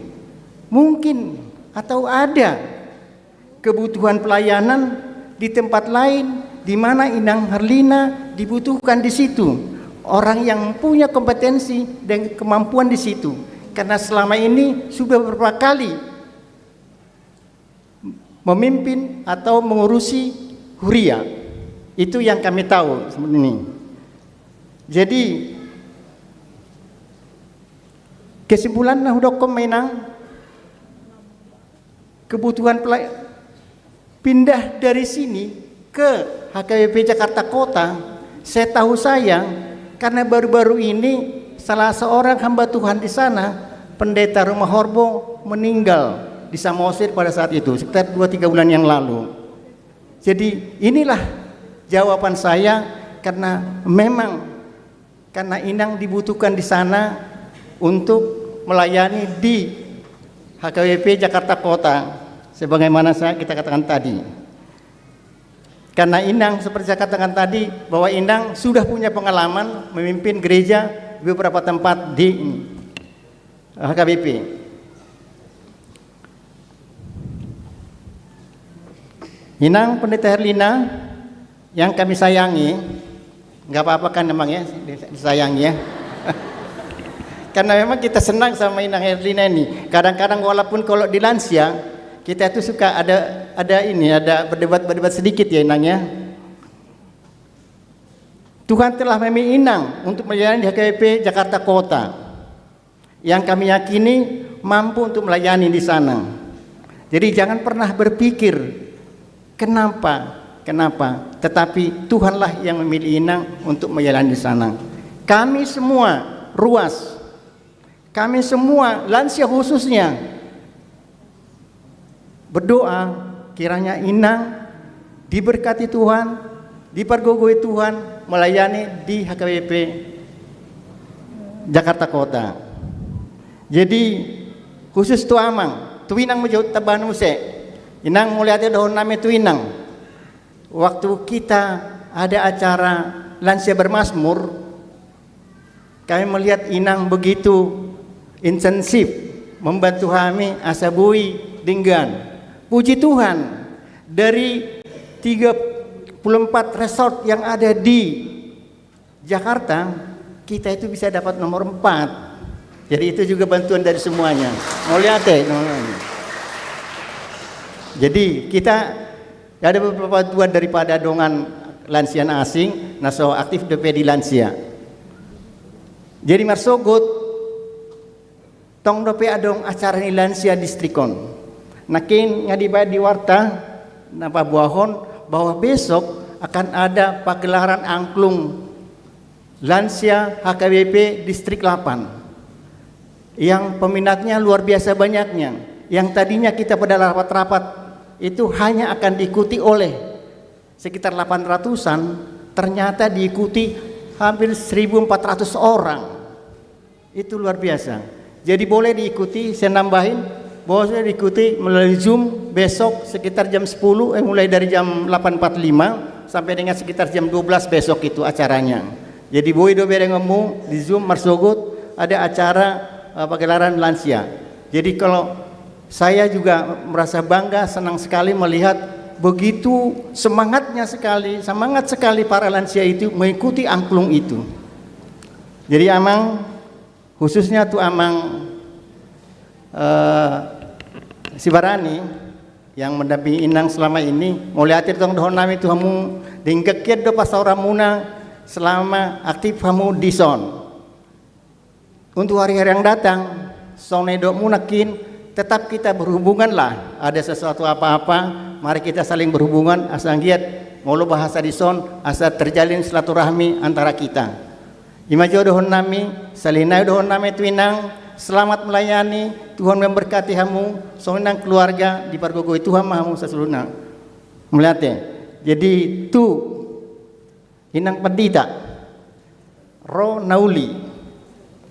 mungkin atau ada kebutuhan pelayanan di tempat lain di mana Inang Herlina dibutuhkan di situ. Orang yang punya kompetensi dan kemampuan di situ. Karena selama ini sudah beberapa kali memimpin atau mengurusi Huria. Itu yang kami tahu seperti ini. Jadi kesimpulan Nahudokom Mainang, kebutuhan pindah dari sini ke HKBP Jakarta Kota, saya tahu karena baru-baru ini salah seorang hamba Tuhan di sana, Pendeta Rumah Horbo, meninggal di Samosir pada saat itu, sekitar 2-3 bulan yang lalu. Jadi inilah jawaban saya, karena memang karena Inang dibutuhkan di sana untuk melayani di HKBP Jakarta Kota, sebagaimana kita katakan tadi. Karena Inang seperti saya katakan tadi, bahwa Inang sudah punya pengalaman memimpin gereja di beberapa tempat di HKBP. Inang Pendeta Herlina yang kami sayangi, nggak apa-apa kan namanya disayangi ya. Karena memang kita senang sama Inang Herlina ini. Kadang-kadang walaupun kalau di lansia, kita itu suka ada berdebat sedikit ya Inang ya. Tuhan telah memilih Inang untuk melayani di HKBP Jakarta Kota, yang kami yakini mampu untuk melayani di sana. Jadi jangan pernah berpikir kenapa, tetapi Tuhanlah yang memilih Inang untuk melayani di sana. Kami semua ruas, kami semua lansia khususnya berdoa kiranya Inang diberkati Tuhan, dipergogoi Tuhan melayani di HKBP Jakarta Kota. Jadi khusus tu amang, tu Inang menjauh taban muse. Inang mulai ada daun nama tu Inang. Waktu kita ada acara lansia bermasmur, kami melihat Inang begitu intensif membantu kami asabui dinggan. Puji Tuhan, dari 34 resort yang ada di Jakarta, kita itu bisa dapat nomor 4. Jadi itu juga bantuan dari semuanya. Mau lihat deh. Jadi kita ada beberapa bantuan daripada dongan lansia asing, naso aktif DP di lansia. Jadi marsogot tong DP adong acara ni lansia distrikon. Nakin ngadibayar di warta napa buahon bahwa besok akan ada pagelaran angklung lansia HKBP distrik 8 yang peminatnya luar biasa banyaknya. Yang tadinya kita pada rapat-rapat itu hanya akan diikuti oleh sekitar 800-an, ternyata diikuti hampir 1.400 orang. Itu luar biasa. Jadi boleh diikuti, saya nambahin, boleh diikuti melalui Zoom besok sekitar jam 10, mulai dari jam 8.45 sampai dengan sekitar jam 12 besok itu acaranya. Jadi boleh do berengemu di Zoom marsogot ada acara pagelaran lansia. Jadi kalau saya juga merasa bangga, senang sekali melihat begitu semangat sekali para lansia itu mengikuti angklung itu. Jadi amang khususnya tuh amang Sibarani yang mendampingi Inang selama ini, mulai atir tong dohon nami tu hamu dingkekiat do pasaura muna selama aktif hamu di son. Untuk hari-hari yang datang, sone do munakin tetap kita berhubungan lah. Ada sesuatu apa-apa, mari kita saling berhubungan. Asal giat molo bahasa di son, asal terjalin silaturahmi antara kita. Imajo dohon nami, salinai dohon nami tu Inang. Selamat melayani, Tuhan memberkati hamu, sonang keluarga dipergogoi Tuhan hamu seseluna. Melihat ya. Jadi tu Inang Pandita Ronauli,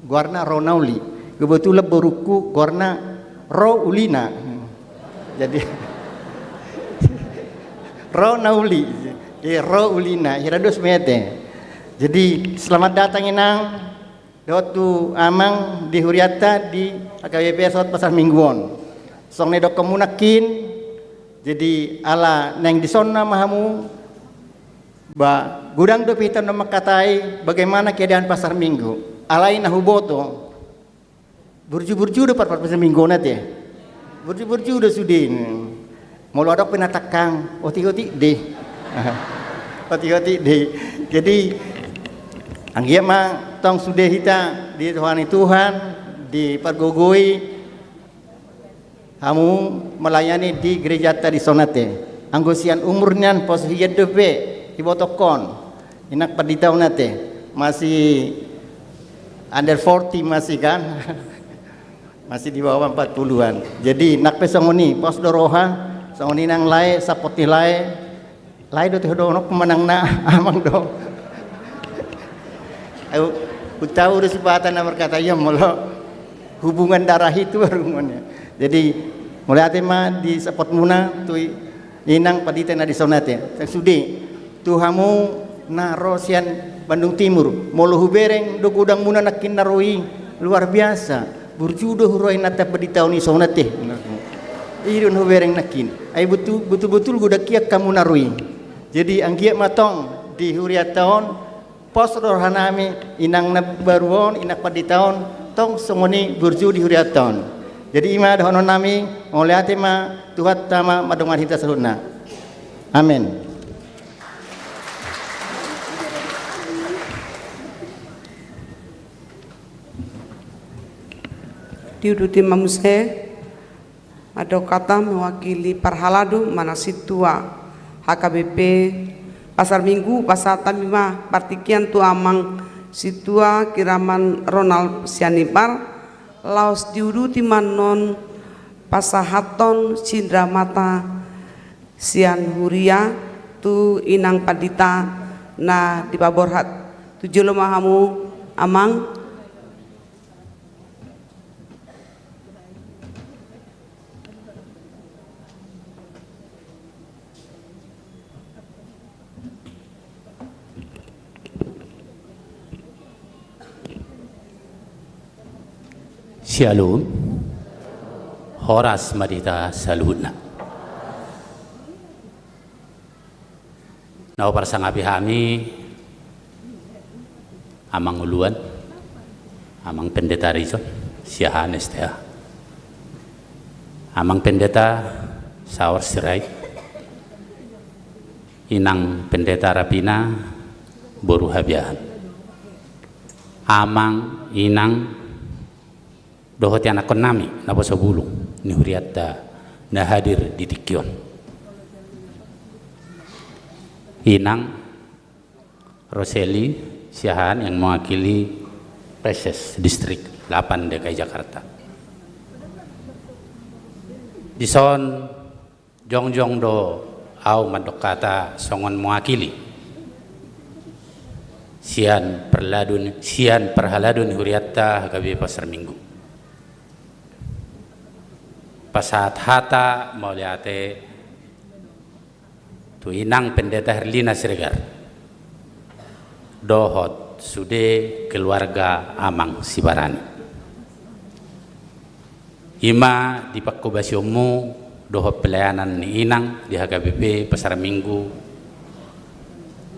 Guarna Ronauli. Kebetulan beruku Guarna Roulina. Jadi Ronauli, Roulina, Hirados Mete. Jadi selamat datang Inang. Dotu amang di Huriata di AKBP Sot Pasar Mingguon. Song nedok kemunakin. Jadi ala neng disonna mahamu ba gudang do pitan no makatai bagaimana keadaan pasar Minggu. Alai nahuboto. Burju-burju do pasar Minggu nate. Burju-burju do sudin. Molo adok penatakang oti-oti deh. Oti-oti deh. Jadi anggia mah tong sudah hita di Tuhan di pergogoi kamu melayani di gereja tadi sonate anggosian umurnya pos hiat depe ibotokon inak paditau nate masih under 40 masih kan masih di bawah 40-an. Jadi nak pesongoni pos doroha songoni nang lae sapoti lae do tehdo pemenang na amang do tahu kesempatan berkata ya mula hubungan darah itu hubungannya. Jadi mulai atema di support muna tu inang padita na di sonate. Sudi tuhamu na rosian Bandung Timur molo hubereng do gudang muna nakin naroi luar biasa. Burjudo huroi nata padita ni sonate. Irun hubereng nakin. Ai betul gudak kiak kamu naroi. Jadi anggiak matong di huriataon pos rohanami inang nabaruon inak paditaon tong songoni burju di huriaton. Jadi ima dahonon nami oleh atema Tuhan tama madongan hita saluna. Amin. Diuduti mamuse adokata mewakili Parhaladu Manasitua HKBP Pasar Minggu Pasar Tamima Partikian tu amang situa kiraman Ronald Sianipar laos diuduti manon pasahaton Cindra Mata Sian Huria tu inang padita na di paborhat tujuh lemahamu amang Shalom, Horas Madita Saluna. Nau parsangapi hami amang uluan, amang pendeta Rizon, siahan estea. Amang pendeta Saur Sirai, inang pendeta Rapina Boru Habiahan. Amang inang dohot yang nakon nami napa sabulung ni huriata na hadir di Tikion. Inang Roseli Siahan yang mewakili Peses Distrik 8 DKI Jakarta. Dison jongjong do au madok kata songon mewakili sian perhaladun huriata HKBP Pasar Minggu. Pasat hata mauliate tu inang pendeta Herlina Siregar dohot sude keluarga amang Sibarani ima di pakkobasiomu dohot pelayanan ni inang di HKBP Pasar Minggu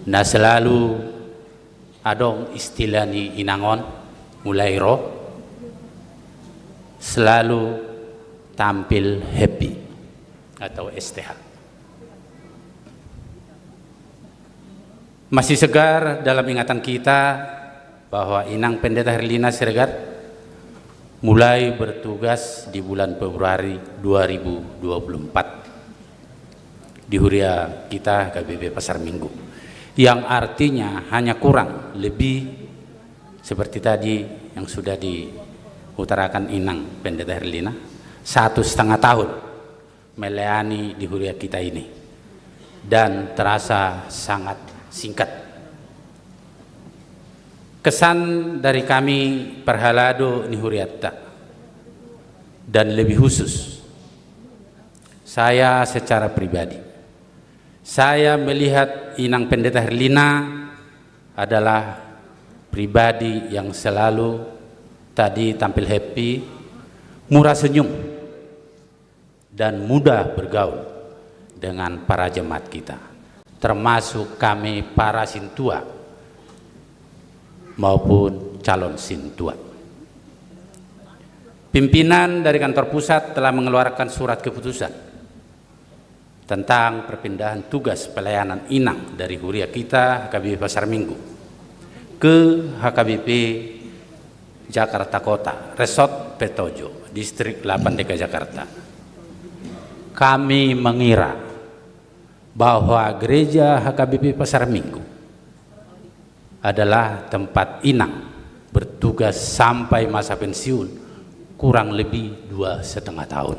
na selalu adong istilah ni inangon mulai roh selalu tampil happy atau STH. Masih segar dalam ingatan kita bahwa inang pendeta Herlina Siregar mulai bertugas di bulan Februari 2024 di huria kita HKBP Pasar Minggu, yang artinya hanya kurang lebih seperti tadi yang sudah diutarakan inang pendeta Herlina 1,5 tahun melayani di huria kita ini, dan terasa sangat singkat Kesan dari kami Perhalado Nihuriatta, dan lebih khusus saya secara pribadi, saya melihat Inang Pendeta Herlina adalah pribadi yang selalu tadi tampil happy, murah senyum, dan mudah bergaul dengan para jemaat kita, termasuk kami para sintua maupun calon sintua. Pimpinan dari kantor pusat telah mengeluarkan surat keputusan tentang perpindahan tugas pelayanan inang dari Huria kita HKBP Pasar Minggu ke HKBP Jakarta Kota, Resort Petojo, Distrik 8 DKI Jakarta. Kami mengira bahwa gereja HKBP Pasar Minggu adalah tempat inang bertugas sampai masa pensiun kurang lebih 2,5 tahun.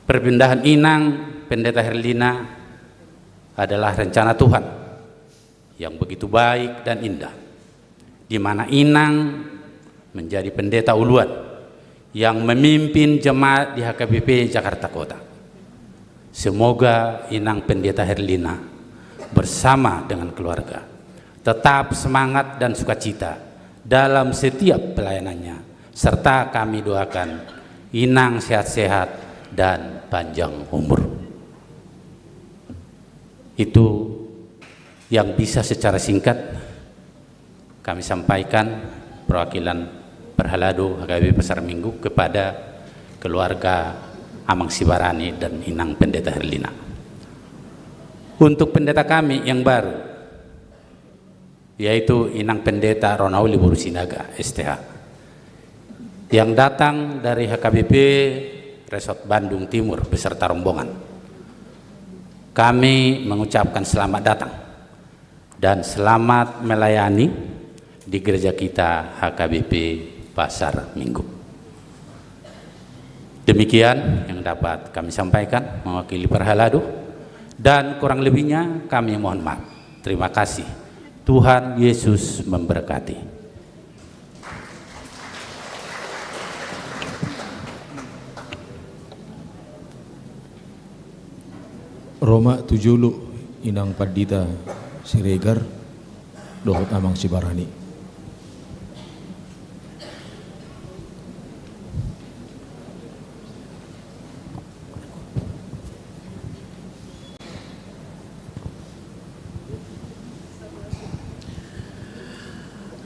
Perpindahan Inang Pendeta Herlina adalah rencana Tuhan yang begitu baik dan indah, di mana Inang menjadi pendeta uluan yang memimpin jemaat di HKBP Jakarta Kota. Semoga Inang Pendeta Herlina bersama dengan keluarga tetap semangat dan sukacita dalam setiap pelayanannya, serta kami doakan Inang sehat-sehat dan panjang umur. Itu yang bisa secara singkat kami sampaikan perwakilan Perhalado HKBP Pasar Minggu kepada keluarga Amang Sibarani dan Inang Pendeta Herlina. Untuk pendeta kami yang baru, yaitu Inang Pendeta Ronauli Burusinaga STH, yang datang dari HKBP Resort Bandung Timur beserta rombongan. Kami mengucapkan selamat datang dan selamat melayani di gereja kita HKBP Pasar Minggu. Demikian yang dapat kami sampaikan mewakili Perhalado, dan kurang lebihnya kami mohon maaf. Terima kasih. Tuhan Yesus memberkati. Roma Tujulu Inang Pandita Siregar Dohot Amang Sibarani.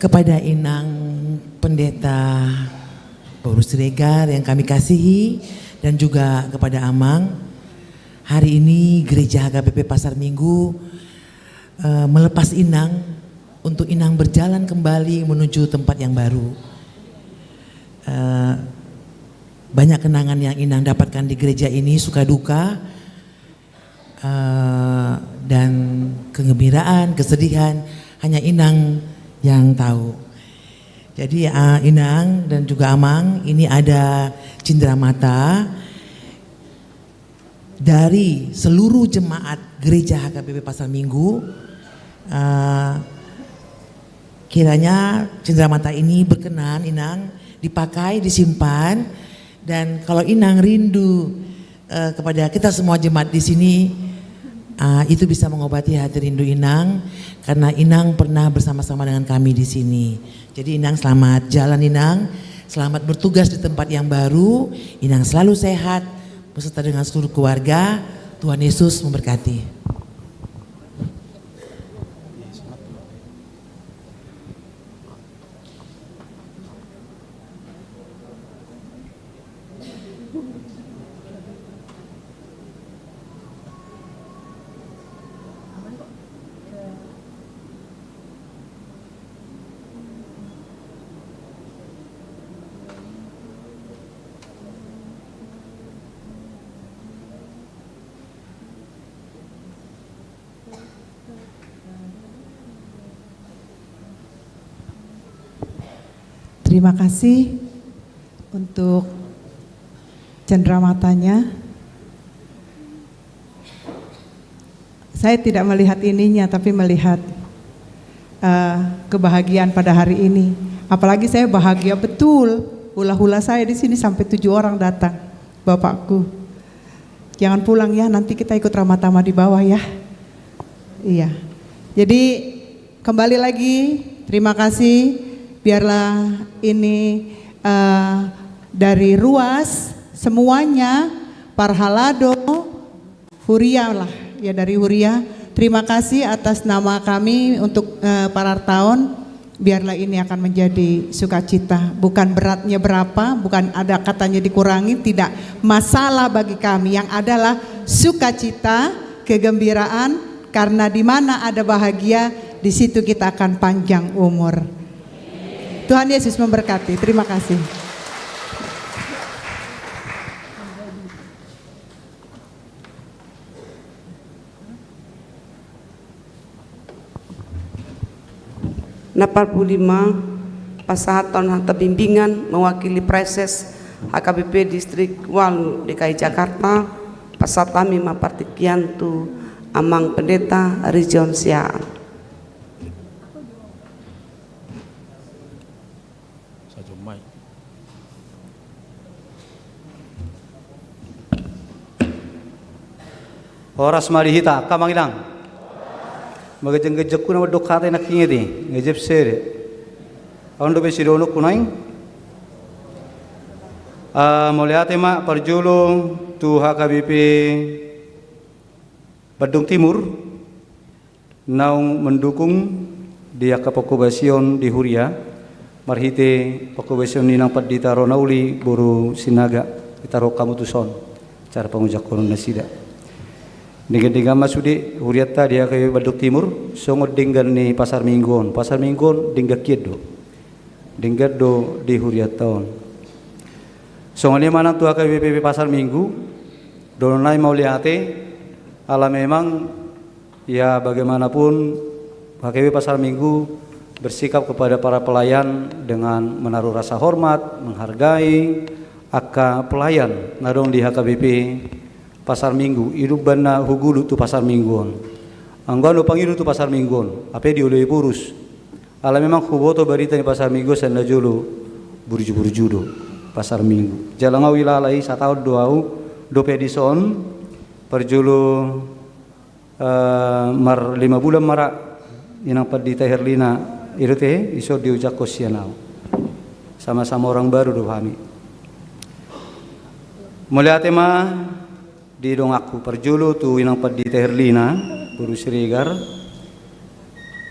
Kepada Inang Pendeta Paulus Siregar yang kami kasihi, dan juga kepada Amang, hari ini Gereja HKBP Pasar Minggu melepas Inang untuk Inang berjalan kembali menuju tempat yang baru. Banyak kenangan yang Inang dapatkan di gereja ini, suka duka, dan kegembiraan, kesedihan, hanya Inang yang tahu. Jadi Inang dan juga Amang, ini ada cenderamata dari seluruh jemaat gereja HKBP Pasar Minggu. Kiranya cenderamata ini berkenan Inang dipakai, disimpan, dan kalau Inang rindu kepada kita semua jemaat di sini, itu bisa mengobati hati rindu Inang, karena Inang pernah bersama-sama dengan kami di sini. Jadi Inang selamat jalan Inang, selamat bertugas di tempat yang baru. Inang selalu sehat beserta dengan seluruh keluarga. Tuhan Yesus memberkati. Terima kasih untuk cendeраmatanya. Saya tidak melihat ininya, tapi melihat kebahagiaan pada hari ini. Apalagi saya bahagia betul, hula-hula saya di sini sampai 7 orang datang. Bapakku, jangan pulang ya, nanti kita ikut Ramatama di bawah ya. Iya. Jadi kembali lagi, terima kasih. Biarlah ini dari Ruas semuanya, Parhalado, Huria lah ya, dari Huria. Terima kasih atas nama kami untuk para Artaon. Biarlah ini akan menjadi sukacita, bukan beratnya berapa, bukan ada katanya dikurangi, tidak masalah bagi kami. Yang adalah sukacita, kegembiraan, karena di mana ada bahagia, di situ kita akan panjang umur. Tuhan Yesus memberkati. Terima kasih. Napal 45 Pasahaton Harta Bimbingan mewakili Preses HKBP Distrik Walu DKI Jakarta Pasatami Mapartikian tu Amang Pendeta Region Siaan. Horas marihita kamanginang. Magajeng-gejek ko na madukate na kingiti, ngejep sere. Awan do besidono kunaing. Moliate ma parjulo tu HKBP Badung Timur naung mendukung dia kapokobasyon di Huria marhite pokobasyon ninang Padita Ronauli buru sinaga itaro kamutuson cara pangujak konon nasida. Dengan masudi Huriata dia ke Badung Timur, songod dinggan ni Pasar Minggon dingga kiedo, dingga do di Huriataon. Songoni mana tu HKBP Pasar Minggu, donai mau liate, ala memang ya bagaimanapun HKBP Pasar Minggu bersikap kepada para pelayan dengan menaruh rasa hormat, menghargai aka pelayan nadong di HKBP Pasar Minggu, irubana hugulu tu Pasar Mingguon. Anggono pangilu tu Pasar Mingguon, apa dioleh purus. Ala memang huboto berita di Pasar Minggu senda julu burju-burjudo Pasar Minggu. Jalangau wilalai 1 tahun 2 dope dison perjulu mar 5 bulan marak inang Padita Herlina irute iso diujak kosianau. Sama-sama orang baru do kami. Melihat tema di dong aku perjulu tu inang Padita Herlina buru Sirigar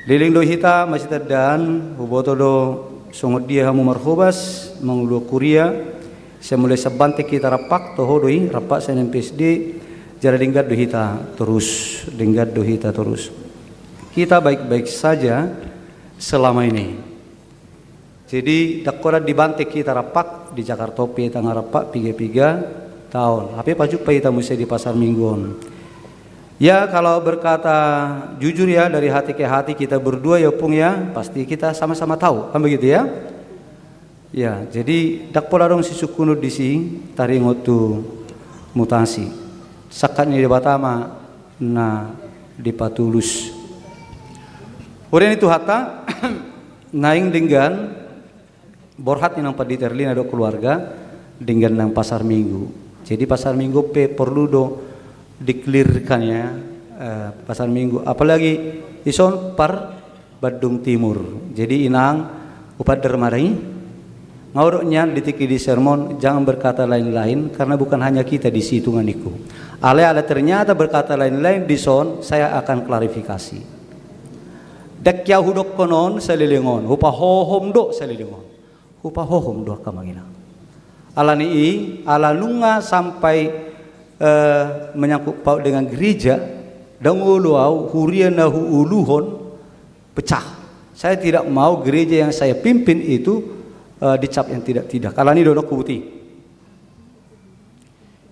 liling do hita masih terdan huboto do songod dia hamu marhobas mangulu kuria semula sabante kita rapak toho doi rapak sen PSD jara dinggat do hita terus kita baik-baik saja selama ini. Jadi dakora dibante kita rapak di Jakarta pe tangga rapak 3 tahun. Tapi pajuk kita mesti di Pasar Mingguon. Ya kalau berkata jujur ya dari hati ke hati kita berdua ya Pung ya pasti kita sama-sama tahu kan begitu ya. Ya jadi dak pola dong si sukunu disi taringotu mutasi. Sakat ni di Batama na di Patulus. Uren itu hatta naing dinggan borhat inang Padita Herlina do keluarga dinggan nang Pasar Minggu. Jadi Pasar Minggu perlu do diklirkan ya Pasar Minggu. Apalagi ison par Badung Timur. Jadi inang upat dermarai ngauruknya ditiki di sermon jangan berkata lain-lain karena bukan hanya kita di situ nganiku. Ale ternyata berkata lain-lain di son saya akan klarifikasi. Dekya hudok konon selilingon, hupa hohom do selilingon, hupa hohom do kamangina. Ala nii, ala nunga sampai menyangkut paut dengan gereja, dan uluau huriana uluhon pecah. Saya tidak mau gereja yang saya pimpin itu dicap yang tidak. Kalau ini donok putih.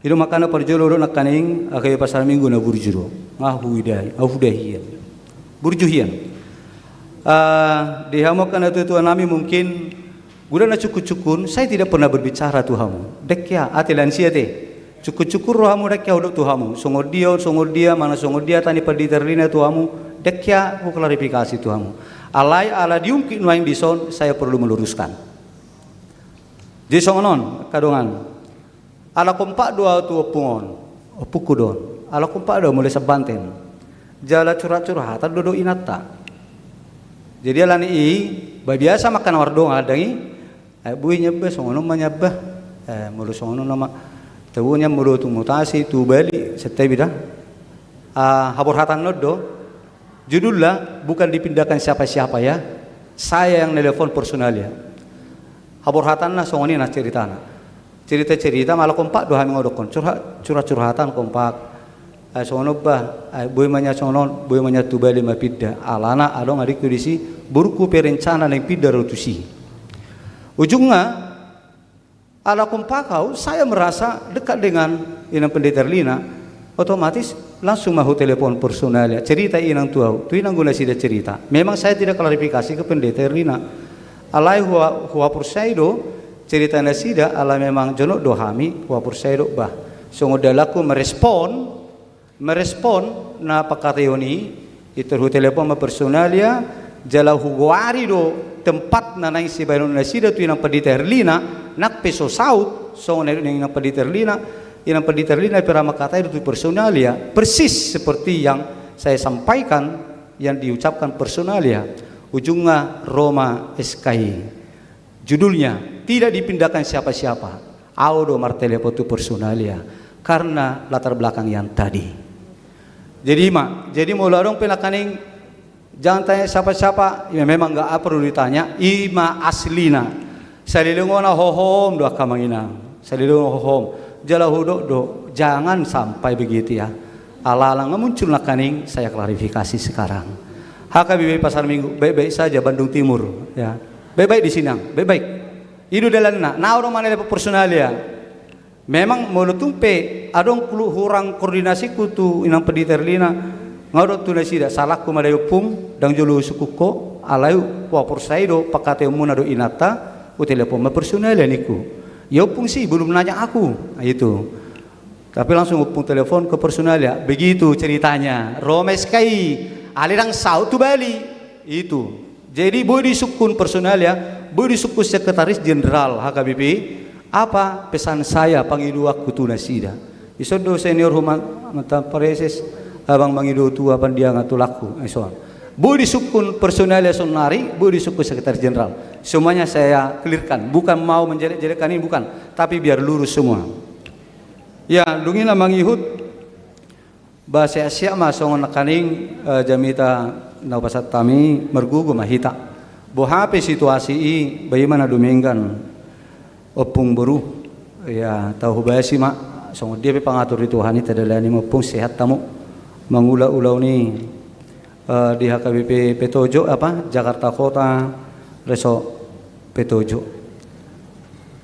Itu makanya perjolo nak kaning akai Pasar Minggu na burjuro, ahudahian, burjuhian. Dihamokan itu nami mungkin guna cukun saya tidak pernah berbicara Tuhamu dekya atilan siate cukur rohamu dekya uduk Tuhamu songod dia mana songod dia tani Padita Herlina Tuhamu dekya ku klarifikasi Tuhamu Alai ala diungkit nuaing dison, saya perlu meluruskan. Di songonon kadongan. Ala kompak dua tu opungon, opukudon. Ala kompak dua mulai sebanten. Jala curhat-curhat duduk inata. Jadi ala ni biasa makan wardong adangi. Bui nyebah songonon menyebah. Mulu songonon nama. Tahunya mulu tu mutasi tu bali setai bida. Haborhatan nodo. Judulnya bukan dipindahkan siapa-siapa ya. Saya yang nelpon personal ya. Haborhatanna songoni na ceritana. Cerita-cerita malah kompak dua hari ngodokon. Curhat-curhatan kompak. Songono bah boy manya songonon boy manya tubali mapidda. Alana adong adik disi burku perencana nang pidda rotusi. Ujungnya ala kompak kau saya merasa dekat dengan Inang Pendeta Erlina, otomatis langsung mau telepon personal ya. Cerita inang tu inang guna sida cerita. Memang saya tidak klarifikasi ke Pendeta Erlina. Alai huwa pursaido cerita nasida ala memang jonok dohami huwa pursaido bah. Songodalaku merespon na pakatayoni itu hu telepon ma personalia jala huwari do tempat na nang si bayon nasida tu inang Pendeta Erlina nak peso saut songo inang Pendeta Erlina. Inang Pendeta Erlina perama kata itu personalia persis seperti yang saya sampaikan yang diucapkan personalia. Ujungnya Roma SKI. Judulnya tidak dipindahkan siapa-siapa. Audo martelepo itu personalia karena latar belakang yang tadi. Jadi mulai dong pelakaning jangan tanya siapa-siapa. Ya memang nggak perlu ditanya. Ima aslina. Salilungona hohom doa kamanginang. Salilungona hohom. Jala hudok do, jangan sampai begitu ya. Ala-ala muncul kaning, saya klarifikasi sekarang. HKBP Pasar Minggu baik-baik saja Bandung Timur ya. Baik-baik di Sinang, baik-baik. Idu dalanna, na orang mana lepo personalia. Memang mau tumpe, adong hurang koordinasi kutu Inang Pendeta Erlina. Ngadot tu nasida salah ku madayo pum dang jolo sukuko alayu wa porsaido pakate umuna do inata u telepon ma personalia niku. Ya upung sih belum nanya aku itu, tapi langsung upung telepon ke personalia. Begitu ceritanya. Romes kai alirang saut tu Bali itu. Jadi boleh disukun personalia, boleh disukun sekretaris jenderal HKBP. Apa pesan saya pangidu aku tu nasida. Isodo senior human mata pareses abang mangidu tu apa dia ngatulaku. Boleh disukun personalia sonari, boleh disukun sekretaris jenderal. Semuanya saya clearkan, bukan mau menjelek-jelekkan ini, bukan, tapi biar lurus semua. Ya, dungina mangihut bahasa Asia masongon nakaning jamita napasat tami mergugu mahita. Bohape situasi i bagaimana duminggan opung beru ya tahu bahasa mak songon dia pengatur di Tuhan itu adalah ni opung sehat tamu mangula-ulau ni di HKBP Petojo apa Jakarta Kota reso Petojo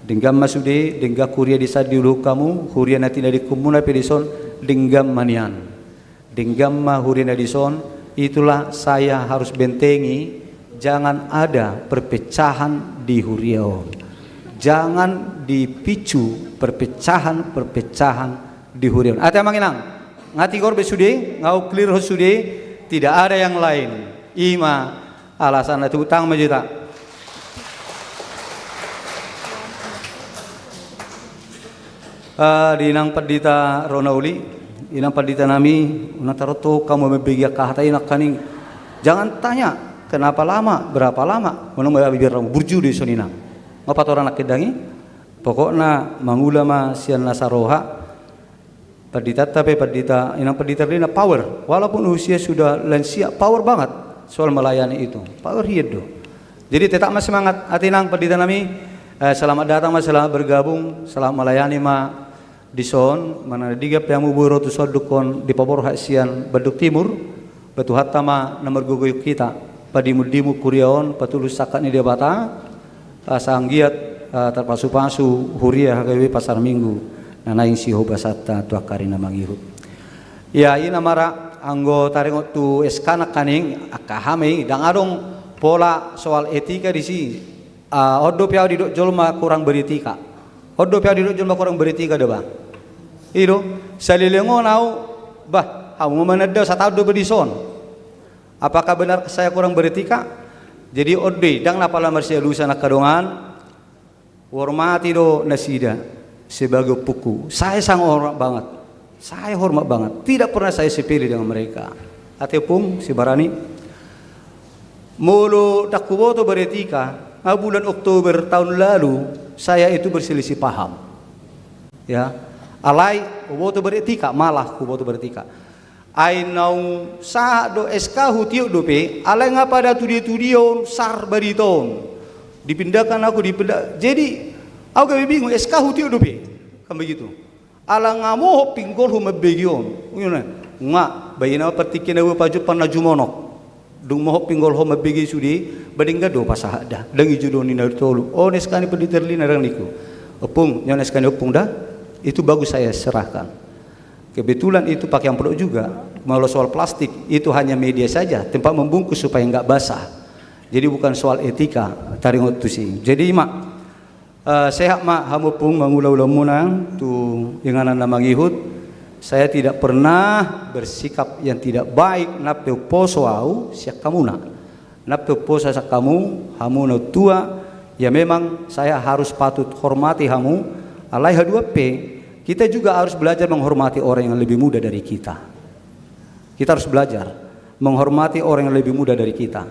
dinggam masude dingga kuria di sadiulu kamu kuria nanti dari kumuna pedison dinggam manian dinggam ma huria nadison. Itulah saya harus bentengi jangan ada perpecahan di Huriau, jangan dipicu perpecahan di Huriau. Ate manginang ngati gorbe sude ngau clear sude tidak ada yang lain. Ima alasan itu utang majuta. Di Inang Pendeta Ronauli, Inang Pendeta nami, unataroto kamu membegia kahata inak kaning. Jangan tanya kenapa lama, berapa lama, mana bibir burju di sonina. Ngapa orang nak kedangi? Pokoknya mangulama sian nasaroha. Pendeta tapi pendeta Inang Pendeta Erlina power, walaupun usia sudah lansia power banget soal melayani itu, power hidup. Jadi tetap masih semangat. Hati Inang Pendeta nami, selamat datang mas, selamat bergabung, selamat melayani ma. Dison mana digap yang muburo tu sodukon di pabor hasian Bandung Timur batu hatama nomor guguyuk kita padimu kuriaon patulus sakat ni dia bata sanggiat terpasu-pasu huria HKBP Pasar Minggu nanaing si hobasata tu akarina mangihut ya ina mara anggo tarengot tu eskana kaning akahame dang adong pola soal etika di si odo piau di jolma kurang beretika odo piau di jolma kurang beretika deh bang. Iro salilengo nau bah kamu menedau satu do bedison. Apakah benar saya kurang beretika? Jadi ode dang napala marsia lusa nakadongan hormati do nasida sebagai puku. Saya sangat hormat banget. Saya hormat banget. Tidak pernah saya sepele dengan mereka. Ataupun si Barani mulu takuboto beretika bulan Oktober tahun lalu saya itu berselisih paham. Ya. Alai kuboto beretika malah kuboto beretika. Ai nau sa do SK hutiuk dope alai ngapa da tudion sar bariton. Dipindahkan aku dipindah. Jadi aku bingung SK hutiuk dope. Kan begitu. Ala ngamo pinggol huma begion. Nga bayina pertikin awu paju panna jumonok. Dung moho pinggol homa begi sudi badingga do pasahada dangi judo ni nartolu oh neskani penditerli narang niku opung nyon neskani opung dah itu bagus saya serahkan. Kebetulan itu pakai amplop juga. Kalau soal plastik itu hanya media saja tempat membungkus supaya enggak basah, jadi bukan soal etika taringot tu sih. Jadi mak sehat mak hamupung mangulau-ulau munang tu inganan nama ngihut. Saya tidak pernah bersikap yang tidak baik napeu poso au siak kamu nak napeu poso sak kamu hamu no tua ya memang saya harus patut hormati hamu alai H2P. Kita juga harus belajar menghormati orang yang lebih muda dari kita. Kita harus belajar menghormati orang yang lebih muda dari kita.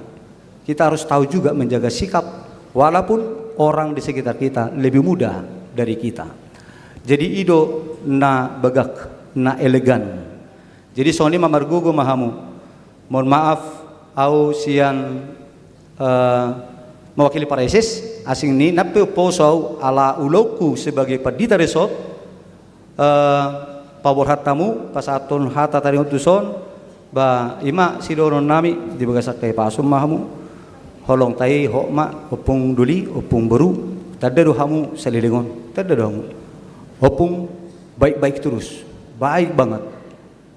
Kita harus tahu juga menjaga sikap walaupun orang di sekitar kita lebih muda dari kita. Jadi ido na bagak na elegan. Jadi soni mamargugo mahamu. Mohon maaf au sian mewakili para ISIS asing ni napeu posau ala uloku sebagai padita resort pabor hatamu pasaton hata tari utuson ba ima sidoron nami di bagasak kay pasum mahamu holong tai hokma opung duli opung beru tadado hamu salilingon tadado hamu opung baik-baik terus. Baik banget.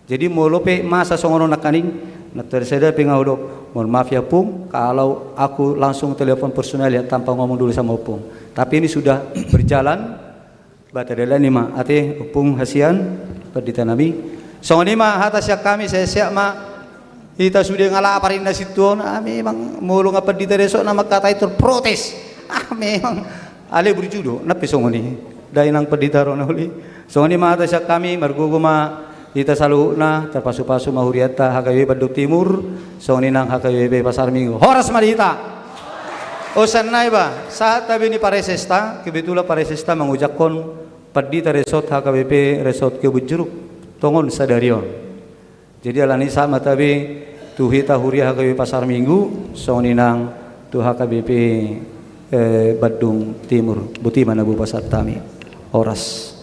Jadi mau lope masa songono nakaning naterseda pingaudo. Mohon maaf ya Pung kalau aku langsung telepon personal ya tanpa ngomong dulu sama Opung. Tapi ini sudah berjalan. Batadela ni ma ate Opung hasian perditanami. Songoni ma hata siak kami saya siak ma kita sudah ngalah aparin na situon. Memang mulu ngapa diteresok nama kata itu protes. Memang ale berjudo napi songoni. Dai nang peditaron oli. Songoni ma atas kami margugo ma ita saluhna terpasu-pasu mahuriata HKBP Bandung Timur songoni nang HKBP Pasar Minggu horas marita osan naiba saat tabi ni paresesta kebetulan paresesta mengucapkan pedita resort HKBP resort Kebujuruk tongon sadarion jadi alani sama tabi tuhita huria HKBP Pasar Minggu songoni nang tu HKBP Bandung Timur buti mana bu pasar tami horas.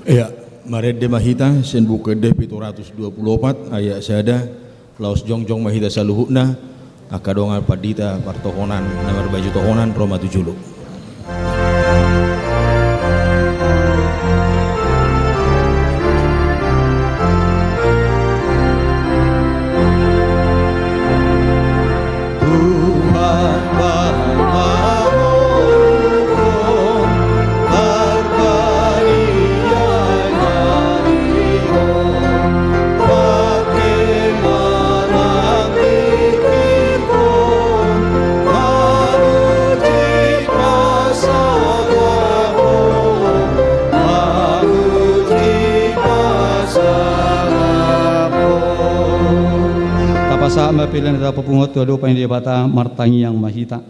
Ya, Marede Mahita sen buka deh 724 ayat sada laos jongjong Mahita saluhuna akadongan padita partohonan nomor baju tohonan Roma 7. Sama pilihan kita pepungot tuado pain di bata martangi yang mahita.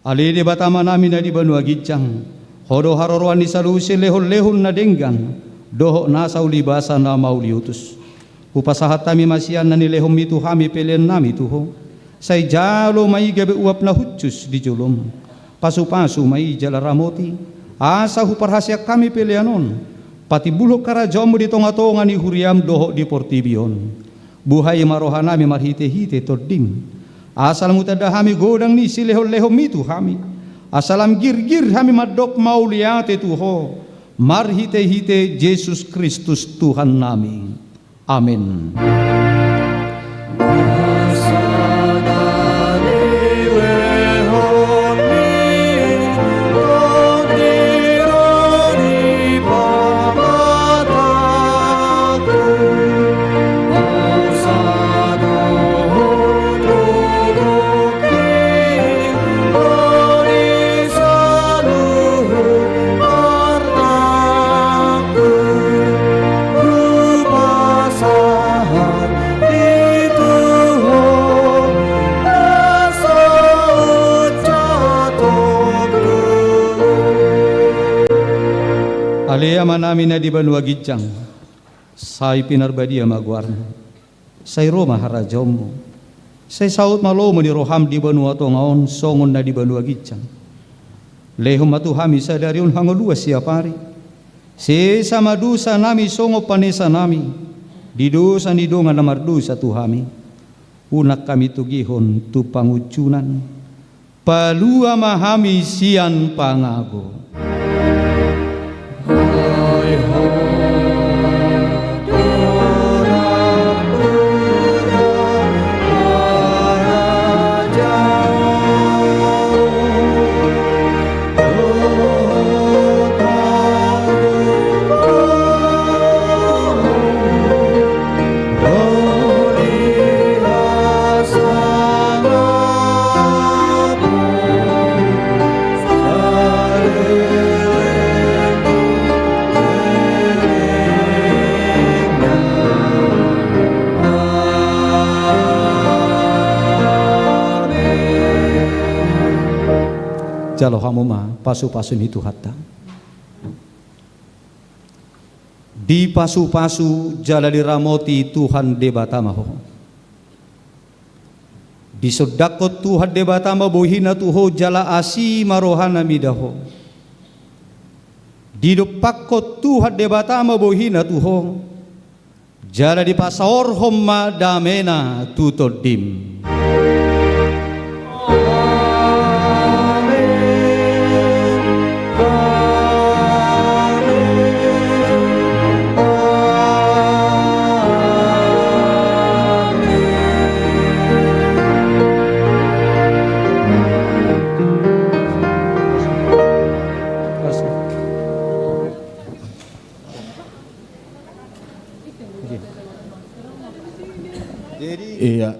Ali di bata manami na di Banua Gicang. Hodo harorwan di salusi lehon-lehon na denggan. Doho nasa ulibasa na mauliutus. Upasahat kami masian na nilehom itu kami pilihan nami tuho. Say jalo may gabi uap na hutsus di julom. Pasu-pasu may jalaramoti. Asa huparhasya kami pilihanon. Pati bulok karajomo di tonga-tonga ni huriam doho di portibion. Buhay marohanami marhite-hite tording. Asal mutadahami godang ni silehol-lehom itu kami. Asalam gir-gir kami madok mauliate tuho. Marhite-hite Yesus Kristus Tuhan nami. Amin. Saya manamina di Banua Gijang, saya pinarbadia maguarna, saya Roma harajomu, saya saut malo di roham di Banua Tongaon, songon na di Banua Gijang. Lehum atu hami sadariun hango dua siapari, se sama dusa nami songo panesa nami, di dosa ni donga namar dusa tu hami, unak kami tu gihon tu pangucunan, palua mahami sian pangago. Jalo hamuma pasu-pasu itu hatta. Di pasu-pasu jala diramoti Tuhan debatamaho. Di sodakot Tuhan debatama bohina tuho jala asi marohana midaho. Di dopakot Tuhan debatama bohina tuho jala di pasaor homma damena tutodim. Iya,